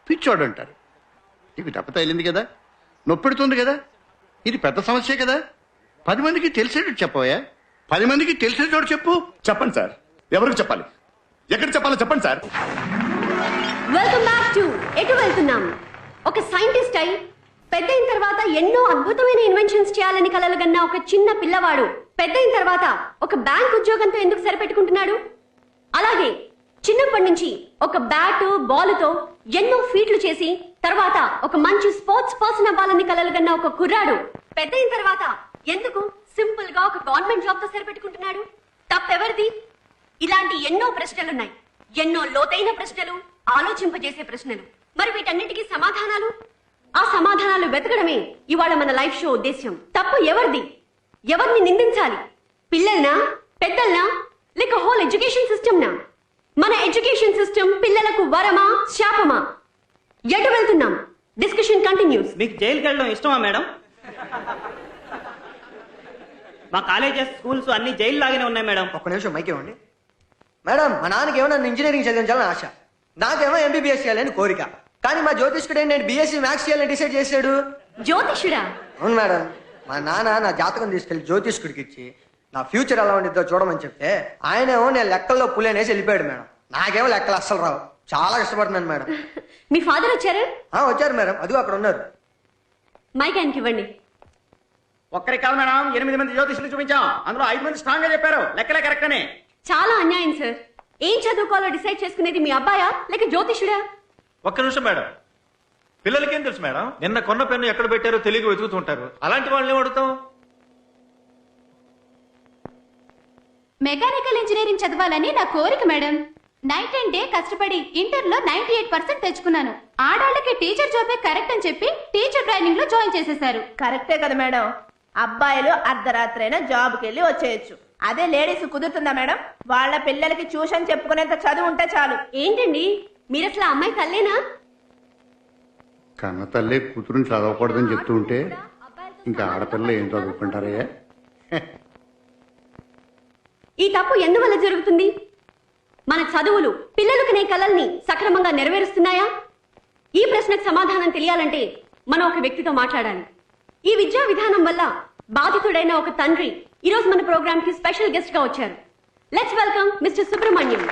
Speaker 11: పిచ్చోడు అంటారు. నీకు దెబ్బ తగిలింది కదా, నొప్పెడుతుంది కదా, ఇది పెద్ద సమస్యే కదా. 10 మందికి తెలిసేటట్టు చెప్పవా? 10 మందికి తెలిసే చోటు చెప్పు.
Speaker 2: చెప్పండి సార్. ఎవరికి చెప్పాలి, ఎక్కడ చెప్పాలో చెప్పండి సార్.
Speaker 18: వెల్కమ్ బ్యాక్ టు ఎటు వెళ్తున్నాం. ఒక సైంటిస్ట్ అయి పెద్దయిన తర్వాత ఎన్నో అద్భుతమైన ఇన్వెన్షన్స్ చేయాలని కలలుగన్న ఒక చిన్న పిల్లవాడు పెద్దయిన తర్వాత ఒక బ్యాంక్ ఉద్యోగంతో ఎందుకు సరిపెట్టుకుంటున్నాడు? అలాగే చిన్నప్పటి నుంచి ఒక బ్యాట్ బాలుతో ఎన్నో ఫీట్లు చేసి తర్వాత ఒక మంచి స్పోర్ట్స్ పర్సన్ అవ్వాలని కలలుగన్న ఒక కుర్రాడు పెద్దయిన తర్వాత ఎందుకు సింపుల్ గా ఒక గవర్నమెంట్ జాబ్ తో సరిపెట్టుకుంటున్నాడు? తప్పెవరిది? ఇలాంటి ఎన్నో ప్రశ్నలున్నాయి. ఎన్నో లోతైన ప్రశ్నలు, ఆలోచింపజేసే ప్రశ్నలు. మరి వీటన్నిటికీ సమాధానాలు? ఆ సమాధానాలు వెతకడమే ఇవాళ మన లైఫ్ షో ఉద్దేశ్యం. తప్పు ఎవరిది? ఎవరిని నిందించాలి? పిల్లల్నా, పెద్దల్నా, లేక హోల్ ఎడ్యుకేషన్ సిస్టమ్ నా? మన ఎడ్యుకేషన్ సిస్టమ్ పిల్లలకు వరమా, శాపమా? ఎటు వెళ్తున్నాం? Discussion continuous.
Speaker 3: మీకు జైలుకి వెళ్ళడం ఇష్టమా మేడం? మా కాలేజెస్, స్కూల్స్ అన్ని జైలు లాగానే ఉన్నాయి మేడం.
Speaker 9: ఒక్క నిమిషం మైక్ ఇవ్వండి. మేడం, మా నాన్నకి ఏమో నన్ను ఇంజనీరింగ్ చదివించాలని ఆశ, నాకేమో ఎంబీబీఎస్ చేయాలని కోరిక. కానీ మా జ్యోతిష్కుడు నేను బీఎస్సీ మ్యాథ్స్ చేయాలని డిసైడ్ చేశాడు.
Speaker 18: జ్యోతిష్యుడా?
Speaker 9: అవును మేడం. మా నాన్న నా జాతకం తీసుకెళ్లి జ్యోతిష్కుడికి ఇచ్చి నా ఫ్యూచర్ ఎలా ఉండిద్దో చూడమని చెప్తే ఆయనేమో నేను లెక్కల్లో పులేనేసి వెళ్ళిపోయాడు మేడం. నాకేమో లెక్కలు అస్సలు రావు. చాలా కష్టపడుతున్నాను మేడం.
Speaker 18: మీ ఫాదర్ వచ్చారు?
Speaker 9: వచ్చారు మేడం, అదిగో అక్కడ ఉన్నారు.
Speaker 18: మైక్ ఆయనకి ఇవ్వండి.
Speaker 3: ఒక్కరికి కాదు మేడం, 8 మంది జ్యోతిష్యులు చూపించాం. అందులో 5 మంది స్ట్రాంగ్ గా చెప్పారు లెక్కలే కరెక్ట్ అని.
Speaker 18: చాలా అన్యాయం సార్. ఏం చదువుకోవాలో డిసైడ్ చేసుకునేది మీ అబ్బాయా లేక జ్యోతిష్యుడా?
Speaker 20: ఒక్క నిమిషం మేడం. పిల్లలకేం తెలుసు మేడం? నిన్న కొన్న పెన్ను ఎక్కడ పెట్టారో తెలియక వెతుకుతుంటారు. అలాంటి వాళ్ళని అడుగుతాం.
Speaker 23: మెకానికల్ ఇంజనీరింగ్ చదవాలని నా కోరిక మేడం. నైట్ అండ్ డే కష్టపడి ఇంటర్లో 98% తెచ్చుకున్నాను. ఆడాళ్ళకి టీచర్ జాబే కరెక్ట్ అని చెప్పి టీచర్ ట్రైనింగ్ లో జాయిన్ చేసేశారు.
Speaker 24: కరెక్టే కదా మేడం. అబ్బాయిలు అర్ధరాత్రైనా జాబ్కి వెళ్ళి వచ్చేయచ్చు. అదే లేడీస్ కుదురుతుందా మేడం? వాళ్ళ పిల్లలకి ట్యూషన్ చెప్పుకునేంత చదువు ఉంటే చాలు.
Speaker 18: ఏంటండి మీరు అసలు అమ్మాయి తల్లేనా?
Speaker 11: కన్న తల్లి కూతురుని చదవకూడదని చెప్తూ ఉంటే ఇంకా ఆడపిల్లలు ఏం చదువుకుంటారే?
Speaker 18: ఈ తప్పు ఎందువల్ల జరుగుతుంది? మన చదువులు పిల్లలు కనే కలల్ని సక్రమంగా నెరవేరుస్తున్నాయా? ఈ ప్రశ్నకు సమాధానం తెలియాలంటే మనం ఒక వ్యక్తితో మాట్లాడాలి. ఈ విద్యా విధానం వల్ల బాధితుడైన ఒక తండ్రి ఈరోజు మన ప్రోగ్రామ్ కి స్పెషల్ గెస్ట్ గా వచ్చారు. Let's welcome mister Subrahmanyam.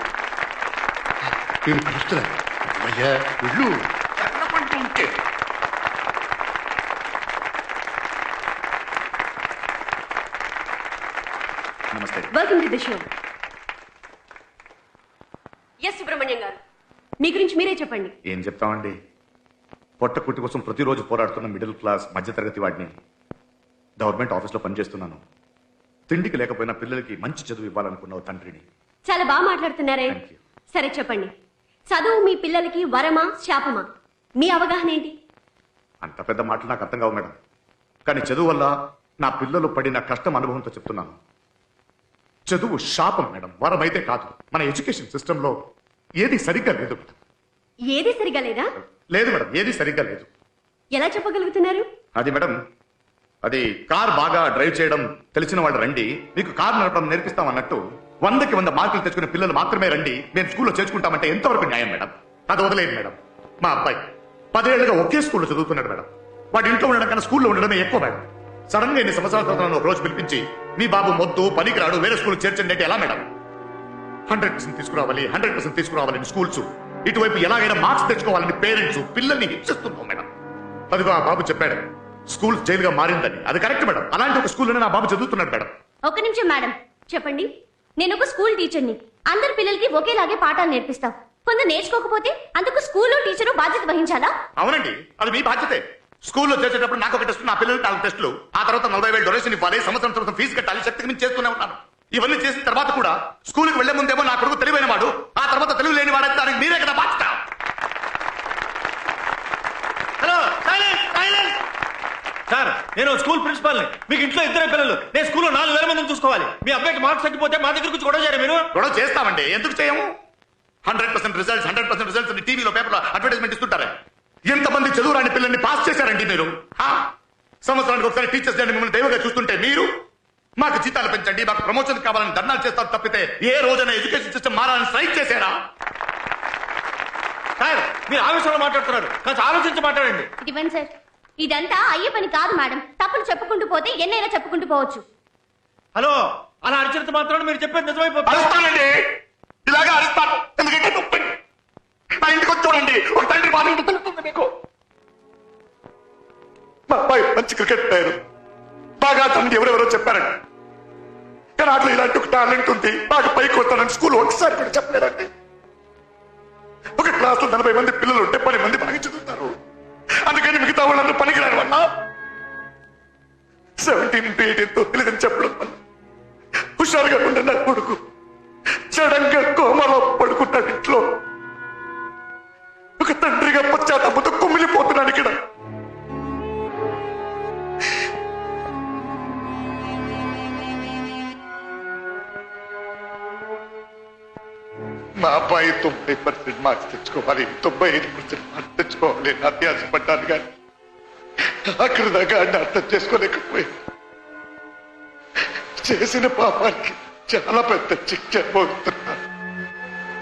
Speaker 2: నమస్తే.
Speaker 18: Welcome to the show. Yes Subrahmanyam గారు, మీ గురించి మీరే చెప్పండి.
Speaker 2: ఏం చెప్తామండి, పొట్ట కుట్టి కోసం ప్రతిరోజు పోరాడుతున్న మిడిల్ క్లాస్ మధ్యతరగతి వాడిని. గవర్నమెంట్ ఆఫీస్లో పనిచేస్తున్నాను. తిండికి లేకపోయినా పిల్లలకి మంచి చదువు ఇవ్వాలనుకున్న తండ్రిని.
Speaker 18: చాలా బాగా మాట్లాడుతున్నారే. సరే చెప్పండి, చదువు మీ పిల్లలకి వరమా, శాపమా? మీ అవగాహన ఏంటి?
Speaker 2: అంత పెద్ద మాటలు నాకు అర్థం కావు మేడం. కానీ చదువు వల్ల నా పిల్లలు పడిన కష్టం అనుభవంతో చెప్తున్నాను. చదువు శాపం మేడం, వరం అయితే కాదు. మన ఎడ్యుకేషన్ సిస్టమ్ లో ఏది సరిగ్గా లేదు.
Speaker 18: ఏది సరిగా లేదా?
Speaker 2: లేదు మేడం, ఏది సరిగ్గా లేదు.
Speaker 18: ఎలా చెప్పగలుగుతున్నారు?
Speaker 2: అది మేడం, అది కార్ బాగా డ్రైవ్ చేయడం తెలిసిన వాళ్ళు రండి, మీకు కార్ నడపడం నేర్పిస్తాం అన్నట్టు 100కి 100 మార్కులు తెచ్చుకునే పిల్లలు మాత్రమే రండి, మేము స్కూల్లో చేర్చుకుంటామంటే ఎంతవరకు న్యాయం మేడం? అది వదిలేదు మేడం. మా అబ్బాయి 10 ఏళ్లుగా ఒకే స్కూల్లో చదువుతున్నాడు మేడం. వాడి ఇంట్లో ఉండడం కన్నా స్కూల్లో ఉండడమే ఎక్కువ మేడం. సడన్ గా 2 సంవత్సరాల తర్వాత ఒక రోజు పిలిపించి మీ బాబు మొద్దు పనికి రాడు, వేరే స్కూల్ చేర్చండి అంటే ఎలా మేడం? 100% తీసుకురావాలి, 100% తీసుకురావాలని స్కూల్స్, ఇటువైపు ఎలాగైనా మార్క్స్ తెచ్చుకోవాలని పేరెంట్స్ పిల్లల్ని హింసిస్తున్నాం మేడం. అదిగో ఆ బాబు చెప్పాడు స్కూల్ జైలుగా మారిందని. అది కరెక్ట్ మేడం. అలాంటి ఒక స్కూల్లోనే నా బాబు చదువుతున్నాడు మేడం.
Speaker 18: ఒక నిమిషం మేడం, చెప్పండి. నేను ఒక స్కూల్ టీచర్ని. అందరు పిల్లలకి ఒకేలాగే పాఠాలు నేర్పిస్తాం. కొందరు నేర్చుకోకపోతే అందుకు స్కూల్లో టీచరు బాధ్యత వహించాలా?
Speaker 2: అవునండి, అది మీ బాధ్యతే. స్కూల్లో చేసేటప్పుడు నాకు ఒక టెస్ట్, నా పిల్లలకి 4 టెస్టులు, ఆ తర్వాత 40,000 డొనేషన్ ఇవ్వాలి, సంవత్సరం ఫీజు కట్టాలి, శక్తికి మించి చేస్తూనే ఉన్నాను. ఇవన్నీ చేసిన తర్వాత కూడా స్కూల్కి వెళ్లే ముందేమో నా కొడుకు తెలివైన వాడు, ఆ తర్వాత తెలివి లేని వాడు, దానికి మీరే కదా బాధ్యత.
Speaker 20: హలో, సార్, నేను స్కూల్ ప్రిన్సిపాల్ని. మీకు ఇంట్లో 2 పిల్లలు, నేను స్కూల్లో 4,000 మందిని చూసుకోవాలి. మీ అబ్బాయికి మార్క్స్ తగ్గిపోతే మా దగ్గర నుంచి గొడవ చేయరు మీరు?
Speaker 2: గొడవ చేస్తామండి, ఎందుకు చేయము? 100% రిజల్ట్స్ అని టీవీలో పేపర్లో అడ్వర్టైజ్మెంట్ ఇస్తుంటారే. ఎంతమంది చదువురాని పిల్లల్ని పాస్ చేశారండి మీరు? సంవత్సరానికి ఒకసారి టీచర్స్ డే మిమ్మల్ని దైవంగా చూస్తుంటే మీరు మాకు జీతాలు పెంచండి, మాకు ప్రమోషన్ కావాలని ధర్నాలు చేస్తారు తప్పితే ఏ రోజైనా ఎడ్యుకేషన్ సిస్టమ్ మారాలని స్ట్రైక్ చేశారా?
Speaker 1: సార్ మీరు ఆలోచనలో మాట్లాడుతున్నారు, కాస్త ఆలోచించి మాట్లాడండి.
Speaker 18: ఇవ్వండి సార్. ఇదంతా అయ్యే పని కాదు మేడం. తప్పులు చెప్పుకుంటూ పోతే ఎన్నైనా చెప్పుకుంటూ పోవచ్చు.
Speaker 1: హలో, అలా అరిచినంత మాత్రాన్ని మీరు చెప్పేది నిజమైపోతుంది.
Speaker 2: అరుస్తానండి, ఇలాగా అరుస్తాను. ఎందుకంటే నొప్పి. నా ఇంటికి వచ్చి చూడండి, ఒక తండ్రి బాధ తెలుస్తుంది మీకు. మా అబ్బాయి మంచి క్రికెట్ ప్లేయర్, బాగా తండ్రి ఎవరెవరో చెప్పారండి. కానీ అట్లా ఇలాంటి ఒక టాలెంట్ ఉంది, బాగా పైకి వస్తానని స్కూల్ ఒకసారి కూడా చెప్పలేదండి. ఒక క్లాస్ లో 40 మంది పిల్లలు ఉంటే 10 మంది బాగా చదువుతారు. అందుకని మిగతా వాళ్ళందరూ పనికిరాని వల్ల 17 to 18 తెలియదని చెప్పడం వల్ల హుషారుగా ఉండే నా కొడుకు సడన్ గా కోమలో పడుకుంటాడు. ఇంట్లో ఒక తండ్రిగా పశ్చాత్తాపంతో కుమిలిపోతున్నాను ఇక్కడ. మా అబ్బాయి 90% మార్క్స్ తెచ్చుకోవాలి, 95% మార్క్స్ తెచ్చుకోవాలి అని అత్యాశపడ్డాను. కానీ అక్కడి దాకా అర్థం చేసుకోలేకపోయాను. చేసిన పాపానికి చాలా పెద్ద శిక్ష పోతున్నాను,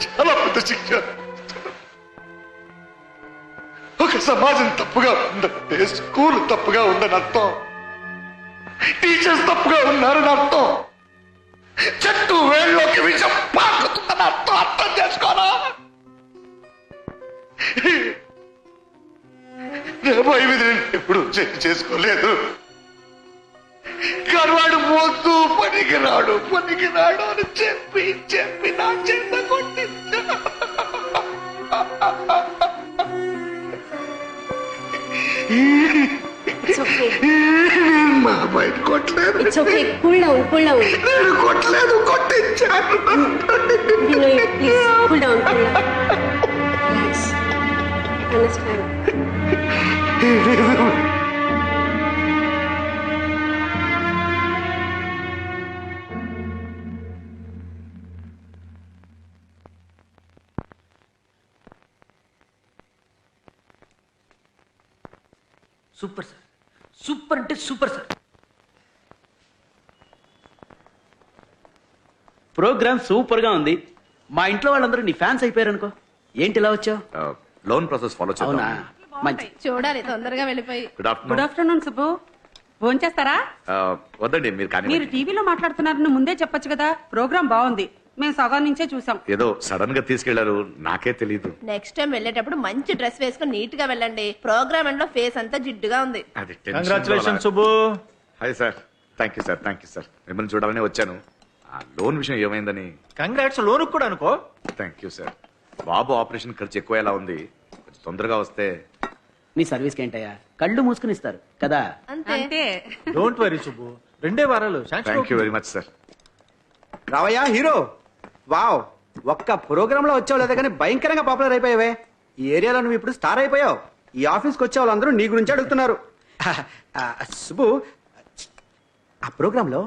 Speaker 2: చాలా పెద్ద శిక్ష. ఒక సమాజం తప్పుగా ఉందంటే స్కూల్ తప్పుగా ఉందని అర్థం, టీచర్స్ తప్పుగా ఉన్నారని అర్థం, చెట్టు వేళ్ళలోకి విషం పాకుతుందని అర్థం. అర్థం చేసుకోరా? ఎప్పుడు చేసుకోలేదు. కరువాడు మోస్తూ పనికిరాడు అని చెప్పి చెప్పి నా చెంత కొట్టించా. మా అబ్బాయిని కొట్టలేదు, నేను కొట్టలేదు, కొట్టించాను.
Speaker 12: సూపర్ సార్, సూపర్ అంటే సూపర్ సార్. ప్రోగ్రామ్ సూపర్ గా ఉంది. మా ఇంట్లో వాళ్ళందరూ నీ ఫ్యాన్స్ అయిపోయారు అనుకో. ఏంటి ఇలా వచ్చావు?
Speaker 2: లోన్ ప్రాసెస్ ఫాలో
Speaker 12: అవునా? మంచి.
Speaker 23: చూడాలి తొందరగా వెళ్ళిపోయి.
Speaker 2: Good
Speaker 23: afternoon Subbu. ఫోన్ చేస్తారా?
Speaker 2: వద్దండి, మీరు కానీ
Speaker 23: మీరు టీవీలో మాట్లాడుతున్నారని ముందే చెప్పొచ్చు కదా. ప్రోగ్రామ్ బాగుంది, మేము సగం నుంచే చూసాం.
Speaker 2: ఏదో సడన్ గా తీసుకెళ్లారు, నాకే తెలీదు.
Speaker 24: నెక్స్ట్ టైం వెళ్ళేటప్పుడు మంచి డ్రెస్ వేసుకుని నీట్ గా వెళ్ళండి. ప్రోగ్రామ్ ఎండ్ లో ఫేస్ అంతా జిడ్డుగా ఉంది.
Speaker 1: Congratulation Subbu.
Speaker 2: Hi sir. Thank you sir. మిమ్మల్ని చూడాలని వచ్చాను. ఆ లోన్ విషయం ఏమైందని.
Speaker 1: కంగ్రాట్స్, లోన్ కూడా అనుకో.
Speaker 2: Thank you sir. Babu operation ఖర్చు ఎక్కువ ఎలా ఉంది, కొంచెం తొందరగా వస్తే.
Speaker 12: నీ సర్వీస్ కి ఏంటయ్యా, కళ్ళు మూసుకుని ఇస్తారు కదా.
Speaker 23: అంతే.
Speaker 1: డోంట్ వరీ సుబ్బు, 2 వారాలు.
Speaker 2: Thank you very much sir.
Speaker 4: రావయ్యా హీరో. వావ్, ఒక్క ప్రోగ్రామ్ లో వచ్చావు లేదా కానీ భయంకరంగా పాపులర్ అయిపోయావే. ఈ ఏరియాలో నువ్వు ఇప్పుడు స్టార్ అయిపోయావు. ఈ ఆఫీస్కి వచ్చే వాళ్ళందరూ నీ గురించి అడుగుతున్నారు. సుబ్బు, ఆ ప్రోగ్రామ్ లో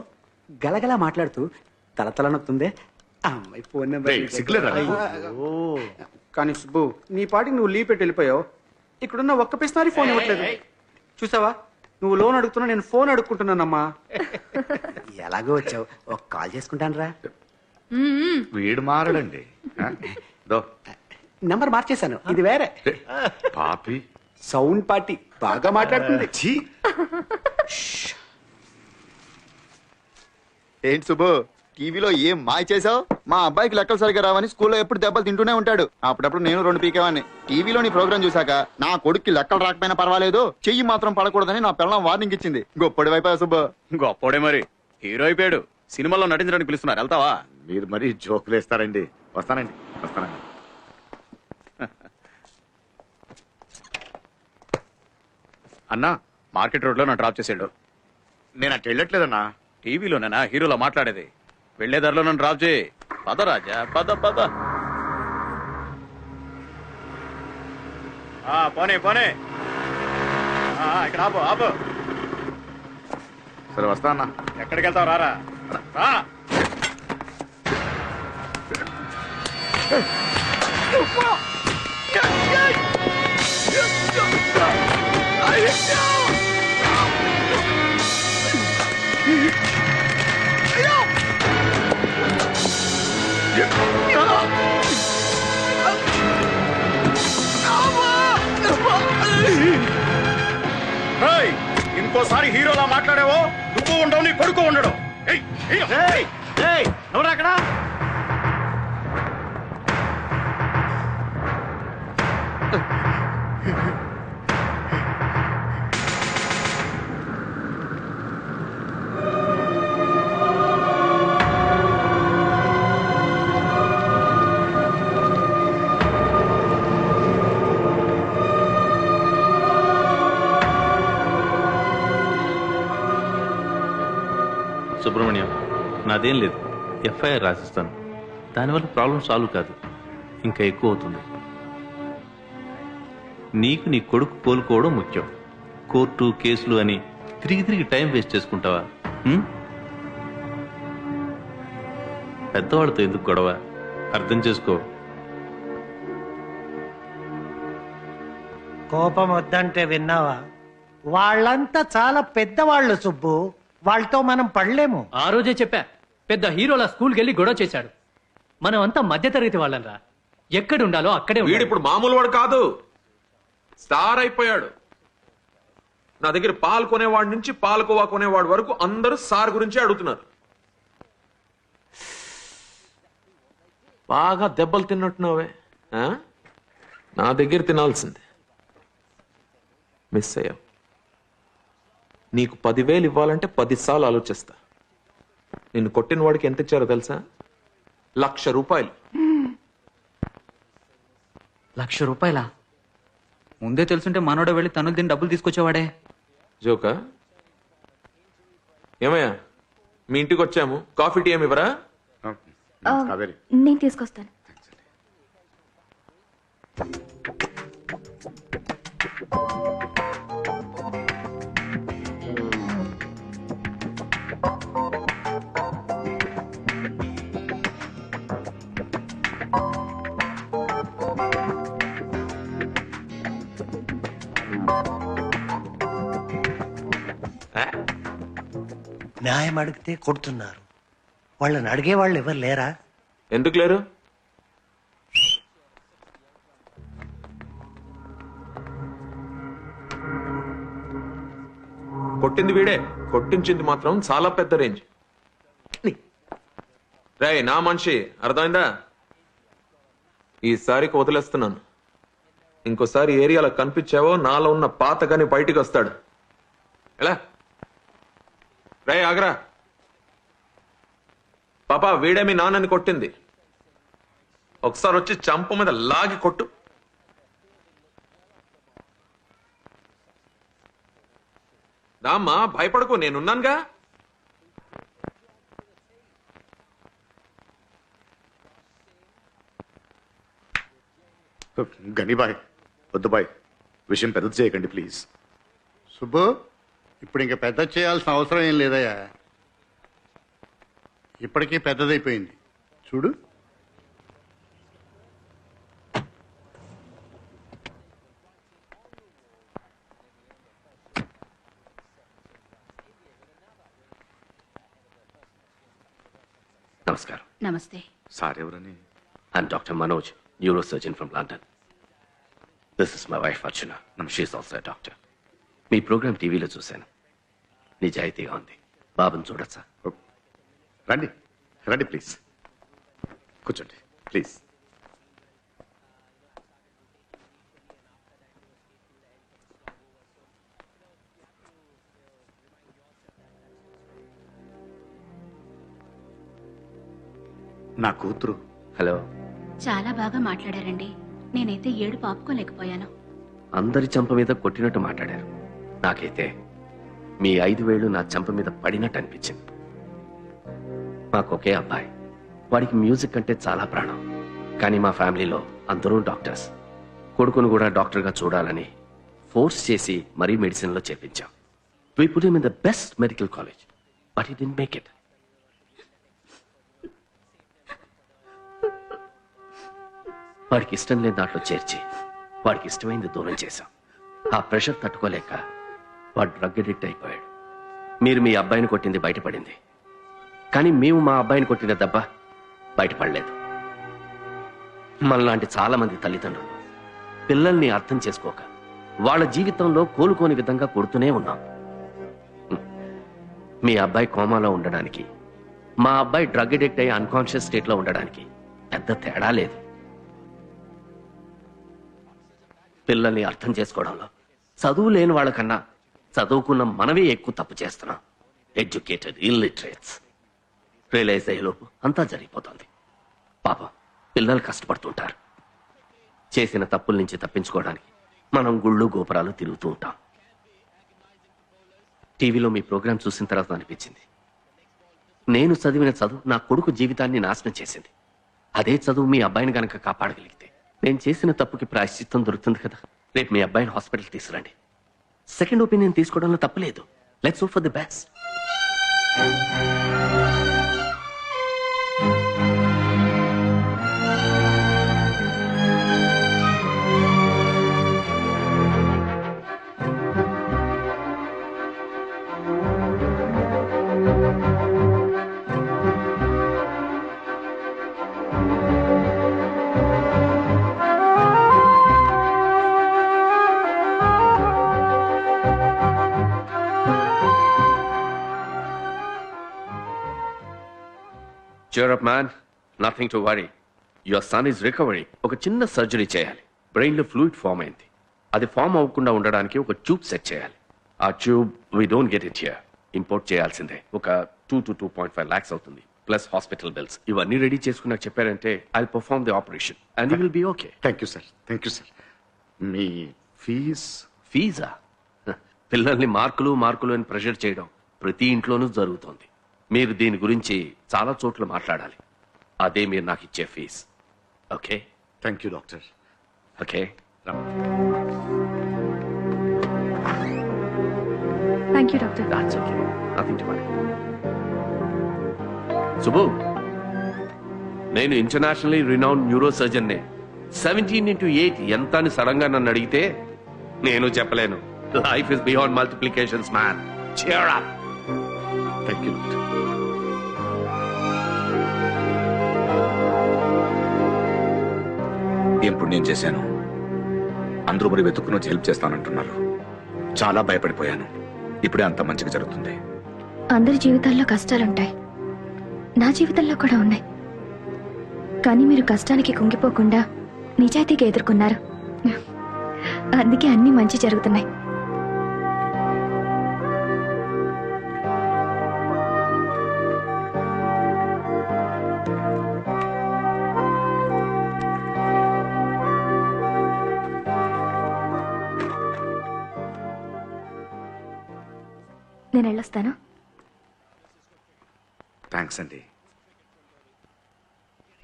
Speaker 4: గలగలా మాట్లాడుతూ తలతల నొక్కుందే అమ్మాయి ఫోన్ నెంబర్. కానీ సుబ్బు, నీ పాటికి నువ్వు లీవ్ పెట్టి వెళ్ళిపోయావు. ఇక్కడున్న ఒక్క పిస్తారి ఫోన్ ఇవ్వట్లేదు. చూసావా, నువ్వు లోన్ అడుగుతున్నా, నేను ఫోన్ అడుక్కుంటున్నానమ్మా. ఎలాగో వచ్చావు, ఒక కాల్ చేసుకుంటాను రా.
Speaker 2: వీడు మారడండి.
Speaker 4: నంబర్ మార్చేశాను, ఇది వేరే.
Speaker 2: పాపి
Speaker 4: సౌండ్ పార్టీ బాగా మాట్లాడుతుంది.
Speaker 10: ఏంటి సుబ్బు, టీవీలో ఏం మాయ చేసావు? మా అబ్బాయికి లెక్కలు సరిగా రావని స్కూల్లో ఎప్పుడు దెబ్బలు తింటూనే ఉంటాడు. అప్పుడప్పుడు నేను 2 పీకేవాడిని. టీవీలో నీ ప్రోగ్రామ్ చూసాక నా కొడుక్కి లెక్కలు రాకపోయినా పర్వాలేదు, చెయ్యి మాత్రం పడకూడదని నా పిల్లం వార్నింగ్ ఇచ్చింది. గొప్పడి వైపోయా సుబ్బు. గొప్పడే మరి, హీరో అయిపోయాడు. సినిమాలో నటించడానికి పిలుస్తున్నారు, వెళ్తావా?
Speaker 2: మీరు మరీ జోకులు వేస్తారండి. వస్తానండి. అన్నా,
Speaker 10: మార్కెట్ రోడ్ లో నా డ్రాప్ చేసాడు.
Speaker 2: నేను అటు వెళ్ళట్లేదన్నా.
Speaker 10: టీవీలోనేనా హీరోలో మాట్లాడేది? వెళ్లే దారిలో నన్ను డ్రాప్ చేయి. పద రాజా, పద. పోనే ఇక్కడ ఆపు.
Speaker 2: సరే వస్తా అన్నా.
Speaker 10: ఎక్కడికి వెళ్తావు? రారా.
Speaker 11: ఇంకోసారి హీరోలా మాట్లాడావో నువ్వు ఉండవు నీ కొడుకు ఉండడు.
Speaker 3: ఎవరు అక్కడ?
Speaker 20: సుబ్రహ్మణ్యం, నాదేం లేదు. ఎఫ్ఐఆర్ రాసిస్తాను. దానివల్ల ప్రాబ్లం సాల్వ్ కాదు, ఇంకా ఎక్కువ అవుతుంది. నీకు నీ కొడుకు కోలుకోవడం ముఖ్యం. కోర్టు కేసులు అని తిరిగి తిరిగి టైం వేస్ట్ చేసుకుంటావా? పెద్దవాళ్ళతో ఎందుకు గొడవ? అర్థం చేసుకో.
Speaker 8: కోపం వద్దంటే విన్నావా? వాళ్ళంతా చాలా పెద్దవాళ్ళు సుబ్బు, వాళ్ళతో మనం పడలేము.
Speaker 13: ఆ రోజే చెప్పా, పెద్ద హీరోల స్కూల్కి వెళ్ళి గొడవ చేశాడు. మనం అంతా మధ్యతరగతి వాళ్ళంరా, ఎక్కడ ఉండాలో అక్కడే.
Speaker 14: వీడిప్పుడు మామూలు వాడు కాదు, స్టార్ అయిపోయాడు. నా దగ్గర పాలు కొనేవాడి నుంచి పాలకోవా కొనేవాడి వరకు అందరూ సార్ గురించే అడుగుతున్నారు. బాగా దెబ్బలు తిన్నట్టున్నావే. నా దగ్గర తినాల్సిందే. మిస్ అయ్యావు. నీకు 10,000 ఇవ్వాలంటే 10 సార్లు ఆలోచిస్తా. నిన్ను కొట్టిన వాడికి ఎంత ఇచ్చారో తెలుసా? 1,00,000 రూపాయలు.
Speaker 12: 1,00,000 రూపాయలా? ముందే తెలుసుంటే మనోడ వెళ్ళి తనులు తిని డబ్బులు తీసుకొచ్చేవాడే.
Speaker 14: జోకా? ఏమయ్యా, మీ ఇంటికి వచ్చాము, కాఫీ టీ ఏమి ఇవ్వరా?
Speaker 19: నేను తీసుకొస్తాను.
Speaker 8: న్యాయం అడిగితే కొడుతున్నారు. వాళ్ళని అడిగే వాళ్ళు ఎవరు లేరా?
Speaker 14: ఎందుకు లేరు? కొట్టింది వీడే, కొట్టించింది మాత్రం చాలా పెద్ద రేంజ్. రేయ్ నా మనిషి, అర్థమైందా? ఈసారికి వదిలేస్తున్నాను. ఇంకోసారి ఏరియాలో కనిపించావో నాలో ఉన్న పాతగాని బయటికి వస్తాడు. ఎలా? రేయ్ ఆగరా. పాపా, వీడే మీ నాన్నని కొట్టింది. ఒకసారి వచ్చి చంప మీద లాగి కొట్టు. దామ్మా, భయపడకు, నేనున్నానుగా.
Speaker 2: గనిబాయ్, వద్దు బాయ్, విషయం పెద్ద చేయకండి ప్లీజ్.
Speaker 11: సుబ్బు, ఇప్పుడు ఇంకా పెద్ద చేయాల్సిన అవసరం ఏం లేదయ్యా. ఇప్పటికీ పెద్దదైపోయింది చూడు.
Speaker 16: నమస్కారం.
Speaker 7: నమస్తే.
Speaker 2: సార్ ఎవరని?
Speaker 16: I'm doctor Manoj, neurosurgeon from London. This is my wife Archana. She's also a doctor. మీ ప్రోగ్రామ్ టీవీలో చూశాను. నిజాయితీగా ఉంది. బాబుని చూడొచ్చా?
Speaker 2: రండి రండి ప్లీజ్, కూర్చోండి ప్లీజ్. నా కూతురు.
Speaker 16: హలో.
Speaker 7: చాలా బాగా మాట్లాడారండి. నేనైతే ఏడుపు ఆపుకోలేకపోయాను.
Speaker 16: అందరి చంప మీద కొట్టినట్టు మాట్లాడారు. నాకైతే మీ 5 వేళ్లు నా చంప మీద పడినట్టు అనిపించింది. మాకొకే అబ్బాయి. వాడికి మ్యూజిక్ అంటే చాలా ప్రాణం. కానీ మా ఫ్యామిలీలో అందరూ డాక్టర్స్. కొడుకును కూడా డాక్టర్గా చూడాలని ఫోర్స్ చేసి మరీ మెడిసిన్లో చేర్పించాం. We put him in the best medical college, but he didn't make it. వాడికి ఇష్టం లేని దాంట్లో చేర్చి వాడికి ఇష్టమైంది దూరం చేశాం. ఆ ప్రెషర్ తట్టుకోలేక వాడు డ్రగ్ అడిక్ట్ అయిపోయాడు. మీరు మీ అబ్బాయిని కొట్టింది బయటపడింది, కానీ మేము మా అబ్బాయిని కొట్టిన దెబ్బ బయటపడలేదు. మనలాంటి చాలా మంది తల్లిదండ్రులు పిల్లల్ని అర్థం చేసుకోక వాళ్ళ జీవితంలో కోలుకోని విధంగా కొడుతూనే ఉన్నాం. మీ అబ్బాయి కోమాలో ఉండడానికి, మా అబ్బాయి డ్రగ్ అడిక్ట్ అయ్యి అన్కాన్షియస్ స్టేట్లో ఉండడానికి పెద్ద తేడా లేదు. పిల్లల్ని అర్థం చేసుకోవడంలో చదువు లేని వాళ్ళకన్నా చదువుకున్న మనమే ఎక్కువ తప్పు చేస్తున్నాం. Educated illiterates. రియలైజ్ అయ్యేలోపు అంతా జరిగిపోతుంది. పాపం పిల్లలు కష్టపడుతుంటారు. చేసిన తప్పుల నుంచి తప్పించుకోవడానికి మనం గుళ్ళు గోపురాలు తిరుగుతూ ఉంటాం. టీవీలో మీ ప్రోగ్రాం చూసిన తర్వాత అనిపించింది, నేను చదివిన చదువు నా కొడుకు జీవితాన్ని నాశనం చేసింది. అదే చదువు మీ అబ్బాయిని గనక కాపాడగలిగితే నేను చేసిన తప్పుకి ప్రాయశ్చిత్తం దొరుకుతుంది కదా. రేపు మీ అబ్బాయిని హాస్పిటల్కి తీసుకురండి. సెకండ్ ఒపీనియన్ తీసుకోవడంలో తప్పులేదు. Let's hope for the best. Cheer up, man. Nothing to worry. Your son is recovering. ఒక చిన్న సర్జరీ చేయాలి. బ్రెయిన్ లో ఫ్లూయిడ్ ఫామ్ అయింది. అది ఫామ్ అవ్వకుండా ఉండడానికి ఒక ట్యూబ్ సెట్ చేయాలి. ఆ tube we don't get it here. Import చేయాల్సిందే. ఒక 2 to 2.5 lakhs అవుతుంది. Plus hospital bills. ఇవన్నీ రెడీ చేసుకున్నాక చెప్పారంటే I will perform the operation and you will be okay.
Speaker 2: Thank you sir. Thank you sir. మీ
Speaker 16: ఫీజా? పిల్లల్ని మార్కులు అని ప్రెషర్ చేయడం ప్రతి ఇంట్లోనూ జరుగుతోంది. మీరు దీని గురించి చాలా చోట్ల మాట్లాడాలి. అదే మీరు నాకు ఇచ్చే fees. Okay?
Speaker 2: Thank you doctor.
Speaker 16: Okay.
Speaker 7: Thank you doctor.
Speaker 16: That's okay. Nothing to worry. Subbu, నేను ఇంటర్నేషనల్లీ రినౌండ్ న్యూరో సర్జన్ నే. 17x8 ఎంత అని సడన్ గా నన్ను అడిగితే నేను చెప్పలేను. Life is beyond multiplications man. Cheer up.
Speaker 2: Thank you doctor. ఏం పుణ్యం చేశాను? అందరూ మరి వెతుక్కుని వచ్చి హెల్ప్ చేస్తానంటున్నారు. చాలా భయపడిపోయాను. ఇప్పుడే అంత మంచిగా జరుగుతుంది.
Speaker 7: అందరి జీవితాల్లో కష్టాలుంటాయి. నా జీవితంలో కూడా ఉన్నాయి. కానీ మీరు కష్టానికి కుంగిపోకుండా నిజాయితీగా ఎదుర్కొన్నారు. అందుకే అన్ని మంచి జరుగుతున్నాయి. నేను వెళ్ళొస్తాను.
Speaker 2: థ్యాంక్స్ అండి.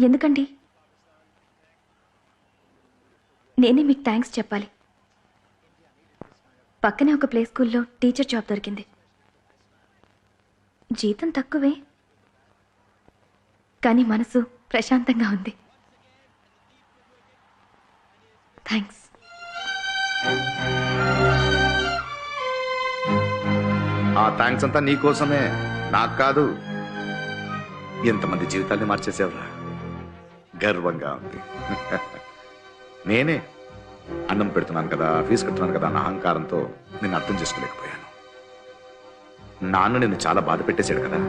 Speaker 7: ఎందుకండి? నేనే మీకు థ్యాంక్స్ చెప్పాలి. పక్కనే ఒక ప్లే స్కూల్లో టీచర్ జాబ్ దొరికింది. జీతం తక్కువే, కానీ మనసు ప్రశాంతంగా ఉంది. థ్యాంక్స్.
Speaker 2: ఆ థ్యాంక్స్ అంతా నీకోసమే, నాకు కాదు. ఎంతమంది జీవితాన్ని మార్చేసేవరా. గర్వంగా ఉంది. నేనే అన్నం పెడుతున్నాను కదా, ఫీజు కడుతున్నాను కదా అన్న అహంకారంతో నేను అర్థం చేసుకోలేకపోయాను. నాన్న నిన్ను చాలా బాధ పెట్టేశాడు కదా,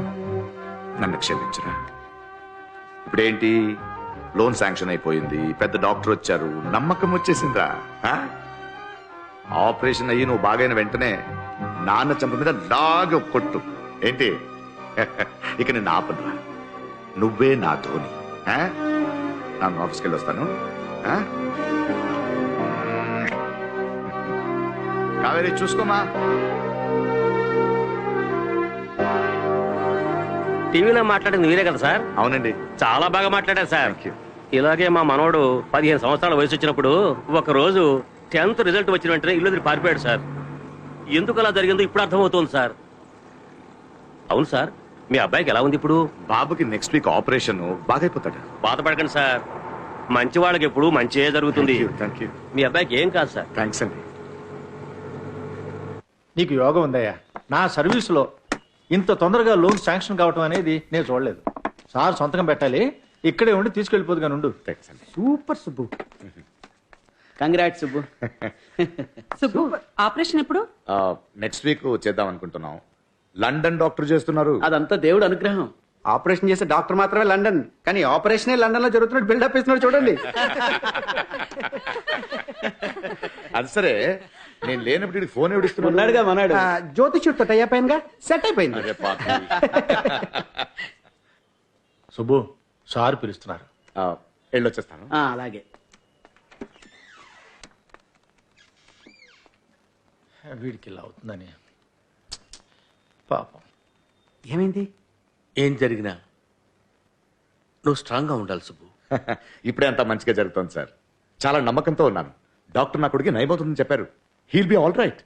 Speaker 2: నన్ను క్షమించరా. ఇప్పుడేంటి, లోన్ శాంక్షన్ అయిపోయింది, పెద్ద డాక్టర్ వచ్చారు, నమ్మకం వచ్చేసిందిరా. ఆపరేషన్ అయ్యి నువ్వు బాగైన వెంటనే నాన్న చంప మీద లాగా కొట్టు. ఏంటి, ఇక నేను ఆపనురా. నువ్వే నా ధోని. నేను ఆఫీస్కి వెళ్ళి వస్తాను. కావేరి చూసుకోమా.
Speaker 15: టీవీలో మాట్లాడింది మీరే కదా సార్?
Speaker 2: అవునండి.
Speaker 15: చాలా బాగా మాట్లాడారు సార్. ఇలాగే మా మనవడు 15 సంవత్సరాల వయసు వచ్చినప్పుడు ఒక రోజు 10th రిజల్ట్ వచ్చిన వెంటనే ఇల్లు వదిలి పారిపోయాడు సార్. ఎందుకు అలా జరిగిందో ఇప్పుడు అర్థమవుతోంది సార్. అవును సార్, మీ అబ్బాయికి ఎలా ఉంది ఇప్పుడు?
Speaker 2: బాబుకి నెక్స్ట్ వీక్ ఆపరేషన్, బాగైపోతాడు.
Speaker 15: బాధపడకండి సార్, మంచి వాళ్ళకి ఎప్పుడు మంచిగా జరుగుతుంది. మీ అబ్బాయికి ఏం కాదు సార్.
Speaker 2: థ్యాంక్స్ అండి.
Speaker 6: నీకు యోగం ఉందయ్యా. నా సర్వీసులో ఇంత తొందరగా లోన్ శాంక్షన్ కావటం అనేది నేను చూడలేదు. సార్ సొంతకం పెట్టాలి, ఇక్కడే ఉండి తీసుకెళ్ళిపోదు కానీ ఉండు.
Speaker 4: Super Subbu.
Speaker 12: Congrats Subbu.
Speaker 17: Subbu, operation ఎప్పుడు?
Speaker 2: నెక్స్ట్ వీక్ చేద్దాం అనుకుంటున్నాం. లండన్ డాక్టర్ చేస్తున్నారు.
Speaker 4: అదంతా దేవుడు అనుగ్రహం. ఆపరేషన్ చేసే డాక్టర్ మాత్రమే లండన్, కానీ ఆపరేషనే లండన్ లో జరుగుతున్నట్టు బిల్డప్ ఇస్తున్నాడు చూడండి.
Speaker 2: అది సరే, నేను లేనప్పుడు ఫోన్ ఎవడిస్తున్నాడు?
Speaker 4: ఉన్నాడుగా మనాడు. జ్యోతిష్యుడితో టై అయిపోయిందిగా, సెట్ అయిపోయింది.
Speaker 6: సుబ్బు, సార్ పిలుస్తున్నారు.
Speaker 2: వెళ్ళొచ్చేస్తాను.
Speaker 4: అలాగే.
Speaker 6: వీడికి ఇలా అవుతుందని పాపం.
Speaker 4: ఏమైంది?
Speaker 16: ఏం జరిగినా నువ్వు స్ట్రాంగ్ గా ఉండాలి సుబ్బు.
Speaker 2: ఇప్పుడే అంతా మంచిగా జరుగుతుంది సార్. చాలా నమ్మకంతో ఉన్నాను. డాక్టర్ నా కొడుకు నయమవుతుందని చెప్పారు. He'll be all right.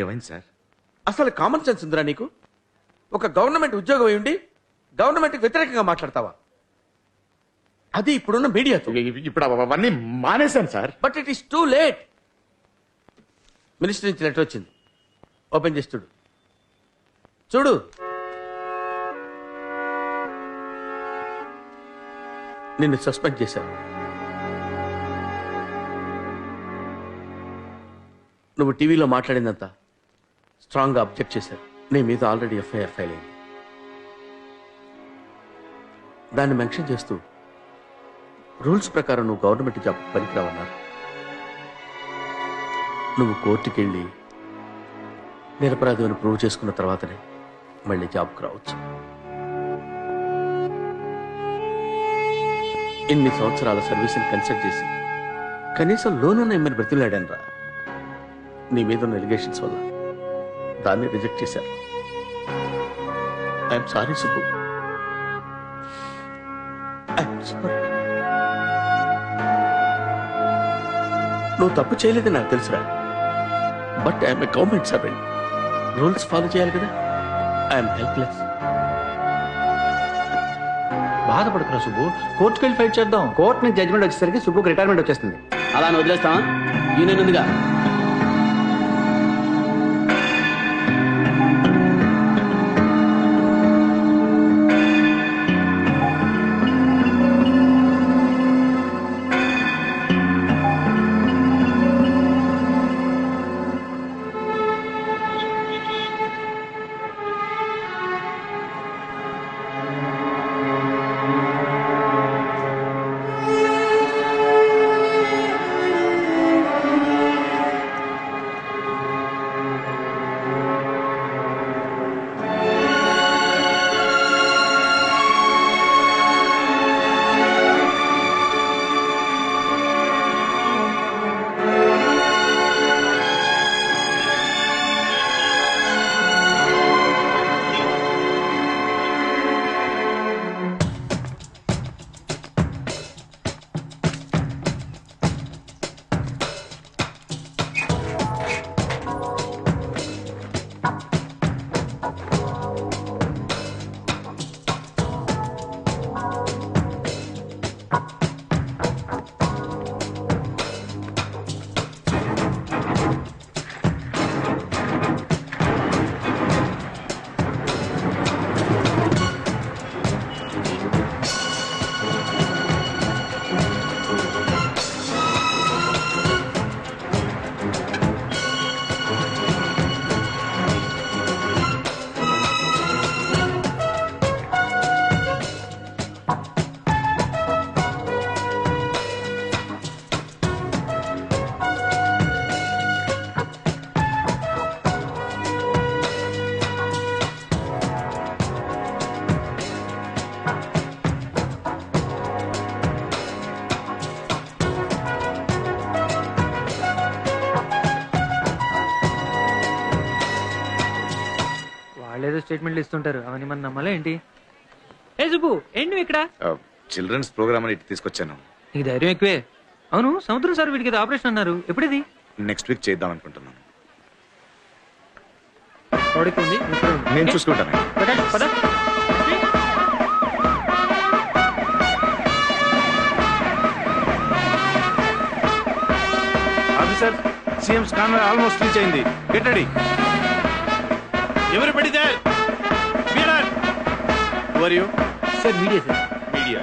Speaker 2: ఏమైంది సార్?
Speaker 16: అసలు కామన్ సెన్స్ ఉందిరా నీకు? ఒక గవర్నమెంట్ ఉద్యోగం అయి ఉండి గవర్నమెంట్ వ్యతిరేకంగా మాట్లాడతావా? అది ఇప్పుడున్న మీడియాతో.
Speaker 2: ఇప్పుడు అవన్నీ మానేశాను sir.
Speaker 16: But it is too late. Minister నుంచి లెటర్ వచ్చింది, ఓపెన్ చేసి చూడు. చూడు. నిన్ను సస్పెండ్ చేశారు. నువ్వు టీవీలో మాట్లాడిందంతా స్ట్రాంగ్గా అబ్జెక్ట్ చేశారు. నీ మీద ఆల్రెడీ ఎఫ్ఐఆర్ ఫైల్ అయింది. దాన్ని మెన్షన్ చేస్తూ రూల్స్ ప్రకారం నువ్వు గవర్నమెంట్ జాబ్ పనికిరావన్నారు. నువ్వు కోర్టుకి వెళ్ళి నిరపరాధి అని ప్రూవ్ చేసుకున్న తర్వాతనే మళ్ళీ జాబ్కి రావచ్చు. ఇన్ని సంవత్సరాల సర్వీస్ని కన్సల్ట్ చేసి కనీసం లోన్ ఉన్న ఇమ్మని బ్రతిలాడాను రా. నీ మీద ఉన్న ఎలిగేషన్స్ వల్ల దాన్ని రిజెక్ట్ చేశారు. I'm sorry Subbu. I'm sorry. నువ్వు తప్పు చేయలేదని నాకు తెలుసురా. But I'm a government servant. Rules follow చేయాలి కదా. I'm helpless.
Speaker 6: బాధపడుతున్నా సుబ్బు, కోర్టుకు వెళ్ళి ఫైట్ చేద్దాం.
Speaker 4: కోర్టు నుంచి జడ్జ్మెంట్ వచ్చేసరికి సుబ్బుకు రిటైర్మెంట్ వచ్చేస్తుంది.
Speaker 12: అలా అని వదిలేస్తావా? యూనియన్ ఉందిగా.
Speaker 13: వాళ్ళేదో స్టేట్మెంట్లు ఇస్తుంటారు, అవన్నీ మన నమ్మాలా ఏంటి? ఏ సుబ్బు, ఏంటి నువ్వు ఇక్కడ?
Speaker 2: చిల్డ్రన్స్ ప్రోగ్రామ్ అని ఇటు తీసుకొచ్చాను.
Speaker 13: నీకు ధైర్యం ఎక్కువే. అవును, సముద్రం సార్ వీడికి ఏదో ఆపరేషన్ అన్నారు, ఎప్పుడది?
Speaker 2: నెక్స్ట్ వీక్ చేద్దాం అనుకుంటున్నాను.
Speaker 13: నేను
Speaker 2: చూసుకుంటాను.
Speaker 20: Officer, CM scanner almost reach అయింది. Get ready. Everybody there? Who are you?
Speaker 13: Sir media sir.
Speaker 20: Media.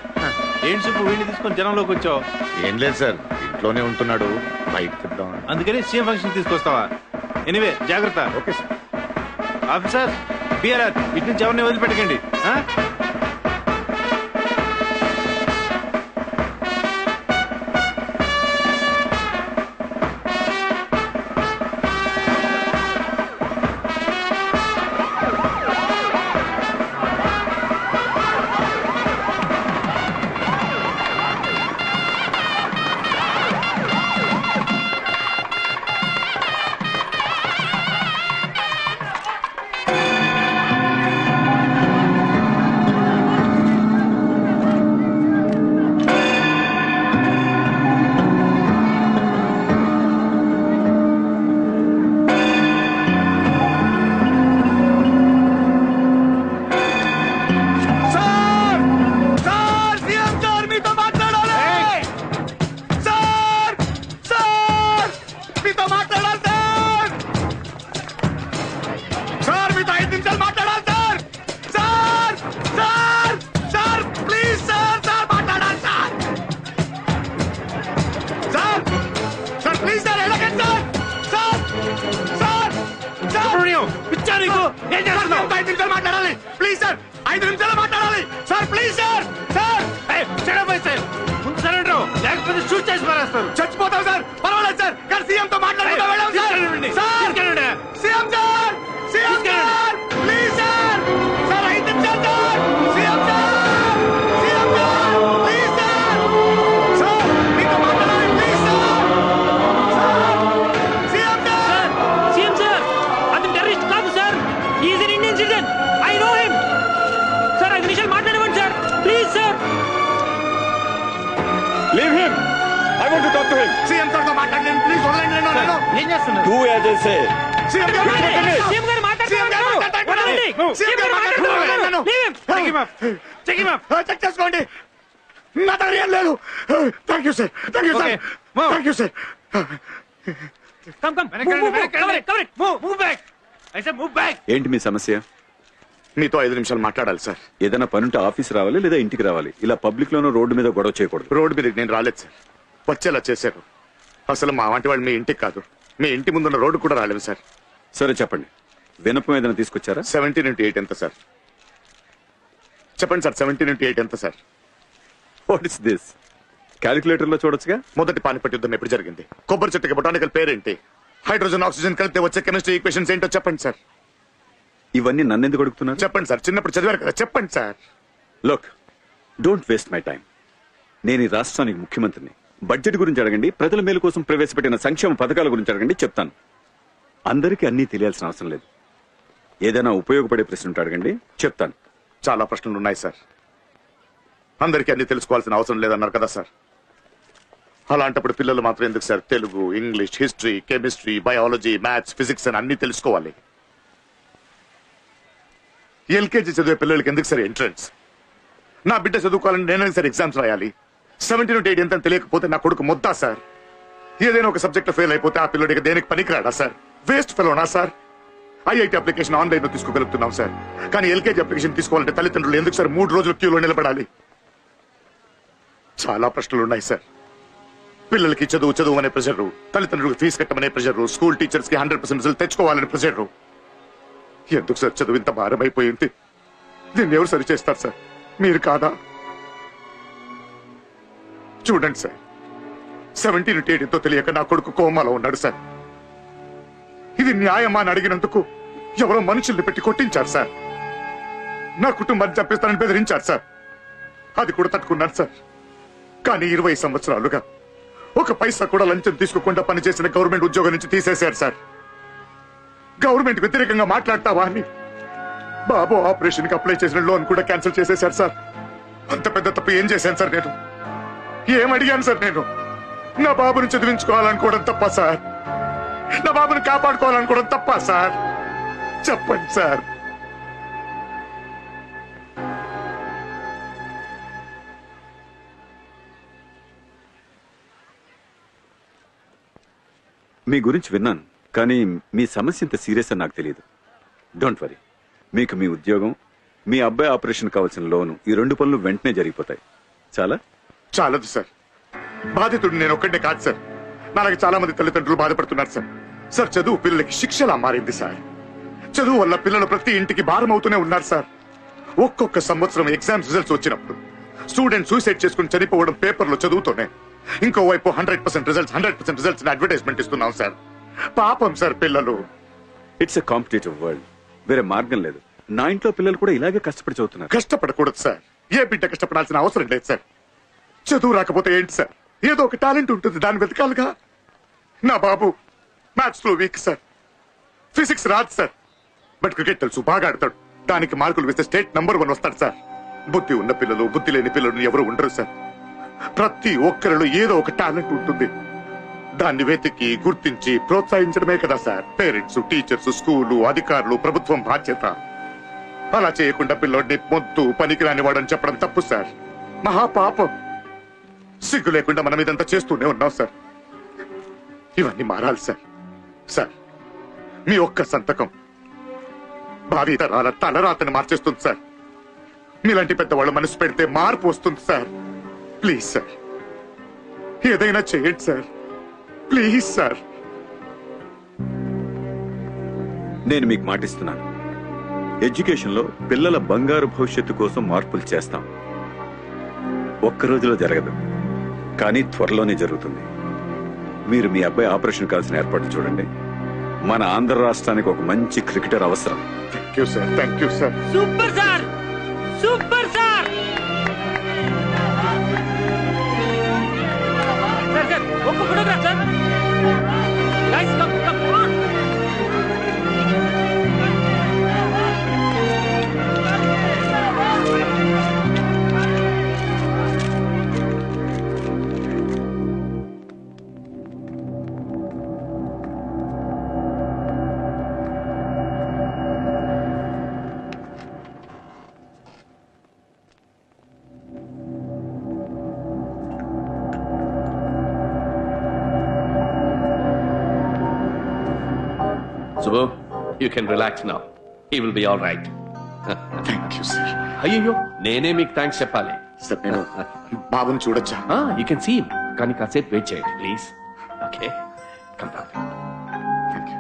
Speaker 20: ఏంటి సుబ్బు వీడిని తీసుకొని జనంలోకి వచ్చావు?
Speaker 2: ఏం లేదు సార్, ఇంట్లోనే ఉంటున్నాడు, బయటకు తిద్దాం.
Speaker 20: అందుకని సీఎం ఫంక్షన్ తీసుకొస్తావా? ఎనివే జాగ్రత్త.
Speaker 2: Okay sir.
Speaker 20: ఆఫీసర్ బిఆర్ఆర్ ఇటు నుంచి ఎవరిని వదిలిపెట్టకండి.
Speaker 2: మాట్లాడాలి ప్లీజ్ సార్, 5 నిమిషాలు మాట్లాడాలి సార్, ప్లీజ్ సార్.
Speaker 20: లేకపోతే షూట్ చేసి మారేస్తారు.
Speaker 2: చచ్చిపోతాం సార్, పర్వాలేదు సార్, కానీ సీఎం తో మాట్లాడుకుంటూ వెళ్ళాం sir. CM sir, CM sir, please sir, sir 5 నిమిషాలు sir, CM sir, CM sir, please sir, sir మీతో మాట్లాడాలి please sir, sir CM sir.
Speaker 12: CM sir, అతను టెర్రరిస్ట్ కాదు sir, is an Indian citizen, I know him sir. 5 నిమిషాలు మాట్లాడమండి sir, please sir.
Speaker 5: Leave him, I want to talk to him.
Speaker 2: CM sir తో మాట్లాడండి please, వదలండి నన్ను.
Speaker 20: ఏం చేస్తున్నారు?
Speaker 5: టూ ఏజెన్సీ
Speaker 2: సీఎం గారు మాట్లాడండి.
Speaker 12: సీఎం గారు మాట్లాడుతున్నారు. వదలండి.
Speaker 2: సీఎం గారు మాట్లాడుతున్నారు. చెక్ చేసుకోండి, నా దగ్గర ఏం లేదు. Thank you sir, thank you sir, thank you sir.
Speaker 5: ఏంటి మీ సమస్య?
Speaker 2: మీతో 5 నిమిషాలు మాట్లాడాలి సార్.
Speaker 5: ఏదైనా పనుంటే ఆఫీస్ రావాలి లేదా ఇంటికి రావాలి. ఇలా పబ్లిక్ లోనో రోడ్డు మీద గొడవ చేయకూడదు.
Speaker 2: రోడ్డు మీద నేను రాలేదు సార్, వచ్చేలా చేశారు. అసలు మా వంటి వాళ్ళు మీ ఇంటికి కాదు, మీ ఇంటి ముందున్న రోడ్డు కూడా రాలేదు సార్.
Speaker 5: సరే చెప్పండి, వినపం ఏదైనా తీసుకొచ్చారా?
Speaker 2: 17 into 8 ఎంత సార్? చెప్పండి సార్, 17 into 8 ఎంత sir?
Speaker 5: What is this? Calculator లో చూడొచ్చుగా.
Speaker 2: మొదటి పానిపట్ యుద్ధం ఎప్పుడు జరిగింది? కొబ్బరి చెట్టుకి బొటానికల్ పేరేంటి? హైడ్రోజన్ ఆక్సిజన్ కలిపితే వచ్చే కెమిస్ట్రీ ఈక్వేషన్స్ ఏంటో చెప్పండి సార్.
Speaker 5: ఇవన్నీ నన్ను ఎందుకు అడుగుతున్నారు?
Speaker 2: చెప్పండి సార్, చిన్నప్పుడు చదివారు కదా, చెప్పండి sir.
Speaker 5: Look, don't waste my time. నేను ఈ రాష్ట్రానికి ముఖ్యమంత్రిని. బడ్జెట్ గురించి అడగండి, ప్రజల మేలు కోసం ప్రవేశపెట్టిన సంక్షేమ పథకాల గురించి అడగండి, చెప్తాను. అందరికీ అన్నీ తెలియాల్సిన అవసరం లేదు. ఏదైనా ఉపయోగపడే ప్రశ్న ఉంటే అడగండి, చెప్తాను.
Speaker 2: చాలా ప్రశ్నలు ఉన్నాయి సార్, అందరికీ అన్ని తెలుసుకోవాల్సిన అవసరం లేదన్నారు కదా సార్. అలాంటప్పుడు పిల్లలు మాత్రం ఎందుకు sir Telugu, English, history, chemistry, biology, maths, physics అని అన్ని తెలుసుకోవాలి? ఎల్కేజీ చదివే పిల్లలకి ఎందుకు సార్ ఎంట్రన్స్? నా బిడ్డ చదువుకోవాలని నేను సార్ ఎగ్జామ్స్ రాయాలి? 17 into 8 ఎంత తెలియకపోతే నా కొడుకు మొద్దా సార్? ఏదైనా ఒక సబ్జెక్ట్ ఫెయిల్ అయిపోతే ఆ పిల్లడికి దేనికి పనికిరాడా సార్? వేస్ట్ ఫెలోనా సార్? ఐఐటి అప్లికేషన్ ఆన్లైన్ లో తీసుకోగలుగుతున్నాం సార్, కానీ ఎల్కేజీ అప్లికేషన్ తీసుకోవాలంటే తల్లిదండ్రులు ఎందుకు సార్ 3 రోజులు క్యూలో నిలబడాలి? చాలా ప్రశ్నలు ఉన్నాయి సార్. పిల్లలకి చదువు అనే ప్రెషర్, తల్లిదండ్రులకు ఫీజు కట్టమనే ప్రెషర్, స్కూల్ టీచర్స్ కి 100% రిజల్ట్ తెచ్చుకోవాలనే ప్రెషర్. ఎందుకు సార్ చదువు ఇంత భారం అయిపోయింది? దీన్ని ఎవరు సరి చేస్తారు సార్? మీరు కాదా? చూడండి సార్, 17 into 8 ఎంతో తెలియక నా కొడుకు కోమాలో ఉన్నాడు సార్. ఇది న్యాయమా అని అడిగినందుకు ఎవరో మనుషుల్ని పెట్టి కొట్టించారు సార్. నా కుటుంబాన్ని చంపేస్తానని బెదిరించారు సార్, అది కూడా తట్టుకున్నాను సార్. కానీ 20 సంవత్సరాలుగా ఒక పైసా కూడా లంచం తీసుకోకుండా పనిచేసిన గవర్నమెంట్ ఉద్యోగం నుంచి తీసేశారు సార్. గవర్నమెంట్ వ్యతిరేకంగా మాట్లాడతావా అని బాబు ఆపరేషన్ కి అప్లై చేసిన లోన్ కూడా క్యాన్సిల్ చేసేశారు సార్. అంత పెద్ద తప్పు ఏం చేశాను సార్? నేను ఏం అడిగాను సార్? నేను నా బాబుని చదివించుకోవాలనుకోవడం తప్ప సార్? నా బాబుని కాపాడుకోవాలనుకోవడం తప్ప సార్? చెప్పండి సార్.
Speaker 5: మీ గురించి విన్నాను, కానీ మీ సమస్య ఇంత సీరియస్ అని నాకు తెలియదు. డోంట్ వరీ, మీకు మీ ఉద్యోగం, మీ అబ్బాయి ఆపరేషన్ కావాల్సిన లోను, ఈ 2 పనులు వెంటనే జరిగిపోతాయి. చాలా
Speaker 2: చాలదు సార్. బాధితుడు నేను ఒక్కడే కాదు సార్. నాలాగే చాలా మంది తల్లిదండ్రులు బాధపడుతున్నారు సార్. సార్ చదువు పిల్లలకి శిక్షలా మారింది సార్. చదువు వల్ల పిల్లలు ప్రతి ఇంటికి భారం అవుతూనే ఉన్నారు సార్. ఒక్కొక్క సంవత్సరం ఎగ్జామ్స్ రిజల్ట్స్ వచ్చినప్పుడు స్టూడెంట్ సూసైడ్ చేసుకుని చనిపోవడం పేపర్లో చదువుతూనే, ఇంకోవైపు 100% రిజల్ట్స్ అడ్వర్టైజ్మెంట్ ఇస్తున్నాం సార్. పాపం సార్ పిల్లలు.
Speaker 5: It's a competitive world. వేరే మార్గం లేదు. నా ఇంట్లో పిల్లలు కూడా ఇలాగే కష్టపడి చదువుతున్నారు.
Speaker 2: కష్టపడకూడదు సార్. ఏ బిడ్డ కష్టపడాల్సిన అవసరం లేదు సార్. చదువు రాకపోతే ఏంటి సార్, ఏదో ఒక టాలెంట్ ఉంటుంది, దాన్ని వెతకాలిగా. నా బాబు మ్యాథ్స్ లో వీక్ సార్, ఫిజిక్స్ రాదు సార్, బట్ క్రికెట్ తెలుసు, బాగా ఆడతాడు. దానికి మార్కులు వేస్తే స్టేట్ నంబర్ 1 వస్తాడు సార్. బుద్ధి ఉన్న పిల్లలు, బుద్ధి లేని పిల్లలు ఎవరు ఉండరు సార్. ప్రతి ఒక్కరిలో ఏదో ఒక టాలెంట్ ఉంటుంది. దాన్ని వెతికి గుర్తించి ప్రోత్సహించడమే కదా సార్ పేరెంట్స్, టీచర్స్, స్కూలు, అధికారులు, ప్రభుత్వం బాధ్యత. అలా చేయకుండా పిల్లోడిని మొద్దు పనికిరాని వాడని చెప్పడం తప్పు సార్, మహాపాపం. సిగ్గు లేకుండా మనం ఇదంతా చేస్తూనే ఉన్నాం సార్. ఇవన్నీ మారాలి సార్. సార్ మీ ఒక్క సంతకం భావి తరాల తలరాతని మార్చేస్తుంది సార్. మీలాంటి పెద్దవాళ్ళు మనసు పెడితే మార్పు వస్తుంది సార్. ప్లీజ్ సార్, ఏదైనా చేయండి సార్, ప్లీజ్ సార్.
Speaker 5: నేను మీకు మాటిస్తున్నాను, ఎడ్యుకేషన్ లో పిల్లల బంగారు భవిష్యత్తు కోసం మార్పులు చేస్తాం. ఒక్క రోజులో జరగదు, కానీ త్వరలోనే జరుగుతుంది. మీరు మీ అబ్బాయి ఆపరేషన్ కావాల్సిన ఏర్పాట్లు చూడండి. మన ఆంధ్ర రాష్ట్రానికి ఒక మంచి క్రికెటర్ అవసరం.
Speaker 2: Thank you sir, thank you sir.
Speaker 12: Super sir, super sir. Sir sir ఒక్క photograph sir. Guys come come on.
Speaker 16: Subbu, you can relax now. He will be all right.
Speaker 2: Thank you sir.
Speaker 16: అయ్యో నేనే మీకు thanks చెప్పాలి.
Speaker 2: Sir నేను బాబుని చూడొచ్చా?
Speaker 16: You can see him, కానీ కాసేపు వెయిట్ చేయండి please. Okay come back.
Speaker 2: Thank you.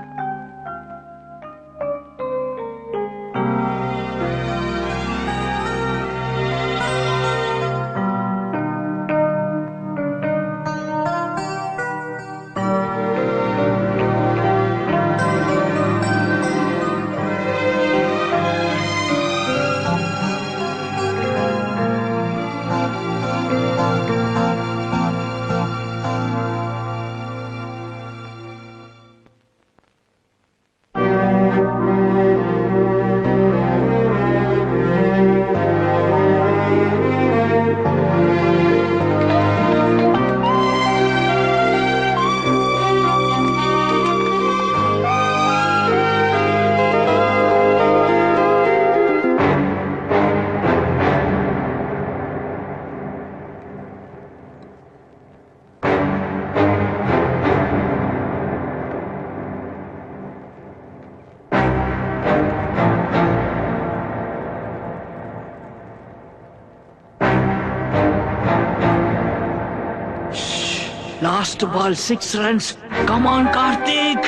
Speaker 9: Last ball, 6 runs. Come on, Karthik.